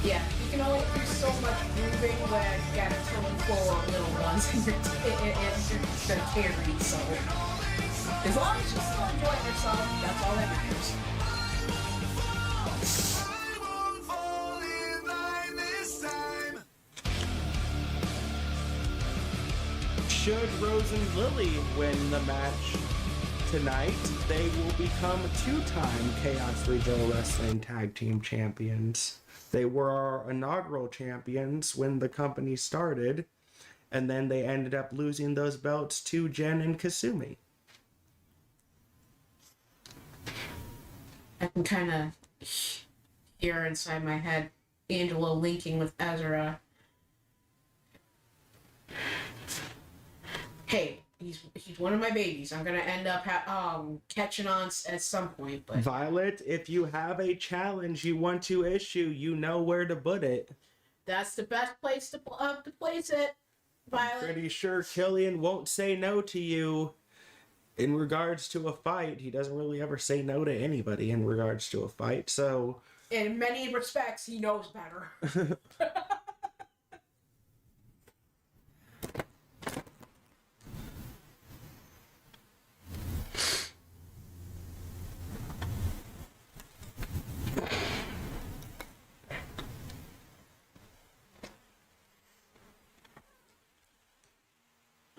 Yeah, you can only do so much moving when you got a ton full of little ones and you're carried, so as long as she's still enjoying herself, that's all that matters.
Should Rose and Lily win the match tonight, they will become 2-time Chaos Regional Wrestling Tag Team Champions. They were our inaugural champions when the company started, and then they ended up losing those belts to Jen and Kasumi.
I can kind of hear inside my head Angela linking with Ezra. Hey, he's one of my babies. I'm gonna end up catching on at some point. But
Violet, if you have a challenge you want to issue, you know where to put it.
that's the best place to place it, Violet.
Pretty sure Killian won't say no to you in regards to a fight. He doesn't really ever say no to anybody in regards to a fight, so...
In many respects, he knows better.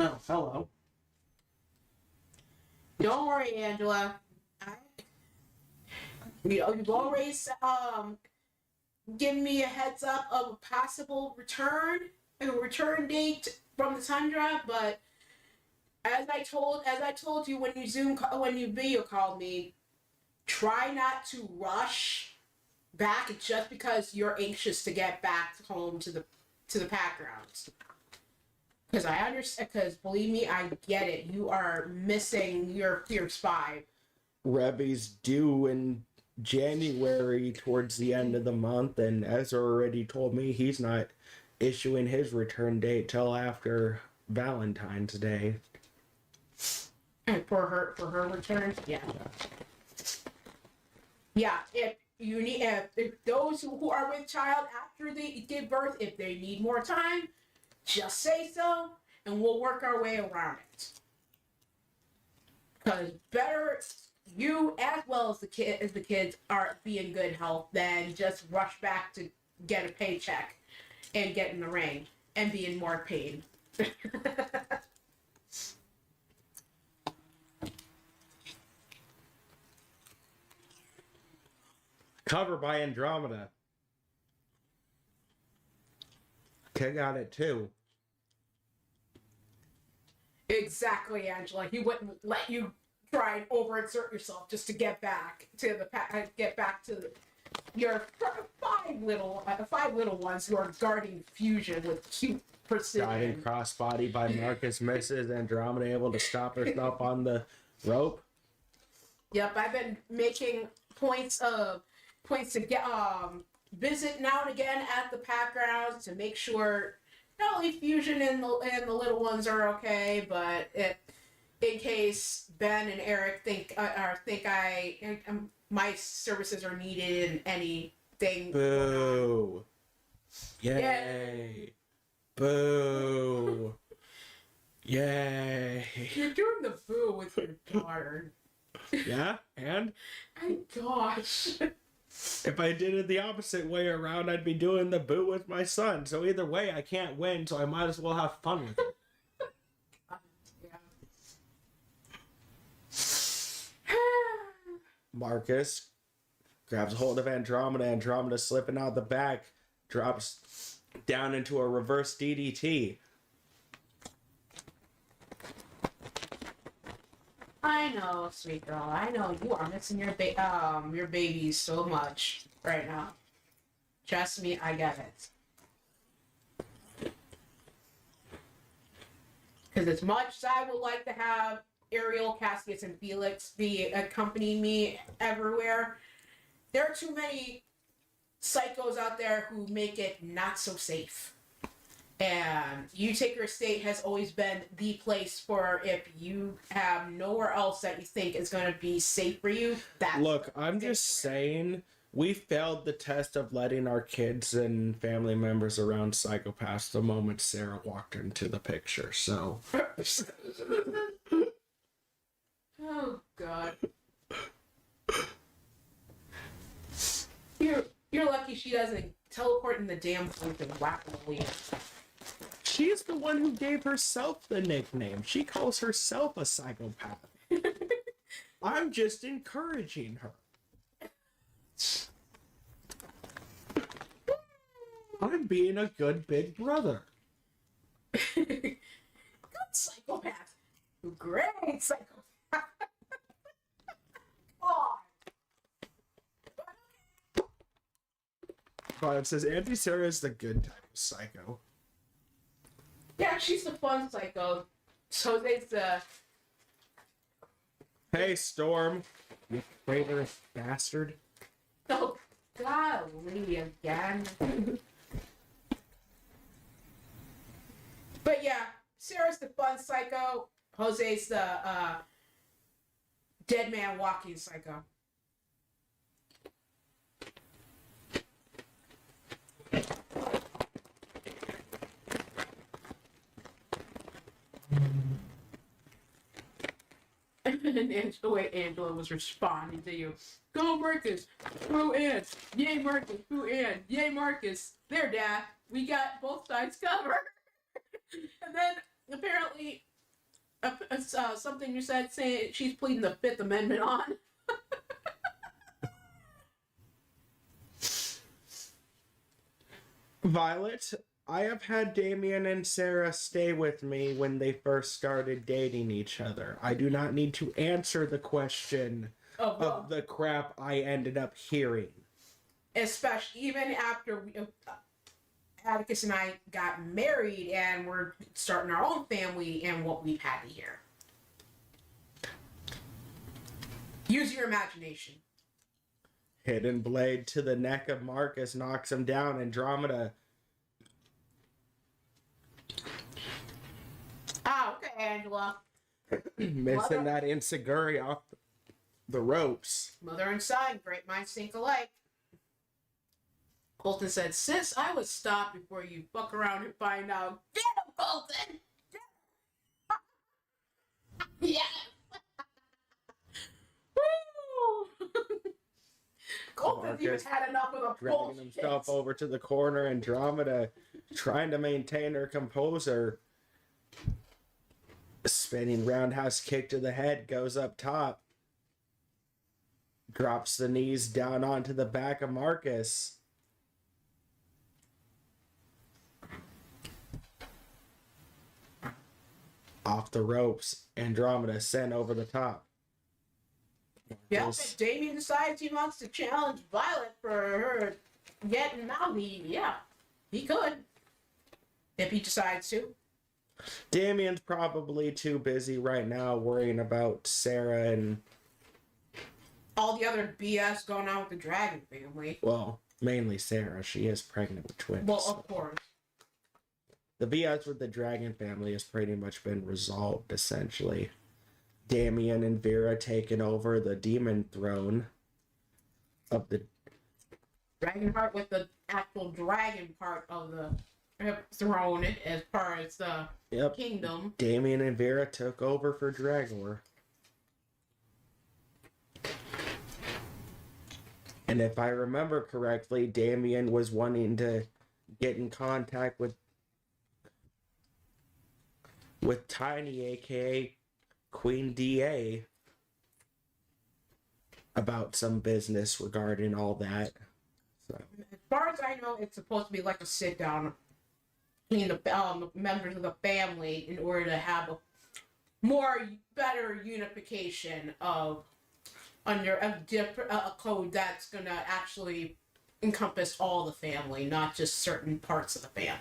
Oh, hello.
Don't worry, Angela. You've always given me a heads up of a possible return date from the tundra, but as I told you when you video called me, try not to rush back just because you're anxious to get back home to the pack grounds. Because I understand. Because believe me, I get it. You are missing your Fierce 5.
Revy's due in January towards the end of the month, and Ezra already told me he's not issuing his return date till after Valentine's Day.
And for her return, yeah. Yeah, if you need, if those who are with child after they give birth, if they need more time, just say so, and we'll work our way around it. Because better you as well as the kids are be in good health than just rush back to get a paycheck and get in the ring and be in more pain.
Cover by Andromeda. Okay, got it too.
Exactly, Angela. He wouldn't let you try and overexert yourself just to get back to your five little ones who are guarding fusion with cute precision.
Guiding crossbody by Marcus misses. Andromeda able to stop herself on the rope.
Yep, I've been making points to get visit now and again at the pack grounds to make sure not only fusion and the little ones are okay, but in case Ben and Eric think my services are needed in anything.
Boo! Yay! Boo! Yay!
You're doing the boo with your daughter.
Yeah, and
My gosh.
if I did it the opposite way around, I'd be doing the boo with my son. So either way, I can't win, so I might as well have fun with it. Marcus grabs hold of Andromeda. Andromeda slipping out the back, drops down into a reverse DDT.
I know, sweet girl. I know you are missing your babies so much right now. Trust me, I get it. Because as much as I would like to have Ariel, Cassius, and Felix accompany me everywhere, there are too many psychos out there who make it not so safe. And You Take Your Estate has always been the place for if you have nowhere else that you think is going to be safe for you.
Look, I'm just saying, we failed the test of letting our kids and family members around psychopaths the moment Sarah walked into the picture, so.
Oh God. You're lucky she doesn't teleport in the damn booth and whack the lead.
She's the one who gave herself the nickname. She calls herself a psychopath. I'm just encouraging her. I'm being a good big brother.
Good psychopath. Great psychopath.
But it says Auntie Sarah is the good type of psycho.
Yeah, she's the fun psycho. So there's the...
Hey, Storm. You traitorous bastard.
Oh, golly, again. But yeah, Sarah's the fun psycho. Jose's the dead man walking psycho. And Angela was responding to you. Go Marcus, who in? Yay Marcus, who in? Yay Marcus. There, Dad. We got both sides covered. And then apparently something you said saying she's pleading the Fifth Amendment on.
Violet, I have had Damien and Sarah stay with me when they first started dating each other. I do not need to answer the question of the crap I ended up hearing.
Especially even after Atticus and I got married and we're starting our own family and what we've had to hear. Use your imagination.
Hidden blade to the neck of Marcus knocks him down. Andromeda
Ah, okay, Angela.
missing that enziguri off the ropes.
Mother and son, great minds think alike. Colton said, "Sis, I would stop before you fuck around and find out." Get him, Colton! Yeah! Woo! Colton's even
Marcus
had enough of the
Dragging
bullshit.
himself over to the corner. Andromeda trying to maintain her composure. Spinning roundhouse kick to the head, goes up top. Drops the knees down onto the back of Marcus. Off the ropes, Andromeda sent over the top.
Yeah,
Marcus-
if Damien decides he wants to challenge Violet for her getting mouthy, yeah, he could. If he decides to.
Damien's probably too busy right now worrying about Sarah and,
All the other BS going on with the Dragon family.
well, mainly Sarah. She is pregnant with twins.
Well, of course.
The BS with the Dragon family has pretty much been resolved, essentially. Damien and Vera taking over the demon throne of the...
Dragonheart with the actual dragon part of the throne as far as the
Yep.
kingdom.
Damien and Vera took over for Dragor. And if I remember correctly, Damien was wanting to get in contact with Tiny, aka Queen DA, about some business regarding all that. So
As far as I know, it's supposed to be like a sit down between the members of the family in order to have a better unification of under a code that's gonna actually encompass all the family, not just certain parts of the family.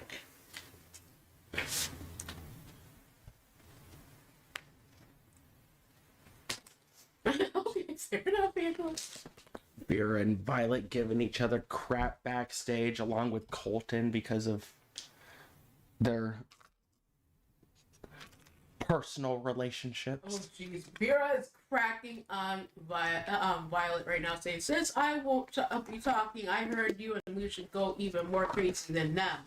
Fair enough, Angela.
Vera and Violet giving each other crap backstage along with Colton because of their personal relationship.
Oh jeez, Vera is cracking on Violet right now, saying, "Since I won't be talking, I heard you and Lucian go even more crazy than them."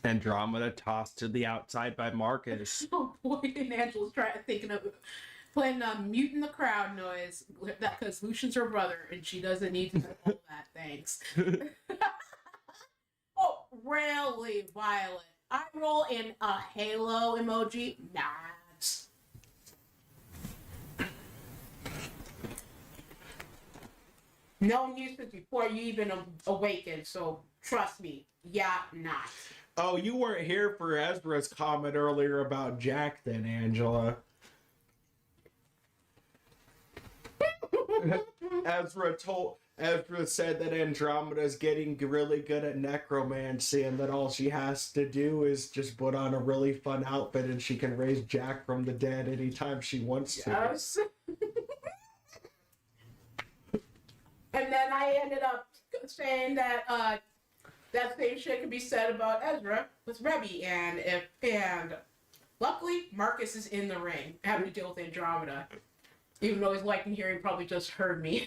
Andromeda tossed to the outside by Marcus.
Oh boy, and Angela's thinking of playing muting the crowd noise because Lucian's her brother and she doesn't need to know all that. Thanks. Oh, really, Violet? I roll in a halo emoji. Not. Known you since before you even awakened, so trust me. Yeah, not.
Oh, you weren't here for Ezra's comment earlier about Jack then, Angela. Ezra said that Andromeda's getting really good at necromancy and that all she has to do is just put on a really fun outfit and she can raise Jack from the dead anytime she wants to.
Yes. And then I ended up saying that that same shit can be said about Ezra with Rebby, and luckily Marcus is in the ring having to deal with Andromeda, even though he's liking here, he probably just heard me.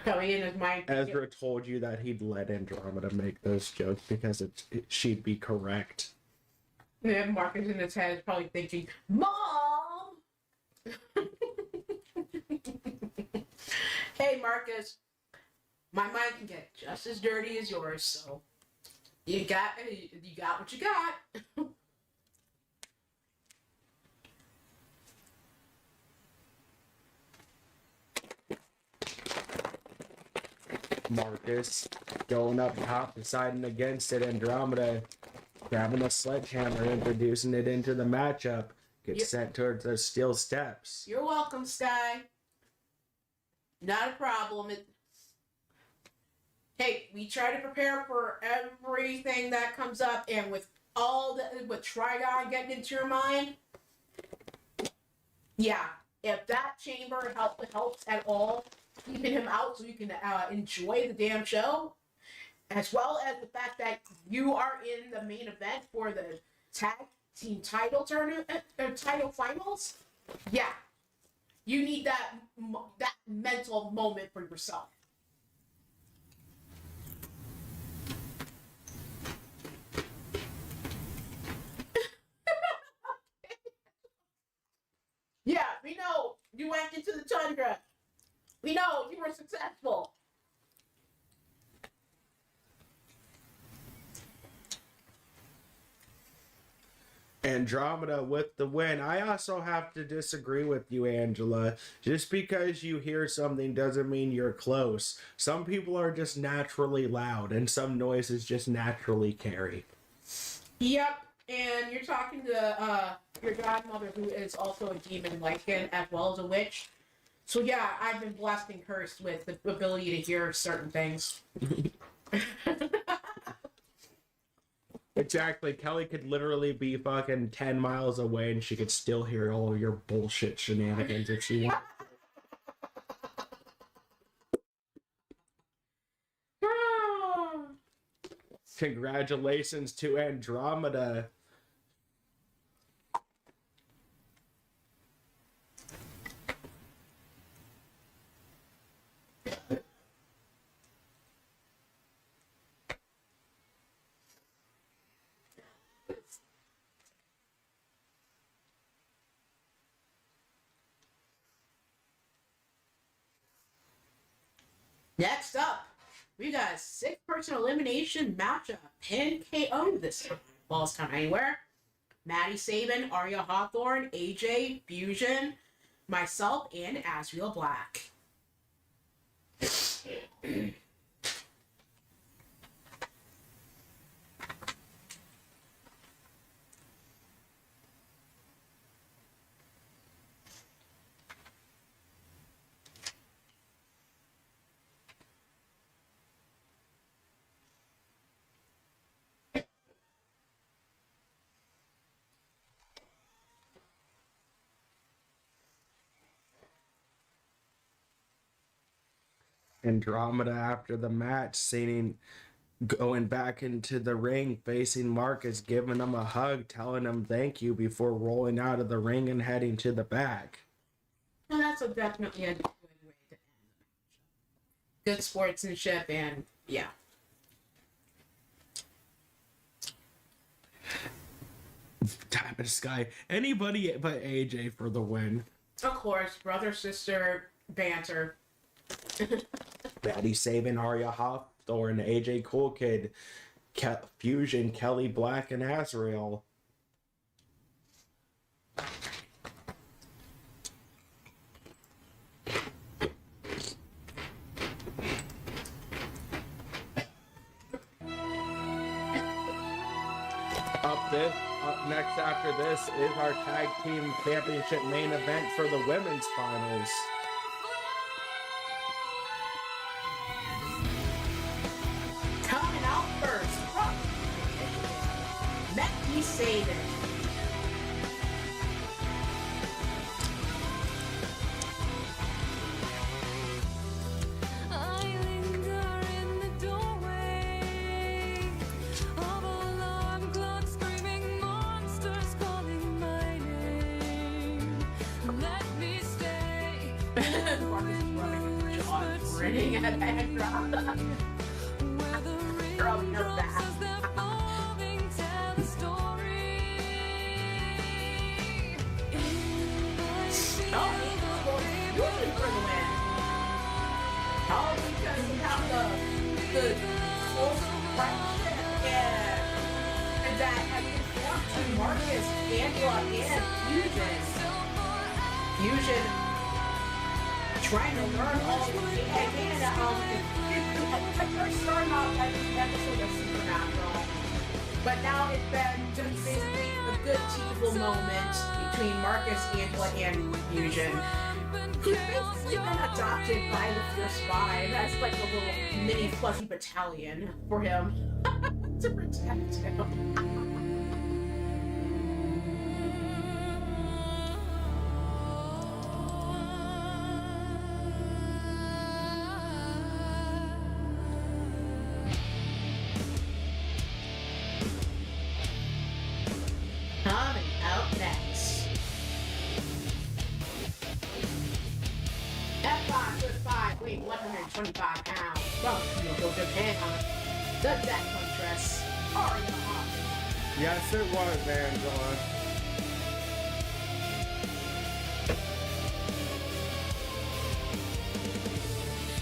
Coming in his mind.
Ezra told you that he'd let Andromeda make those jokes because she'd be correct.
And Marcus in his head is probably thinking, "Mom." Hey Marcus, my mind can get just as dirty as yours, so you got what you got.
Marcus going up top, deciding against it. Andromeda grabbing a sledgehammer, introducing it into the matchup. Gets
Yep.
sent towards the steel steps.
You're welcome, Sky. Not a problem. Hey, we try to prepare for everything that comes up, and with all the with Trigon getting into your mind, Yeah, if that chamber helps at all, keeping him out so you can enjoy the damn show, as well as the fact that you are in the main event for the tag team title tournament, title finals. Yeah, you need that mental moment for yourself. Yeah, we know you went into the tundra. We know you were successful.
Andromeda with the win. I also have to disagree with you, Angela. Just because you hear something doesn't mean you're close. Some people are just naturally loud, and some noises just naturally carry.
Yep, and you're talking to your godmother, who is also a demon lycan as well as a witch. So yeah, I've been blessed and cursed with the ability to hear certain things.
Exactly. Kelly could literally be fucking 10 miles away and she could still hear all of your bullshit shenanigans if she wanted. Congratulations to Andromeda.
Next up, we got a 6-person elimination matchup. Pin KO this time. Balls Count Anywhere. Maddie Sabin, Arya Hawthorne, AJ, Fusion, myself, and Asriel Black.
Andromeda after the match, going back into the ring, facing Marcus, giving him a hug, telling him thank you before rolling out of the ring and heading to the back.
And that's definitely a good way to end the matchup. Good sportsmanship, and yeah.
Diamond Sky, anybody but AJ for the win.
Of course, brother sister banter.
Maddie Sabin, Arya Hawthorne, AJ Cool Kid, Fusion, Kelly Black, and Azrael. Up next after this is our tag team championship main event for the women's finals.
Coming out first from Maddie Sabin.
I linger in the doorway of alarm clock screaming, monsters calling my name. Let me stay.
Marcus running at Andromeda.
Where the
Girl, you know that.
raindrops as they're falling tell a story.
Oh, he's going Fusion for the win. All because of how the close friendship and that has been formed between Marcus, Angela, and Fusion. Fusion trying to learn all the at first starting off as an episode of Supernatural, but now it's been just basically a good teachable moment between Marcus, Angela, and Fusion, who's basically been adopted by the Fierce Five as like a little mini fuzzy battalion for him to protect him. 125 pounds from Kyoto, Japan. The Death Huntress, Arya Hawkins.
Yes, it was, Angela.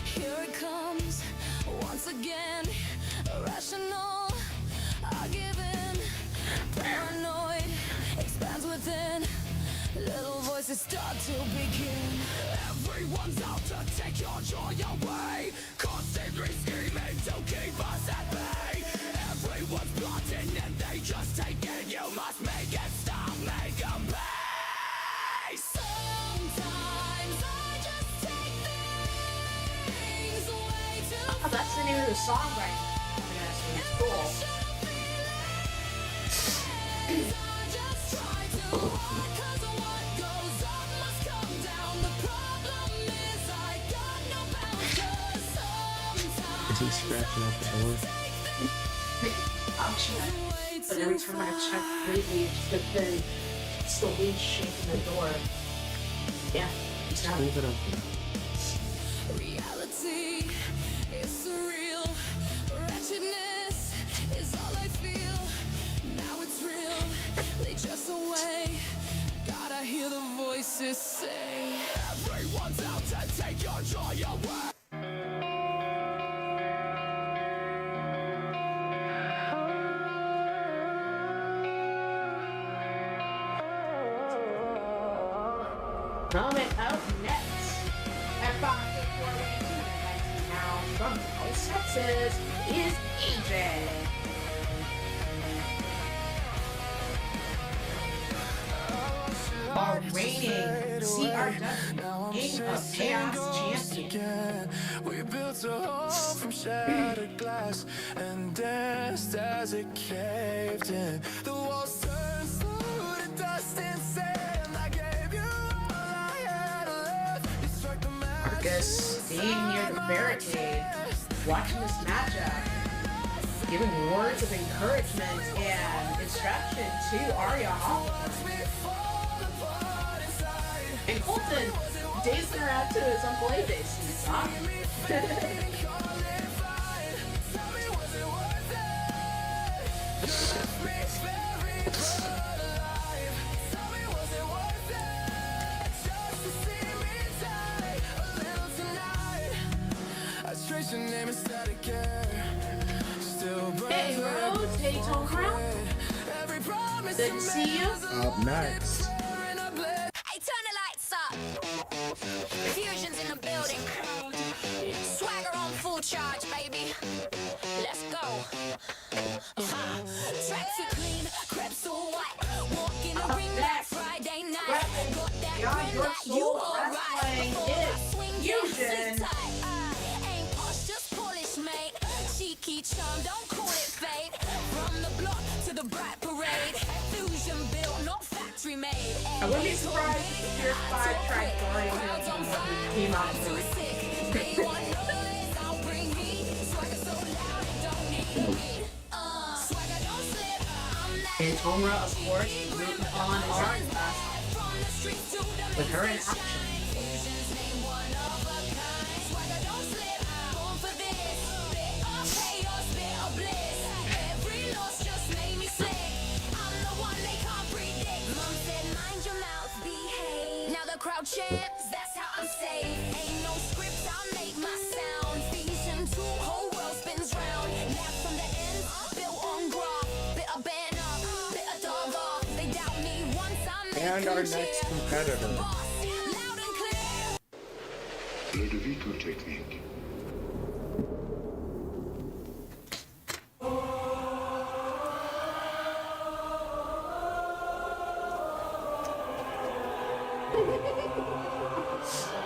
Here it comes once again. Irrational, I give in. Paranoid expands within. Little voices start to begin.
Everyone's out to take your joy away. Constantly scheming to keep us at bay. Everyone's plotting and they just take it. You must make it stop, make 'em pay.
Sometimes I just take things way too
Oh, that's the name of the song, right? Yes, it's cool.
I just try to hide, 'cause what goes up must come down. The problem is I got no bounds, 'cause sometimes
Is he scratching at the door?
I'm trying.
way
But
too
every time I check lately, it's the thing. It's the wind shaking the door. Yeah, it's not.
Leave it open.
Reality is surreal. Wretchedness is all I feel. Now it's real. They just away. Gotta hear the voices say.
Everyone's out to take your joy away.
Coming out next at 5'4", 219 pounds from Dallas, Texas is EJ. Our reigning CRW King of Chaos champion.
We built a home from shattered glass and danced as it caved in. The walls turned slow to dust and sand. I gave you all I had left. You struck the match.
Marcus staying near the barricade, watching this matchup, giving words of encouragement and instruction to Arya Hawkins. And Colton dazing around to his Uncle AJ's song.
Your name instead of care. Still
Hey, Rose, hey, Tom Crown.
every promise
Good to see you.
Up next.
Hey, turn the lights up. Fusion's in the building. Swagger on full charge, baby. Let's go. Tracks are clean, crepes are white. Walk in the ring like Friday night. Got that
Beyond
grin
Your
like you
Soul
alright.
Wrestling
Before I
is
swing, yeah,
Fusion.
sit tight. Ain't posh, just polish, mate. Cheeky charm, don't call it fate. From the block to the bright parade. Fusion built, not factory made.
I wouldn't be surprised if the Fierce 5 tried guarding him when he came out to the ring. And Tomra, of course, rooting on Arya with her in action.
Now the crowd chants, that's how I'm safe. Ain't no script, I make my sound. Fusion 2, whole world spins round. Left from the end, built on graph. Bit a band up, bit a dog off. They doubt me once I make
And our
them
next
cheer.
competitor.
Boss, loud and clear.
Ludovico technique.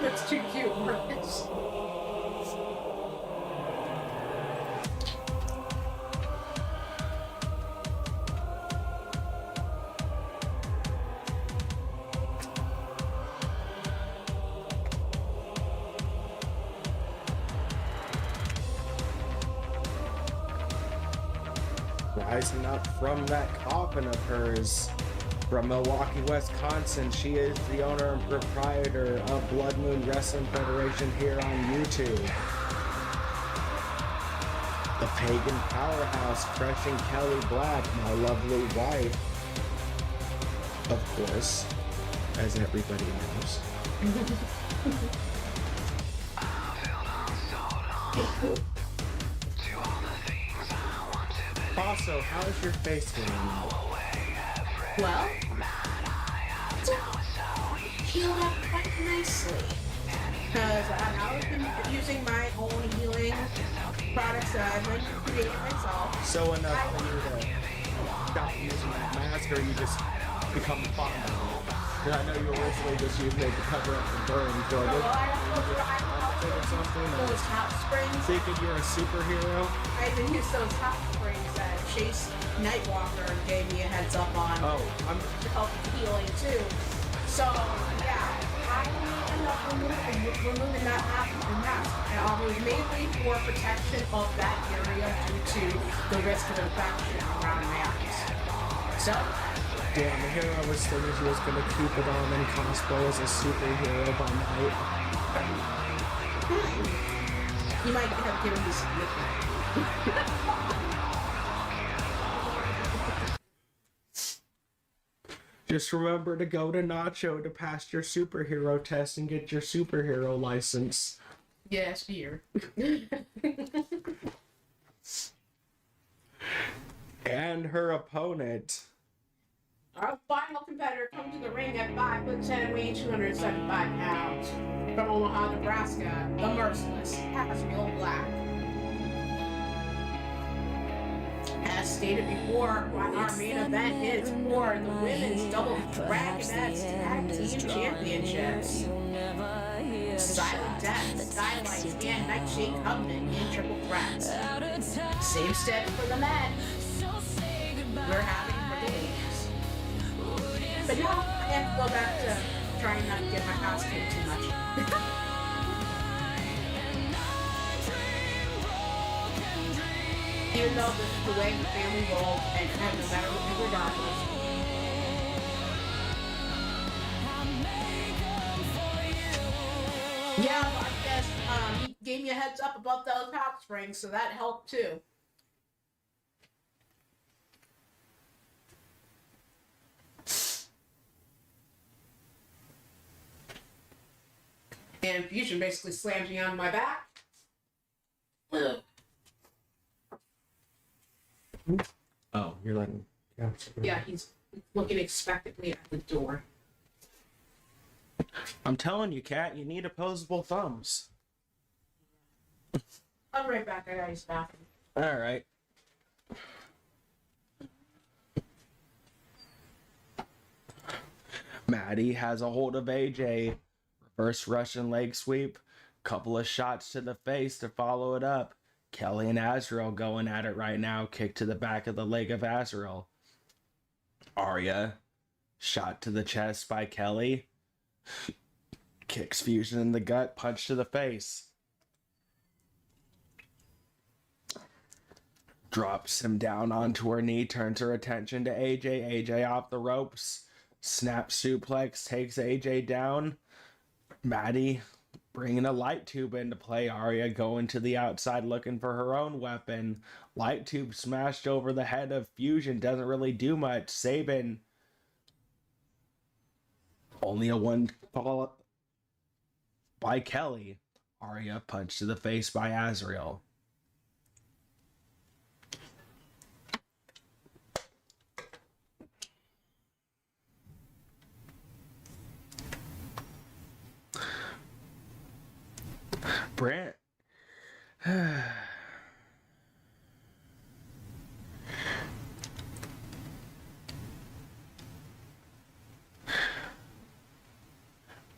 That's too cute, Marcus.
Rising up from that coffin of hers. From Milwaukee, Wisconsin, she is the owner and proprietor of Blood Moon Wrestling Federation here on YouTube. Pagan Powerhouse crushing Kelly Black, my lovely wife. Of course, as everybody knows. Also, how's your face doing?
Well, it's healed up quite nicely. Because I've been using my own healing products that I've been creating myself.
So enough for you to stop using that mask, or you just become fond of it? Because I know you originally just used it to cover up the burns, or
Well,
or something.
those hot springs.
Thinking you're a superhero?
I even used those hot springs that Chase Nightwalker gave me a heads up on
Oh,
to help with healing too. So yeah, I ended up removing that mask. And it was mainly for protection of that area due to the risk of infection around my eyes. So
damn, here I was thinking she was gonna keep it on and cosplay as a superhero by night.
you might have given me some
Just remember to go to Nacho to pass your superhero test and get your superhero license.
yes, dear.
And her opponent.
Our final competitor comes to the ring at 5'10", weighing 275 pounds. From Omaha, Nebraska, the merciless Azrael Black. As stated before, our main event is for the women's double Dragonettes Tag Team Championships. Silent Death, Skylight, and Nightshade Covenant in triple threats. Same steps for the men. We're having for the ladies. But now I have to go back to trying not to get my house kicked too much. Even though this is the way the family rolls, and no matter what we were done. Yeah, but I guess he gave me a heads up about those hot springs, so that helped too. And Fusion basically slams me on my back.
Oh, you're letting.
Yeah, he's looking expectantly at the door.
I'm telling you, Kat, you need opposable thumbs.
I'll be right back. I got his bathroom.
All right. Maddie has a hold of AJ. Reverse Russian leg sweep. Couple of shots to the face to follow it up. Kelly and Azrael going at it right now. Kick to the back of the leg of Azrael. Arya. Shot to the chest by Kelly. Kicks Fusion in the gut. Punch to the face. Drops him down onto her knee. Turns her attention to AJ. AJ off the ropes. Snap suplex. Takes AJ down. Maddie bringing a light tube into play. Arya going to the outside looking for her own weapon. Light tube smashed over the head of Fusion. Doesn't really do much. Sabin. Only a one fall by Kelly. Arya punched to the face by Azrael. Brent.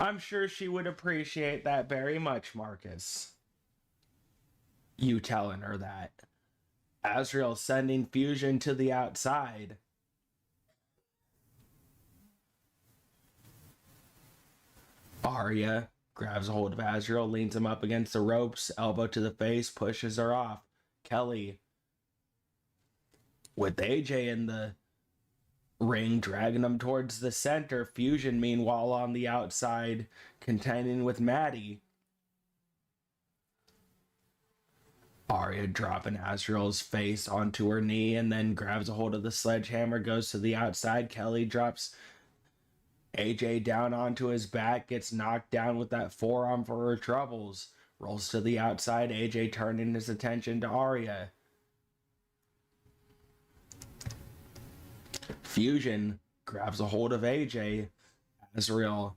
I'm sure she would appreciate that very much, Marcus. You telling her that. Azrael sending Fusion to the outside. Arya grabs a hold of Azrael, leans him up against the ropes, elbow to the face, pushes her off. Kelly, with AJ in the ring, dragging him towards the center. Fusion, meanwhile, on the outside, contending with Maddie. Arya dropping Azrael's face onto her knee and then grabs a hold of the sledgehammer, goes to the outside. Kelly drops AJ down onto his back, gets knocked down with that forearm for her troubles. Rolls to the outside, AJ turning his attention to Arya. Fusion grabs a hold of AJ. Azrael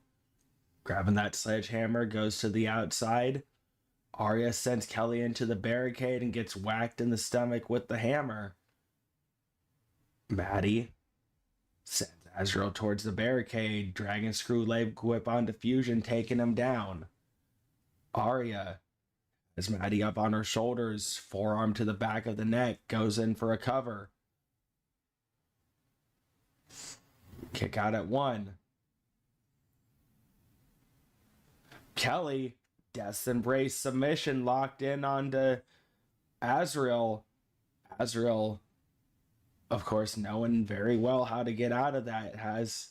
grabbing that sledgehammer, goes to the outside. Arya sends Kelly into the barricade and gets whacked in the stomach with the hammer. Maddie sends Azrael towards the barricade, dragon screw leg whip onto Fusion, taking him down. Arya has Maddie up on her shoulders, forearm to the back of the neck, goes in for a cover. Kick out at one. Kelly, Death's Embrace submission locked in onto Azrael. Azrael, of course, knowing very well how to get out of that, has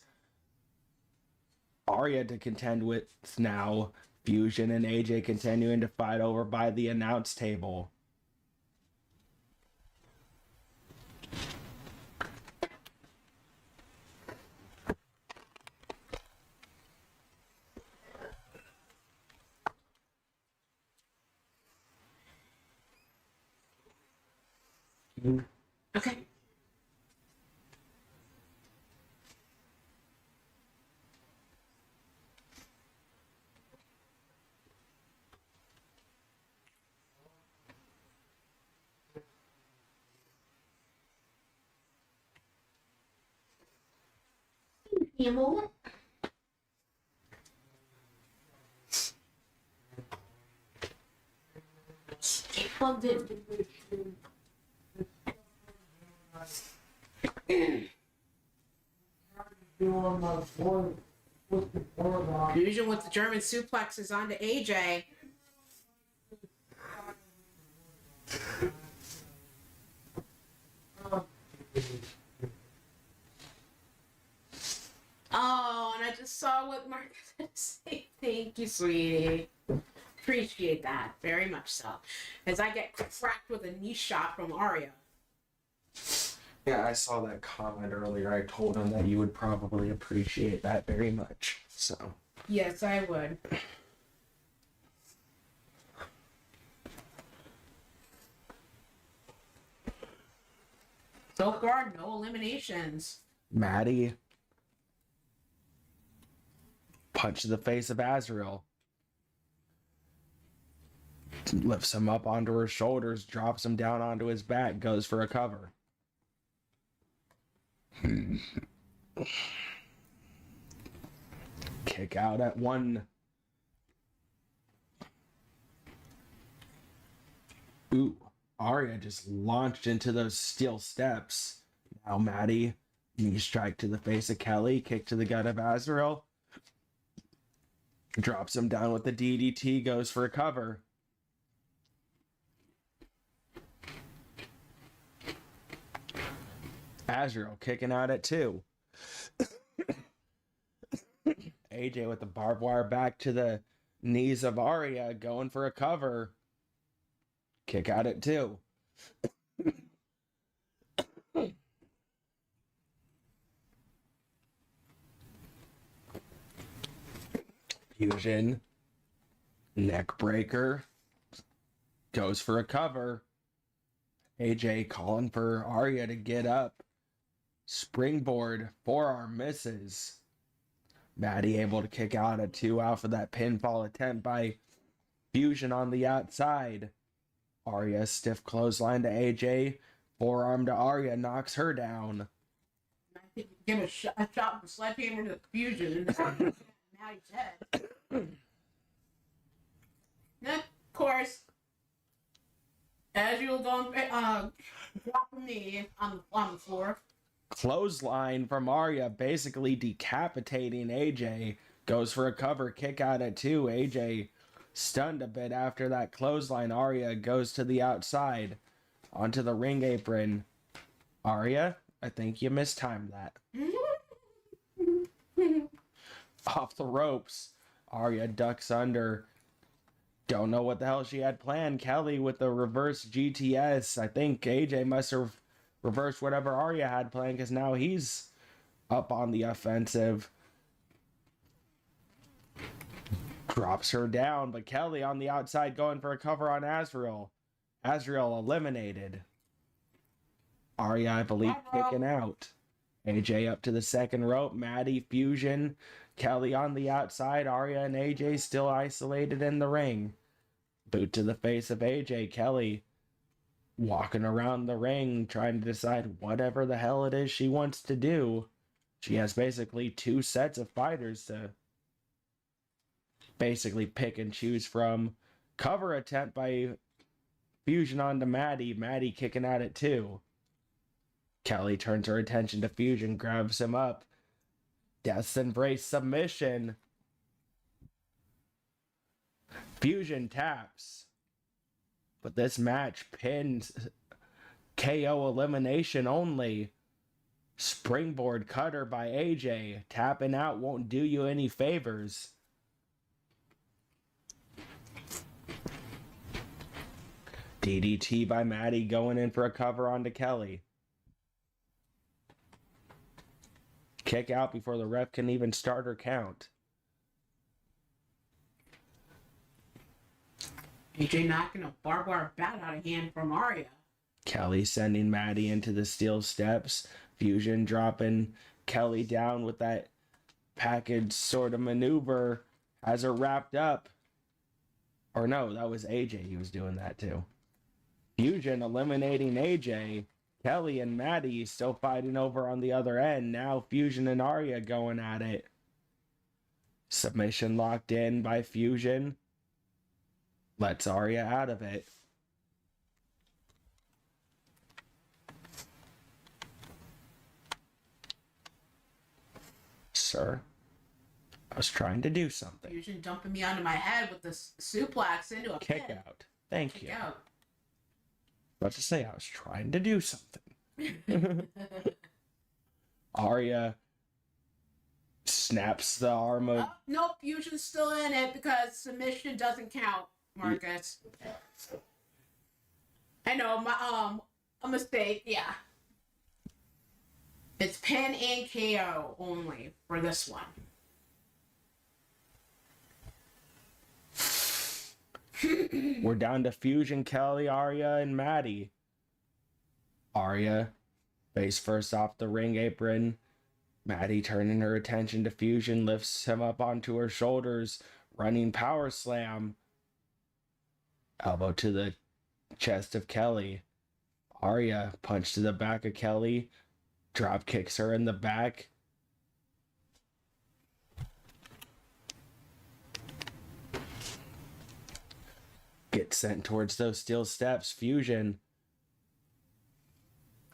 Arya to contend with now. Fusion and AJ continuing to fight over by the announce table.
Okay. Give me a moment. Stay plugged in.
Doing my boy with the board on.
Fusion with the German suplexes onto AJ. Oh, and I just saw what Mark said. Thank you, sweetie. Appreciate that very much so. As I get cracked with a knee shot from Arya.
Yeah, I saw that comment earlier. I told him that you would probably appreciate that very much. So,
Yes, I would. So far, no eliminations.
Maddie punched the face of Azrael. Lifts him up onto her shoulders, drops him down onto his back, goes for a cover. Kick out at one. Ooh, Arya just launched into those steel steps. Now Maddie, knee strike to the face of Kelly, kick to the gut of Azrael. Drops him down with the DDT, goes for a cover. Azrael kicking out at two. AJ with the barbed wire back to the knees of Arya, going for a cover. Kick out at two. Fusion. Neck breaker. Goes for a cover. AJ calling for Arya to get up. Springboard. Forearm misses. Maddie able to kick out at two off of that pinfall attempt by Fusion on the outside. Arya stiff clothesline to AJ. Forearm to Arya knocks her down.
I think give a shot with the sledgehammer to the Fusion. And now he's dead. And of course, as you'll go drop a knee on the floor.
Clothesline from Arya, basically decapitating AJ. Goes for a cover, kick out at two. AJ stunned a bit after that clothesline. Arya goes to the outside onto the ring apron. Arya, I think you mistimed that. Off the ropes. Arya ducks under. Don't know what the hell she had planned. Kelly with the reverse GTS. I think AJ must have reversed whatever Arya had planned because now he's up on the offensive. Drops her down, but Kelly on the outside going for a cover on Azrael. Azrael eliminated. Arya, I believe, kicking out. AJ up to the second rope. Maddie, Fusion. Kelly on the outside. Arya and AJ still isolated in the ring. Boot to the face of AJ. Kelly walking around the ring trying to decide whatever the hell it is she wants to do. She has basically two sets of fighters to basically pick and choose from. Cover attempt by Fusion onto Maddie. Maddie kicking at it too. Kelly turns her attention to Fusion, grabs him up. Death's Embrace submission. Fusion taps. But this match pins KO elimination only. Springboard cutter by AJ. Tapping out won't do you any favors. DDT by Maddie going in for a cover onto Kelly. Kick out before the ref can even start her count.
AJ knocking a barbed wire bat out of hand from Arya.
Kelly sending Maddie into the steel steps. Fusion dropping Kelly down with that package sort of maneuver. Has her wrapped up. Or no, that was AJ. He was doing that too. Fusion eliminating AJ. Kelly and Maddie still fighting over on the other end. Now Fusion and Arya going at it. Submission locked in by Fusion. Lets Arya out of it. Sir, I was trying to do something.
Fusion dumping me onto my head with this suplex into a
Kick
pin.
out. Thank you.
Kick out.
About to say I was trying to do something. Arya snaps the arm of
Oh, nope, Fusion's still in it because submission doesn't count, Marcus. I know, a mistake, yeah. It's pin and KO only for this one.
We're down to Fusion, Kelly, Arya, and Maddie. Arya, face first off the ring apron. Maddie turning her attention to Fusion, lifts him up onto her shoulders, running power slam. Elbow to the chest of Kelly. Arya, punch to the back of Kelly, drop kicks her in the back. Gets sent towards those steel steps. Fusion.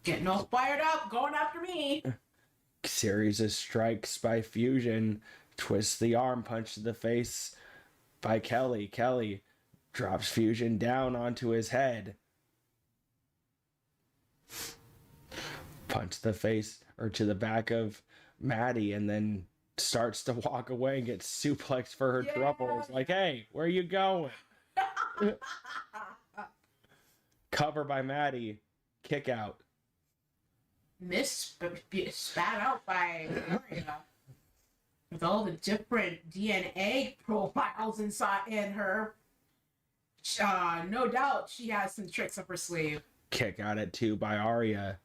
Getting all fired up, going after me.
Series of strikes by Fusion. Twists the arm, punch to the face by Kelly. Kelly drops Fusion down onto his head. Punch the face or to the back of Maddie and then starts to walk away and gets suplexed for her troubles. Like, hey, where are you going? Cover by Maddie. Kick out.
Spat out by Arya. With all the different DNA profiles inside in her. No doubt she has some tricks up her sleeve.
Kick out at 2 by Arya.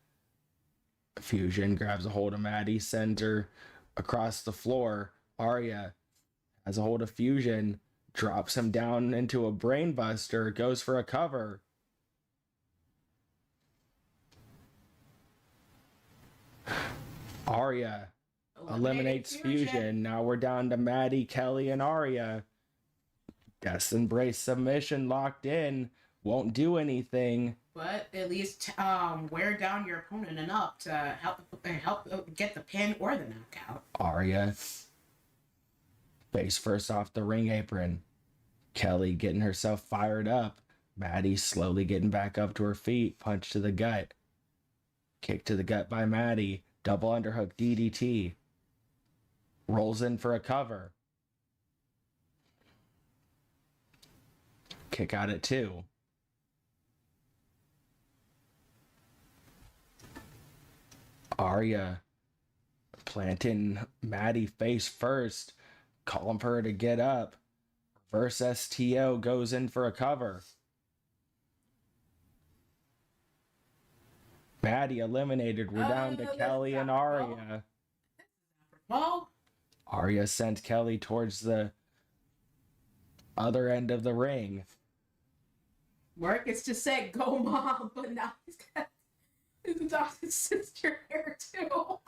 Fusion grabs a hold of Maddie, sends her across the floor. Arya has a hold of Fusion, drops him down into a brainbuster, goes for a cover. Arya eliminates Fusion. Now we're down to Maddie, Kelly, and Arya. Death's Embrace submission locked in. Won't do anything.
But at least wear down your opponent enough to help get the pin or the knockout.
Arya face first off the ring apron. Kelly getting herself fired up. Maddie slowly getting back up to her feet. Punch to the gut. Kick to the gut by Maddie. Double underhook DDT. Rolls in for a cover. kick out at 2. Arya planting Maddie face first, calling for her to get up. Reverse STO goes in for a cover. Maddie eliminated. We're down to Kelly and Arya.
Well,
Arya sent Kelly towards the other end of the ring.
Marcus just said, "Go, mom," but now he's got his adopted sister here too.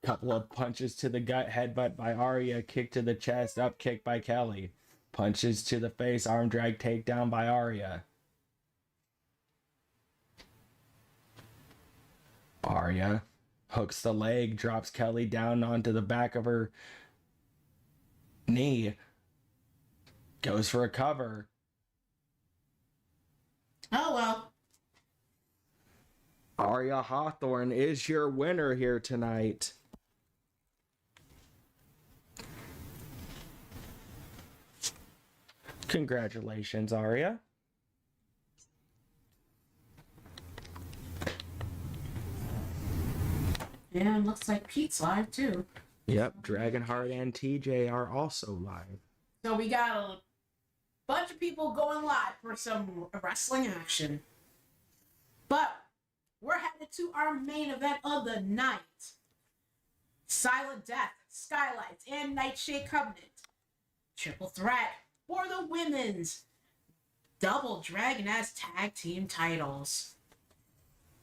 Couple of punches to the gut, headbutt by Arya, kick to the chest, up kick by Kelly. Punches to the face, arm drag takedown by Arya. Arya hooks the leg, drops Kelly down onto the back of her knee. Goes for a cover.
Oh well.
Arya Hawthorne is your winner here tonight. Congratulations, Arya.
And looks like Pete's live too.
Yep, Dragonheart and TJ are also live.
So we got a bunch of people going live for some wrestling action. But we're headed to our main event of the night. Silent Death, Skylights, and Nightshade Covenant. Triple threat for the women's Double Dragon as tag team titles.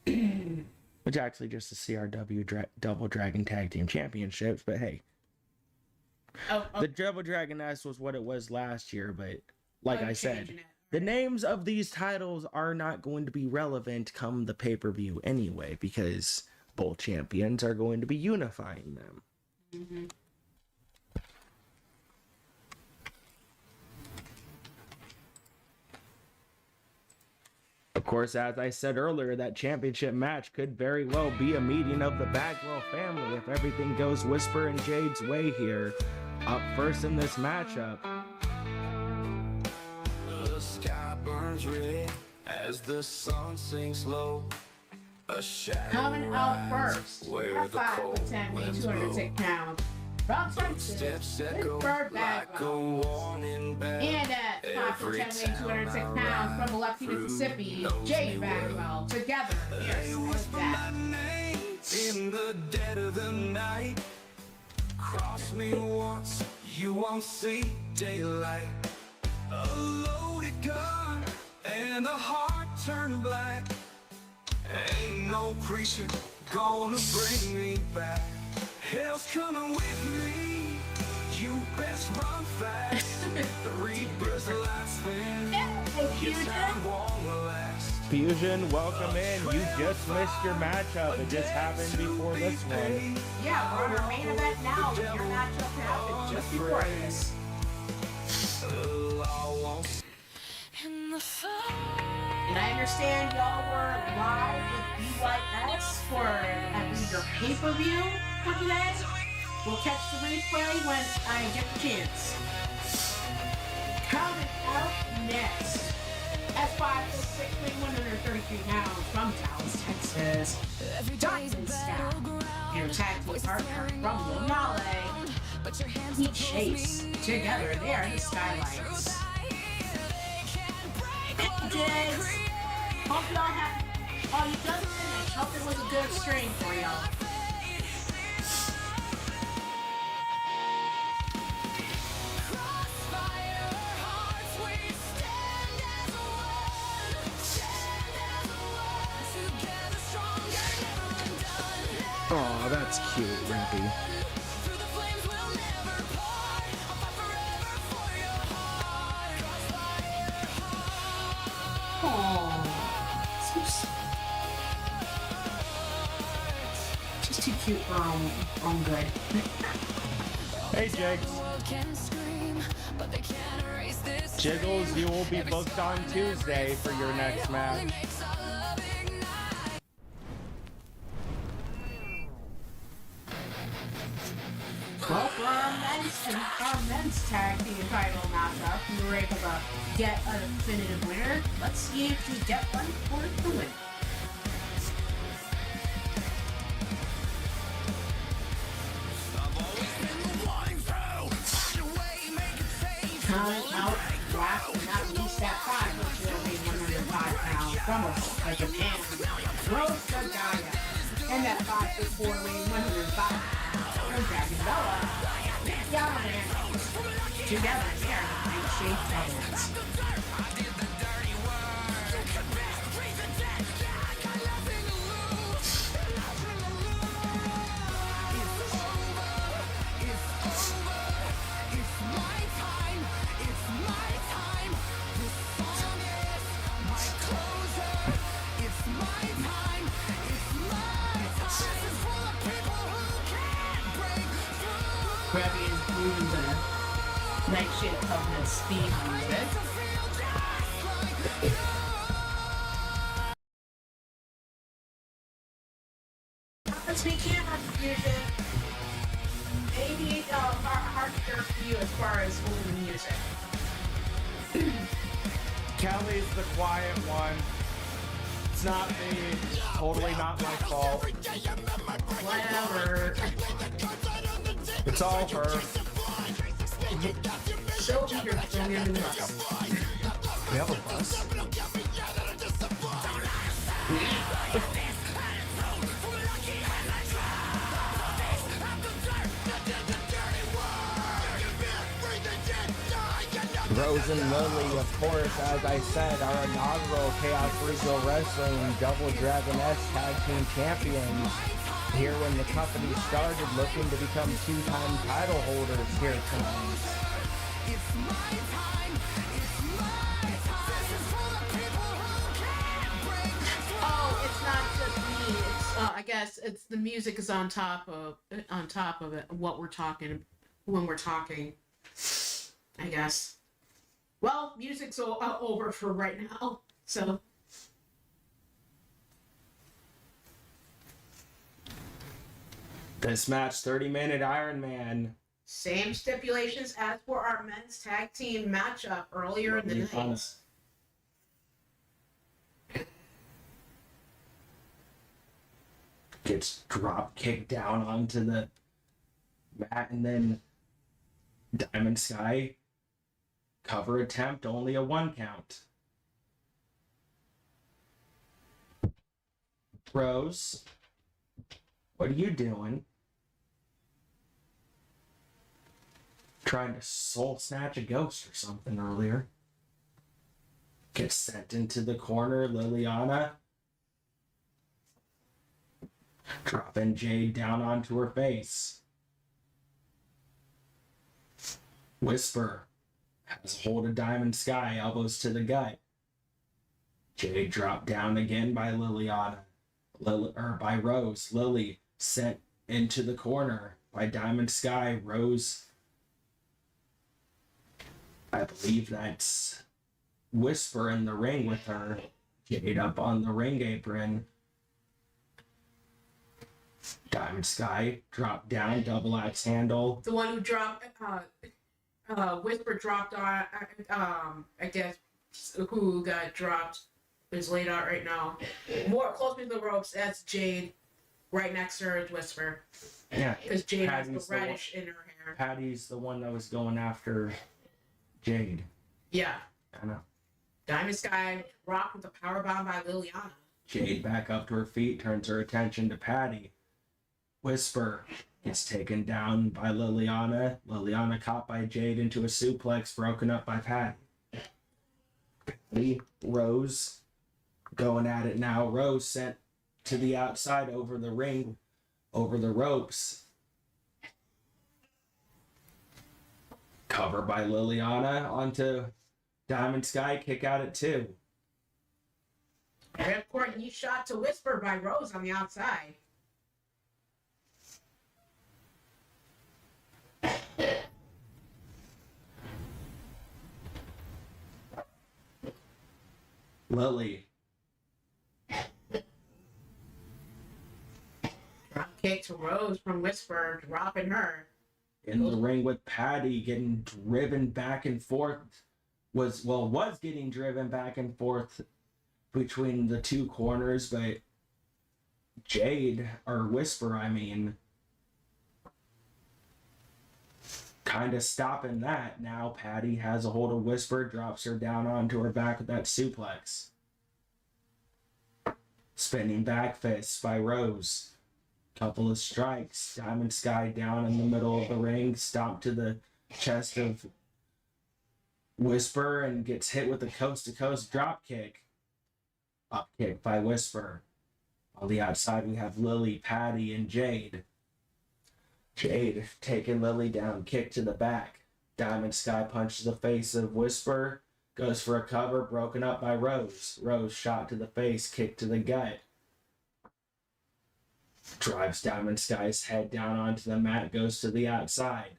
Which actually just the CRW Double Dragon Tag Team Championships, but hey. The Double Dragon S was what it was last year, but like I said, the names of these titles are not going to be relevant come the pay-per-view anyway, because both champions are going to be unifying them.
Mm-hmm.
Of course, as I said earlier, that championship match could very well be a meeting of the Bagwell family if everything goes Whisper and Jade's way here. Up first in this matchup.
The sky burns red as the sun sinks low. A shadow
Coming out first,
where
at
the
5
cold
foot 10, weighing
winds
206 pounds. From Texas,
steps echo
Pittsburgh
like a
Bagwell.
warning bell.
And at 5 foot 10, weighing 206 pounds, from Biloxi, Mississippi, Jade Bagwell. Together, here's
Whisper
that.
my name in the dead of the night. Cross me once, you won't see daylight. A loaded gun and a heart turned black. Ain't no preacher gonna bring me back. Hell's coming with me. You best run fast. The rebirth lights in. Your time won't last.
Fusion, welcome in. You just missed your matchup. It just happened before this one.
Yeah, we're on our main event now, but your matchup happened just before this. And I understand y'all were live with BYS for at least your pay-per-view for today. We'll catch the replay when I get the chance. Coming out next, at 5'6", 133 pounds from Dallas, Texas, Diamond Staff, your tag team partner from Denali, Heat Chase. Together, they are the Skylights. Jigs, hope y'all had all you done finish. Hope it was a good stream for y'all.
Oh, that's cute, Rampy.
Just too cute for own good.
Hey, Jigs. Jiggles, you will be booked on Tuesday for your next match.
Well, for our men's tag team title matchup, we were able to get a definitive winner. Let's see if we get one for the win. Coming out last but not least at 5, which will be 105 pounds from a Japan, Rose Sagaya. And at 5'4", weighing 105 pounds from Dragon Bella, Yamaman. Together, they are the Night Shade Devils. Grabby is moving the Nightshade Covenant's theme music. Speaking of confusion, maybe hard for you as far as holding music.
Kelly's the quiet one. It's not me. Totally not my fault.
Whatever.
It's all her.
So eager to bring in the bus.
We have a bus. Rose and Lily, of course, as I said, our inaugural Chaos Regional Wrestling Double Dragoness Tag Team Champions. Here when the company started, looking to become two-time title holders here tonight.
Oh, it's not just me. It's I guess it's the music is on top of it. What we're talking when we're talking. I guess. Well, music's over for right now. So.
This match, 30-minute Iron Man.
Same stipulations as for our men's tag team matchup earlier in the night.
Gets drop kicked down onto the mat, and then Diamond Sky cover attempt, only a 1 count. Rose, what are you doing? Trying to soul snatch a ghost or something earlier. Gets sent into the corner, Liliana. Dropping Jade down onto her face. Whisper has a hold of Diamond Sky, elbows to the gut. Jade dropped down again by Liliana. By Rose. Lily sent into the corner by Diamond Sky. Rose, I believe that's Whisper in the ring with her. Jade up on the ring apron. Diamond Sky dropped down, double axe handle.
The one who dropped, Whisper dropped on, I guess, who got dropped is laid out right now. More close to the ropes, that's Jade. Right next to her is Whisper.
Yeah.
Because Jade has
Patty's
the reddish in her hair.
Patty's the one that was going after Jade.
Yeah.
I know.
Diamond Sky rocked with a powerbomb by Liliana.
Jade back up to her feet, turns her attention to Patty. Whisper gets taken down by Liliana. Liliana caught by Jade into a suplex, broken up by Patty. Patty, Rose, going at it now. Rose sent to the outside over the ring, over the ropes. Cover by Liliana onto Diamond Sky, kick out at 2.
Ripcord knee shot to Whisper by Rose on the outside.
Lily.
Drop Kick to Rose from Whisper, dropping her.
In the ring with Patty, getting driven back and forth. Was getting driven back and forth between the two corners, but Jade, or Whisper, I mean, kind of stopping that. Now Patty has a hold of Whisper, drops her down onto her back with that suplex. Spinning back fists by Rose. Couple of strikes. Diamond Sky down in the middle of the ring, stomp to the chest of Whisper and gets hit with a coast-to-coast drop kick. Up kick by Whisper. On the outside, we have Lily, Patty, and Jade. Jade taking Lily down, kick to the back. Diamond Sky punch to the face of Whisper. Goes for a cover, broken up by Rose. Rose shot to the face, kick to the gut. Drives Diamond Sky's head down onto the mat, goes to the outside.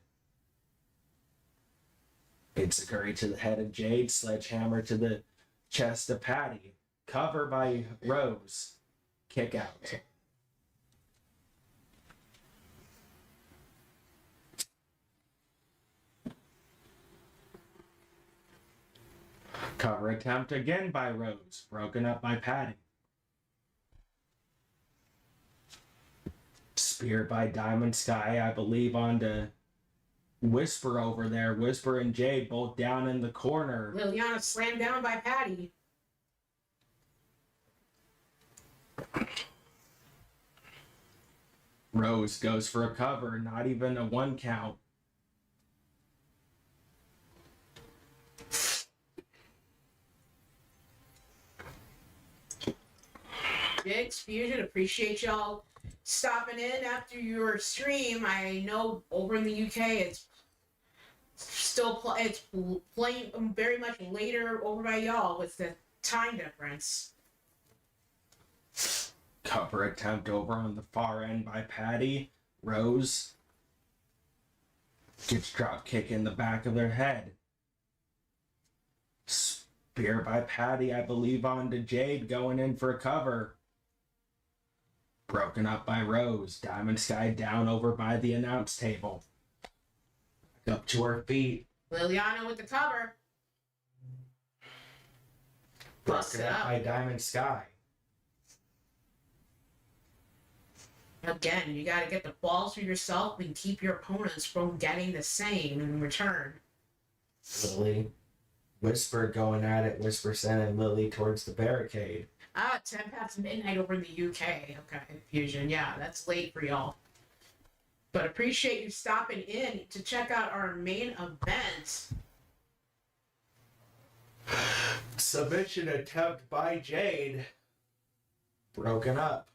Enziguri to the head of Jade, sledgehammer to the chest of Patty. Cover by Rose. Kick out. Cover attempt again by Rose, broken up by Patty. Spear by Diamond Sky, I believe, onto Whisper over there. Whisper and Jade both down in the corner.
Liliana slammed down by Patty.
Rose goes for a cover, not even a 1 count.
Jigs, Fusion, appreciate y'all stopping in after your stream. I know over in the UK it's still playing very much later over by y'all with the time difference.
Cover attempt over on the far end by Patty. Rose gets drop kick in the back of their head. Spear by Patty, I believe, onto Jade, going in for a cover. Broken up by Rose. Diamond Sky down over by the announce table. Back up to her feet.
Liliana with the cover. Bust
Broken
it
up
up.
by Diamond Sky.
Again, you gotta get the balls for yourself and keep your opponents from getting the same in return.
Lily. Whisper going at it. Whisper sending Lily towards the barricade.
10 past midnight over in the UK. Okay, Fusion. Yeah, that's late for y'all. But appreciate you stopping in to check out our main event.
Submission attempt by Jade. Broken up.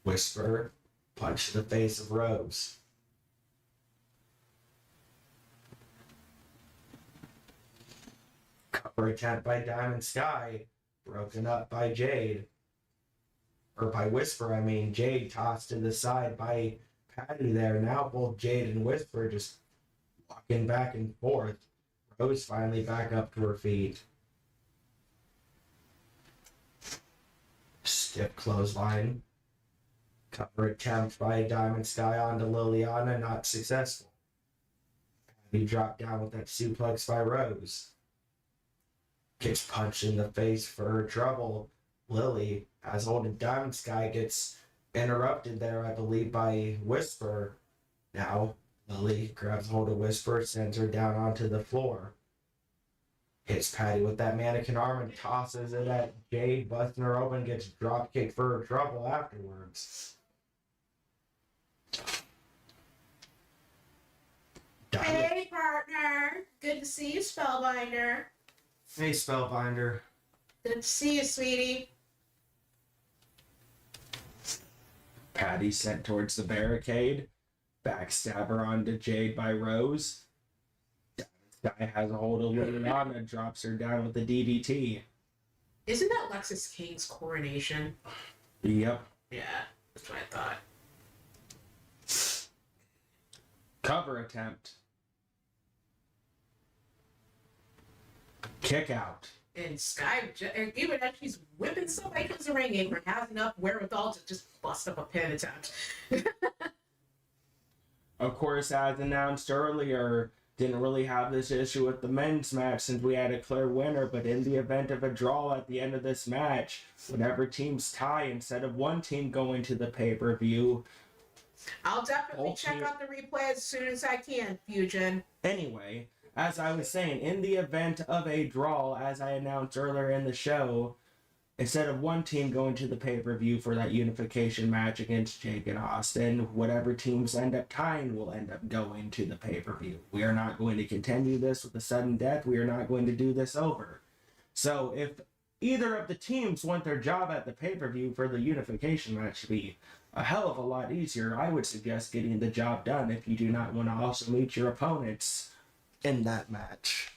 Whisper. Punch to the face of Rose. Cover attempt by Diamond Sky. Broken up by Jade. Or by Whisper, I mean. Jade tossed to the side by Patty there. Now both Jade and Whisper just walking back and forth. Rose finally back up to her feet. Stiff clothesline. Cover attempt by Diamond Sky onto Liliana, not successful. Patty dropped down with that suplex by Rose. Gets punched in the face for her trouble. Lily, as hold of Diamond Sky, gets interrupted there, I believe, by Whisper. Now, Lily grabs hold of Whisper, sends her down onto the floor. Hits Patty with that mannequin arm and tosses it at Jade, busting her open, gets drop kicked for her trouble afterwards.
Hey, partner. Good to see you, Spellbinder.
Hey, Spellbinder.
Good to see you, sweetie.
Patty sent towards the barricade. Backstabber onto Jade by Rose. Diamond Sky has a hold of Liliana, drops her down with the DDT.
Isn't that Lexus King's coronation?
Yep.
Yeah, that's what I thought.
Cover attempt. Kick out.
And Sky, and even as she's whipping somebody against the ring apron, has enough wherewithal to just bust up a pin attempt.
Of course, as announced earlier, didn't really have this issue with the men's match since we had a clear winner, but in the event of a draw at the end of this match, whenever teams tie, instead of one team going to the pay-per-view.
I'll definitely check out the replay as soon as I can, Fusion.
Anyway, as I was saying, in the event of a draw, as I announced earlier in the show, instead of one team going to the pay-per-view for that unification match against Jake and Austin, whatever teams end up tying will end up going to the pay-per-view. We are not going to continue this with a sudden death. We are not going to do this over. So if either of the teams want their job at the pay-per-view for the unification match to be a hell of a lot easier, I would suggest getting the job done if you do not want to also meet your opponents in that match.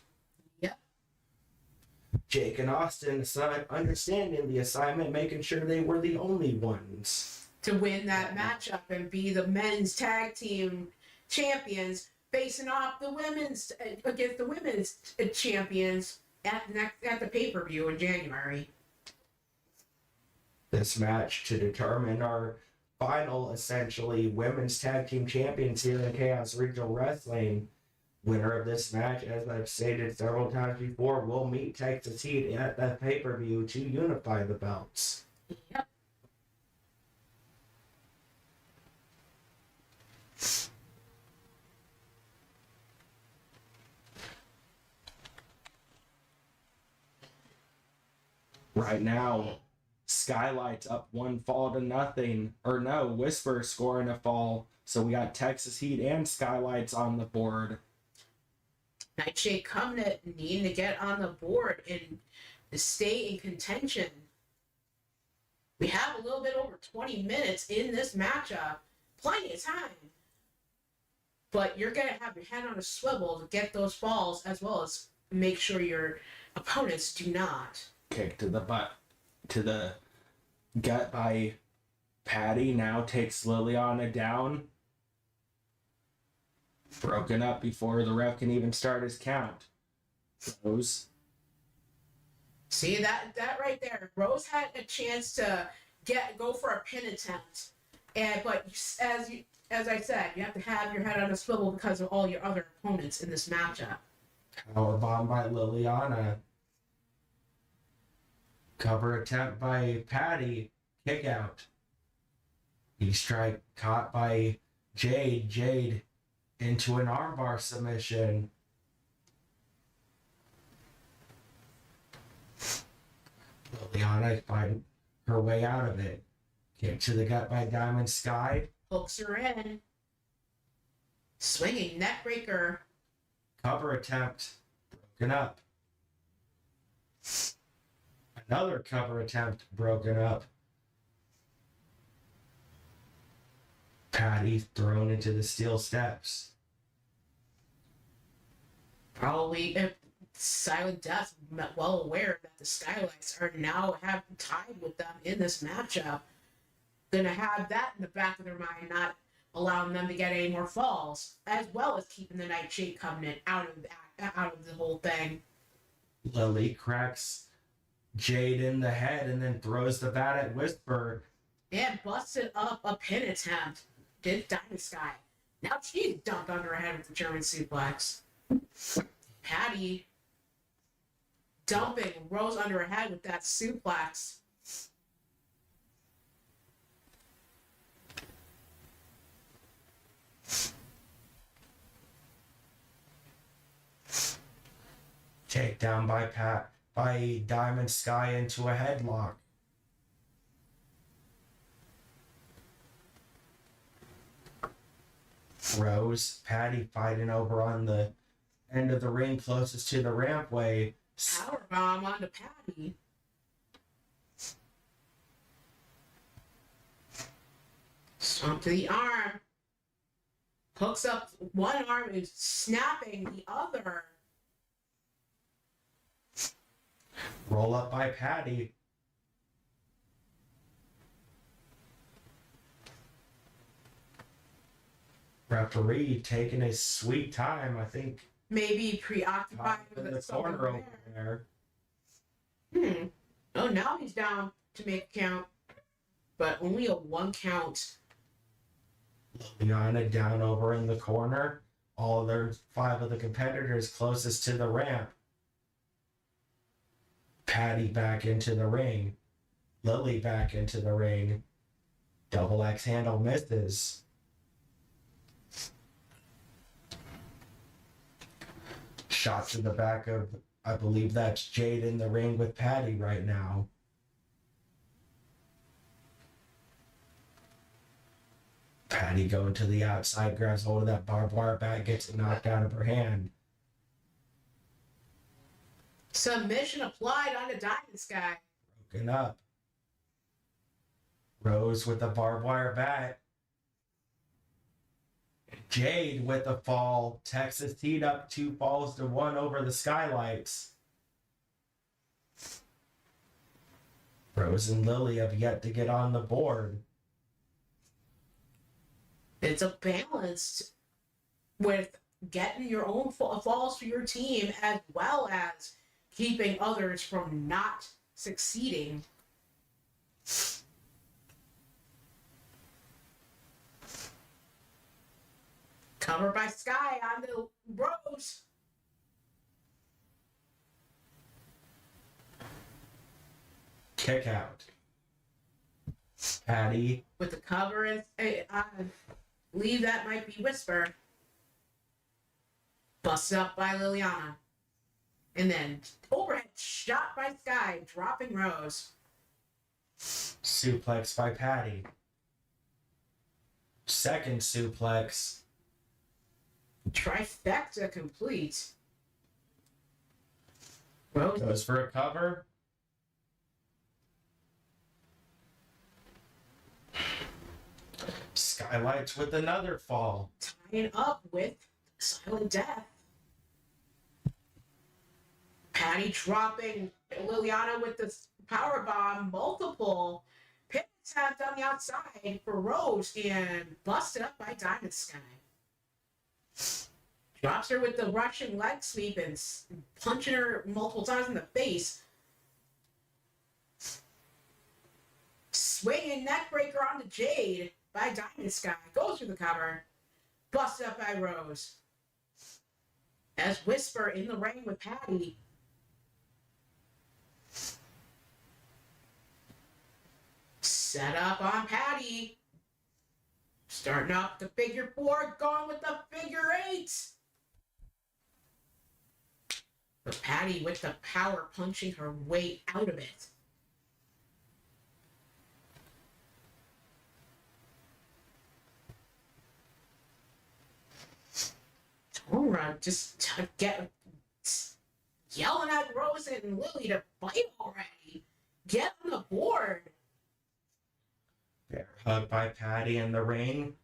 Jake and Austin understanding the assignment, making sure they were the only ones
to win that matchup and be the men's tag team champions, facing off the women's against the women's champions at the pay-per-view in January.
This match to determine our final, essentially, women's tag team champions here in Chaos Regional Wrestling. Winner of this match, as I've stated several times before, will meet Texas Heat at the pay-per-view to unify the belts.
Yep.
Right now, Skylight's up 1-0, or no, Whisper scoring a fall. So we got Texas Heat and Skylights on the board.
Nightshade Covenant needing to get on the board and to stay in contention. We have a little bit over 20 minutes in this matchup. Plenty of time. But you're going to have your head on a swivel to get those falls, as well as make sure your opponents do not.
Kick to the butt, to the gut by Patty. Now takes Liliana down. Broken up before the ref can even start his count. Rose.
See that right there. Rose had a chance to go for a pin attempt, but as I said, you have to have your head on a swivel because of all your other opponents in this matchup.
Powerbomb by Liliana. Cover attempt by Patty. Kick out. Knee strike caught by Jade. Jade into an armbar submission. Liliana find her way out of it. Kick to the gut by Diamond Sky.
Hooks her in. Swinging neck breaker.
Cover attempt. Broken up. Another cover attempt broken up. Patty thrown into the steel steps.
Probably Silent Death well aware that the Skylights are now tied with them in this matchup. Gonna have that in the back of their mind, not allowing them to get any more falls, as well as keeping the Nightshade Covenant out of the whole thing.
Lily cracks Jade in the head and then throws the bat at Whisper.
And busted up a pin attempt. Did Diamond Sky. Now she's dumped under her head with the German suplex. Patty dumping Rose under her head with that suplex.
Takedown by Diamond Sky into a headlock. Rose, Patty fighting over on the end of the ring closest to the rampway.
Powerbomb onto Patty. Stomp to the arm. Hooks up one arm and snapping the other.
Roll up by Patty. Referee taking his sweet time, I think.
Maybe preoccupied with
In the
something
corner over
there.
there.
Oh, now he's down to make a count, but only a 1 count.
Liana down over in the corner. All their 5 of the competitors closest to the ramp. Patty back into the ring. Lily back into the ring. Double X handle misses. Shot to the back of, I believe that's Jade in the ring with Patty right now. Patty going to the outside, grabs hold of that barbed wire bat, gets it knocked out of her hand.
Submission applied on the Diamond Sky.
Broken up. Rose with the barbed wire bat. Jade with the fall. Texas teed up 2 falls to 1 over the skylights. Rose and Lily have yet to get on the board.
It's a balance with getting your own falls for your team as well as keeping others from not succeeding. Covered by Sky on the Rose.
Kick out. Patty.
With the cover, and I believe that might be Whisper. Busted up by Liliana. And then overhead shot by Sky, dropping Rose.
Suplex by Patty. Second suplex.
Trifecta complete. Rose
Goes for a cover. Skylights with another fall.
tying up with Silent Death. Patty dropping Liliana with the power bomb, multiple pin attempt on the outside for Rose and busted up by Diamond Sky. Drops her with the Russian leg sweep and punching her multiple times in the face. Swinging neckbreaker onto Jade by Diamond Sky. Goes through the cover. Busted up by Rose. As Whisper in the ring with Patty. Set up on Patty. Starting up the figure 4, going with the figure 8. But Patty with the power punching her way out of it. Tora just yelling at Rose and Lily to fight already. Get on the board.
Bear hug by Patty in the ring.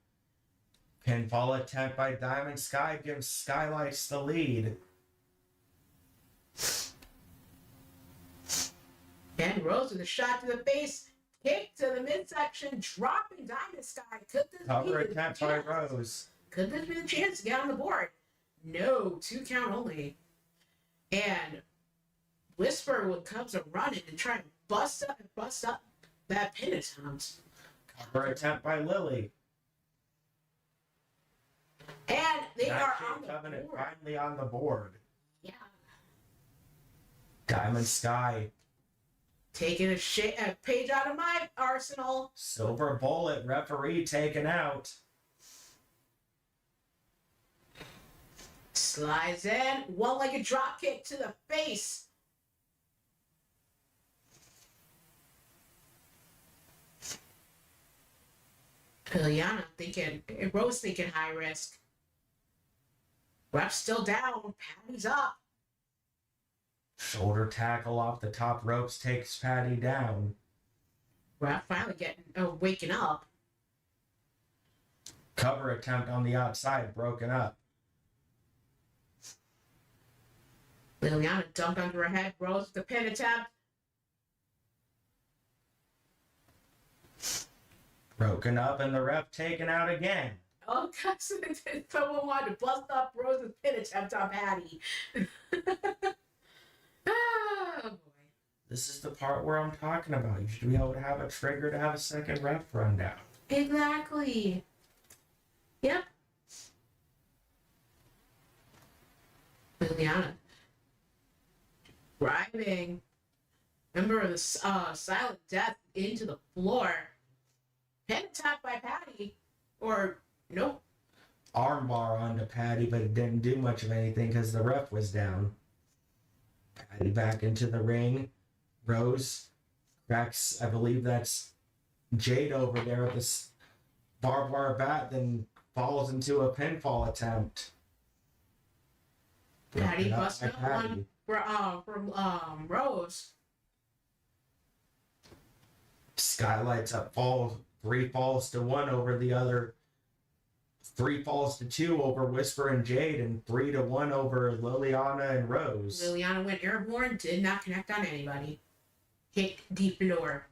Pinfall attempt by Diamond Sky gives Skylights the lead.
And Rose with a shot to the face. Kick to the midsection, dropping Diamond Sky. Could this
Cover
be the
attempt by
chance?
Rose.
Could this be the chance to get on the board? No, 2 count only. And Whisper comes a running and try to bust up that pin attempt.
Cover attempt by Lily.
And they are
Black
on the
Covenant
board.
finally on the board.
Yeah.
Diamond Sky.
Taking a page out of my arsenal.
Silver Bullet referee taken out.
Slides in. One-legged drop kick to the face. Liliana thinking, Rose thinking high risk. Ref's still down. Patty's up.
Shoulder tackle off the top ropes takes Patty down.
Ref finally waking up.
Cover attempt on the outside broken up.
Liliana dumped under her head. Rose with the pin attempt.
Broken up and the ref taken out again.
Oh, gosh, someone wanted to bust up Rose's pin attempt on Patty. Oh, boy.
This is the part where I'm talking about. You should be able to have a trigger to have a second ref run down.
Exactly. Yep. Liliana. Driving. Remember the silent death into the floor. Head tapped by Patty. Or, nope.
Armbar onto Patty, but it didn't do much of anything because the ref was down. Patty back into the ring. Rose cracks, I believe that's Jade over there with this barbed wire bat, then falls into a pinfall attempt.
Patty
Broken up
busted
by
up one from Rose.
Skylights up, fall 3 falls to 1 over the other. 3 falls to 2 over Whisper and Jade, and 3 to 1 over Liliana and Rose.
Liliana went airborne, did not connect on anybody. Hit deep door.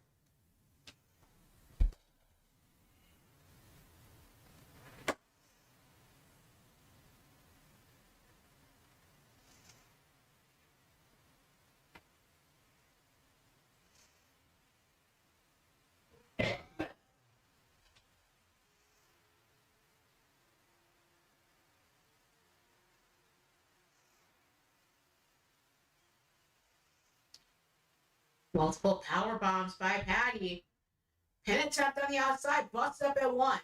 Multiple power bombs by Patty. Pin attempt on the outside, busts up at 1.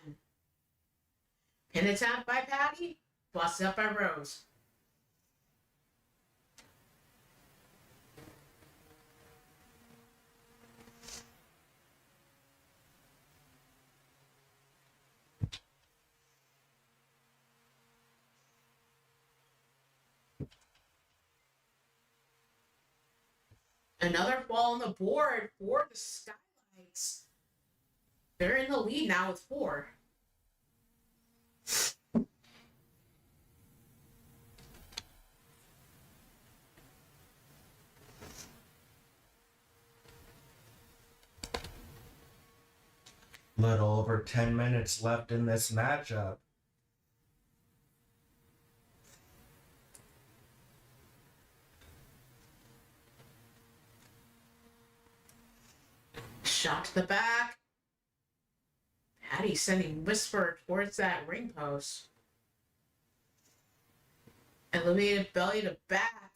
Pin attempt by Patty, busts up by Rose. Another fall on the board for the Skylights. They're in the lead now with 4.
Little over 10 minutes left in this matchup.
Shot to the back. Patty sending Whisper towards that ring post. Elevated belly to back.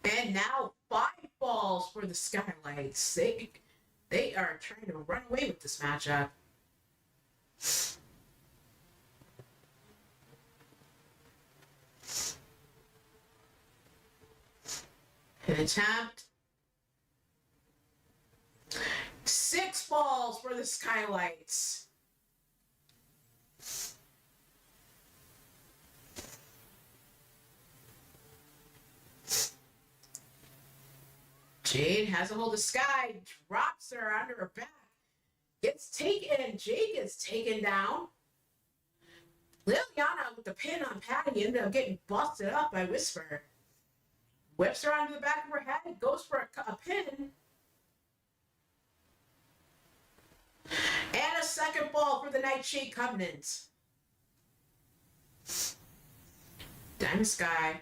And now 5 balls for the Skylights. They are trying to run away with this matchup. An attempt. 6 balls for the Skylights. Jade has a hold of Sky, drops her under her back, gets taken, Jade gets taken down. Liliana with the pin on Patty ended up getting busted up by Whisper. Whips her onto the back of her head, goes for a pin. And a second ball for the Nightshade Covenant. Diamond Sky.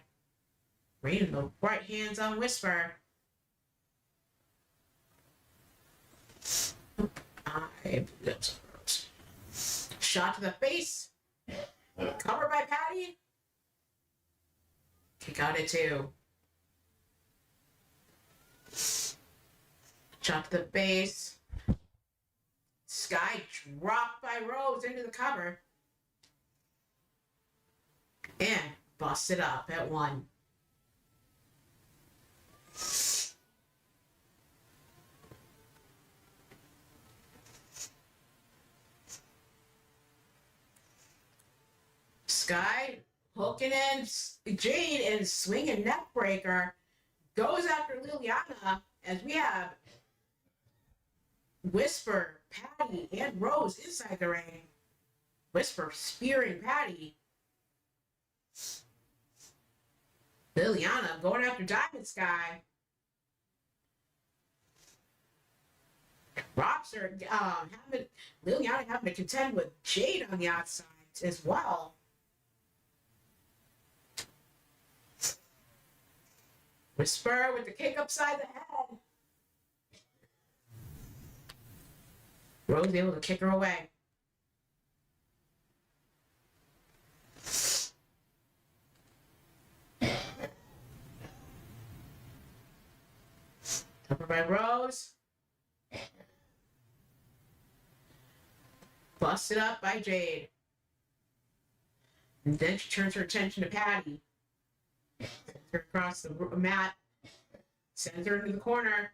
Raining the right hands on Whisper. Shot to the face. Covered by Patty. Kick out at 2. Shot to the base. Sky dropped by Rose into the cover. And busted up at 1. Sky hooking in Jade and swinging neck breaker. Goes after Liliana as we have Whisper, Patty, and Rose inside the ring. Whisper spearing Patty. Liliana going after Diamond Sky. Rocks are Liliana having to contend with Jade on the outside as well. Whisper with the kick upside the head. Rose able to kick her away. Cover by Rose. Busted up by Jade. And then she turns her attention to Patty. Sends her across the mat. Sends her into the corner.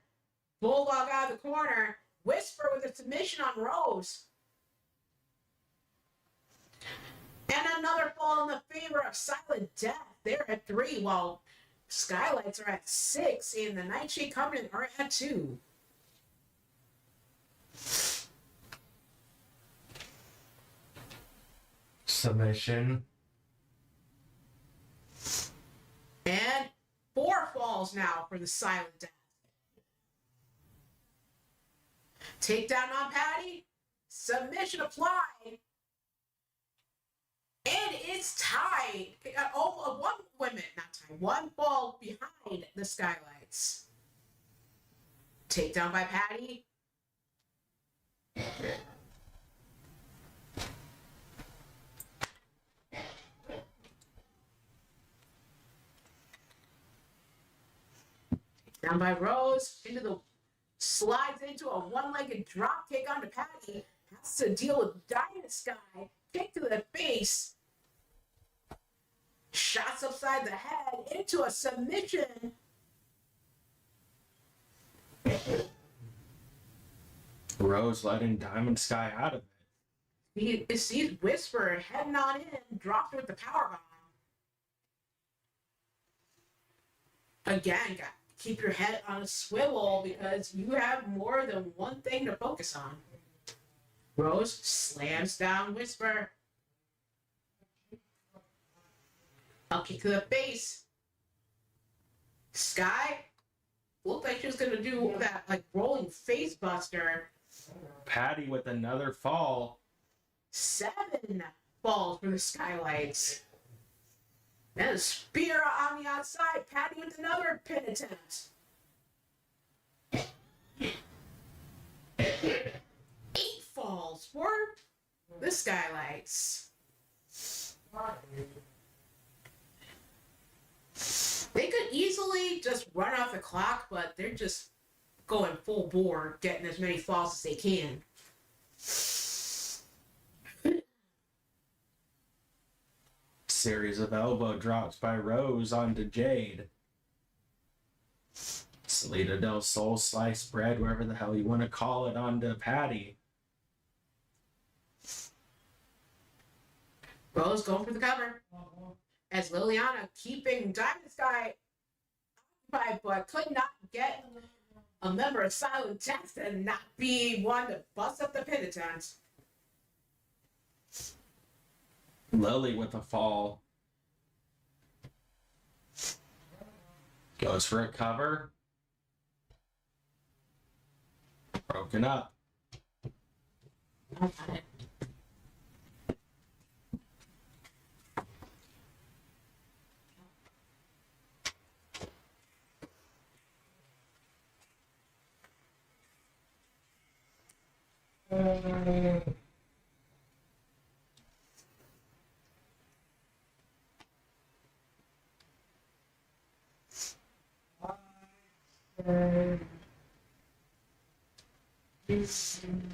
Bulldog out of the corner. Whisper with a submission on Rose. And another fall in the favor of Silent Death. They're at 3, while Skylights are at 6, and the Nightshade Covenant are at 2.
Submission.
And 4 falls now for the Silent Death. Takedown on Patty. Submission applied. And it's tied. One fall behind the Skylights. Takedown by Patty. Down by Rose, slides into a one-legged drop kick onto Patty. Has to deal with Dynasty. Kick to the face. Shots upside the head into a submission.
Rose letting Diamond Sky out of it.
He sees Whisper heading on in, dropped with the powerbomb. Again, keep your head on a swivel because you have more than one thing to focus on. Rose slams down Whisper. I'll kick to the face. Sky looked like she was gonna do that like rolling face buster.
Patty with another fall.
7 falls for the Skylights. And a spear on the outside. Patty with another pin attempt. 8 falls for the Skylights. They could easily just run off the clock, but they're just going full bore, getting as many falls as they can.
Series of elbow drops by Rose onto Jade. Salida del Sol sliced bread, wherever the hell you want to call it, onto Patty.
Rose going for the cover. As Liliana keeping Diamond Sky occupied, but could not get a member of Silent Death and not be one to bust up the pin attempt.
Lily with a fall. Goes for a cover. Broken up.
I got it.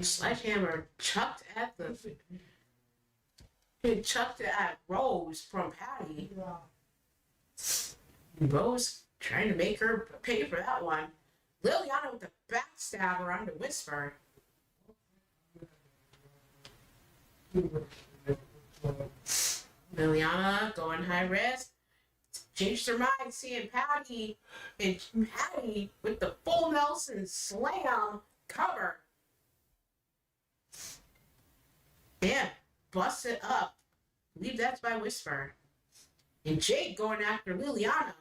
Sledgehammer chucked at Rose from Patty. Rose trying to make her pay for that one. Liliana with the backstabber onto Whisper. Liliana going high risk. Changed her mind, seeing Patty, and Patty with the full Nelson slam cover. And bust it up. I believe that's by Whisper. And Jade going after Liliana.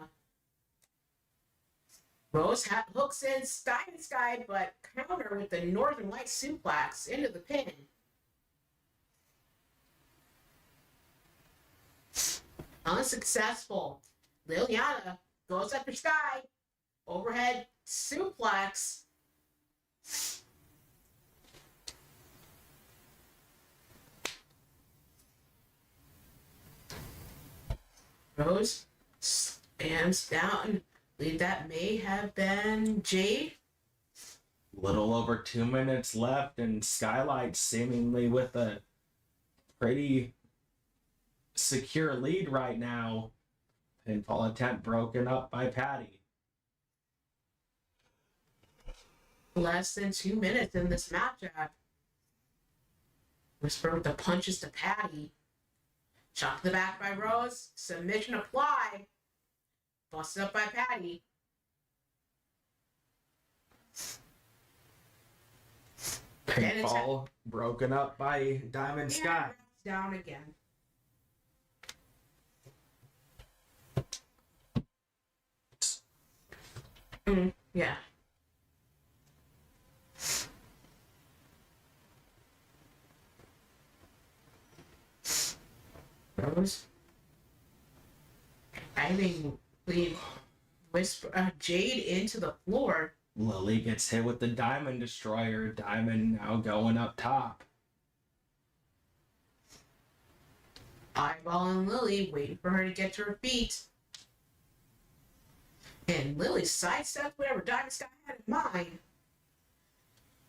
Rose hooks in Sky to Sky, but counter with the Northern Light suplex into the pin. Unsuccessful. Liliana goes after Sky. Overhead suplex. Rose stands down. I believe that may have been Jade.
Little over 2 minutes left, and Skylight seemingly with a pretty secure lead right now. Pinfall attempt broken up by Patty.
Less than 2 minutes in this matchup. Whisper with the punches to Patty. Shot to the back by Rose. Submission applied. Busted up by Patty.
Pinfall broken up by Diamond
And
Sky.
wraps down again. Yeah. Rose. I mean, we whisper Jade into the floor.
Lily gets hit with the Diamond Destroyer. Diamond now going up top.
Eyeballing Lily, waiting for her to get to her feet. And Lily sidesteps whatever Diamond Sky had in mind.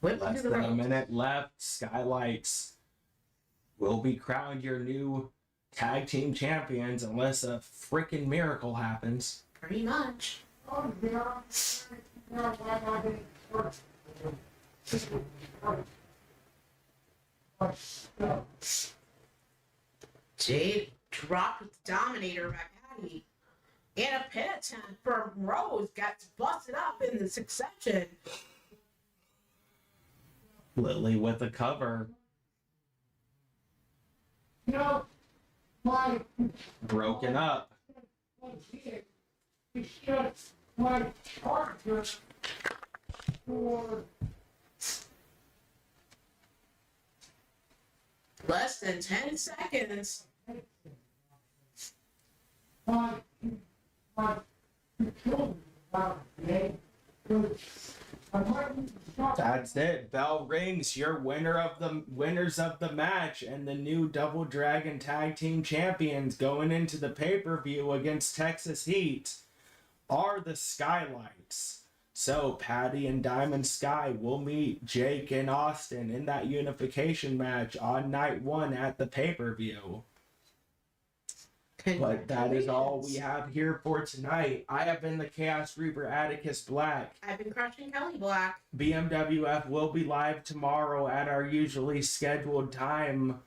Whip
Less
into the
than a
rope.
minute left. Skylights will be crowned your new tag team champions unless a freaking miracle happens.
Pretty much.
Oh, yeah. Yeah, why not be first?
Jade dropped with the Dominator by Patty. And a pin attempt from Rose got busted up in the succession.
Lily with a cover.
You know, my
Broken up.
it's just my charger for
Less than 10 seconds.
my children about today. I might stop.
That's it. Bell rings. Your winners of the match and the new Double Dragon Tag Team Champions going into the pay-per-view against Texas Heat are the Skylights. So Patty and Diamond Sky will meet Jake and Austin in that unification match on night 1 at the pay-per-view. But that is all we have here for tonight. I have been the Chaos Reaper Atticus Black.
I've been crushing Kelly Black.
BMWF will be live tomorrow at our usually scheduled time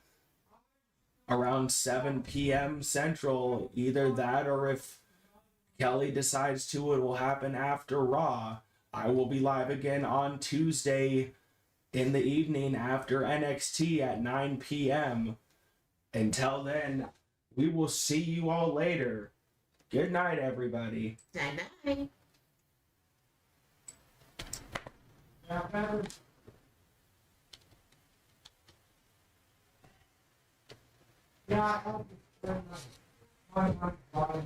around 7 p.m. Central. Either that or if Kelly decides to, it will happen after Raw. I will be live again on Tuesday in the evening after NXT at 9 p.m. Until then, we will see you all later. Good night, everybody.
Night-night.
Yeah, better. Yeah, I hope it's my body.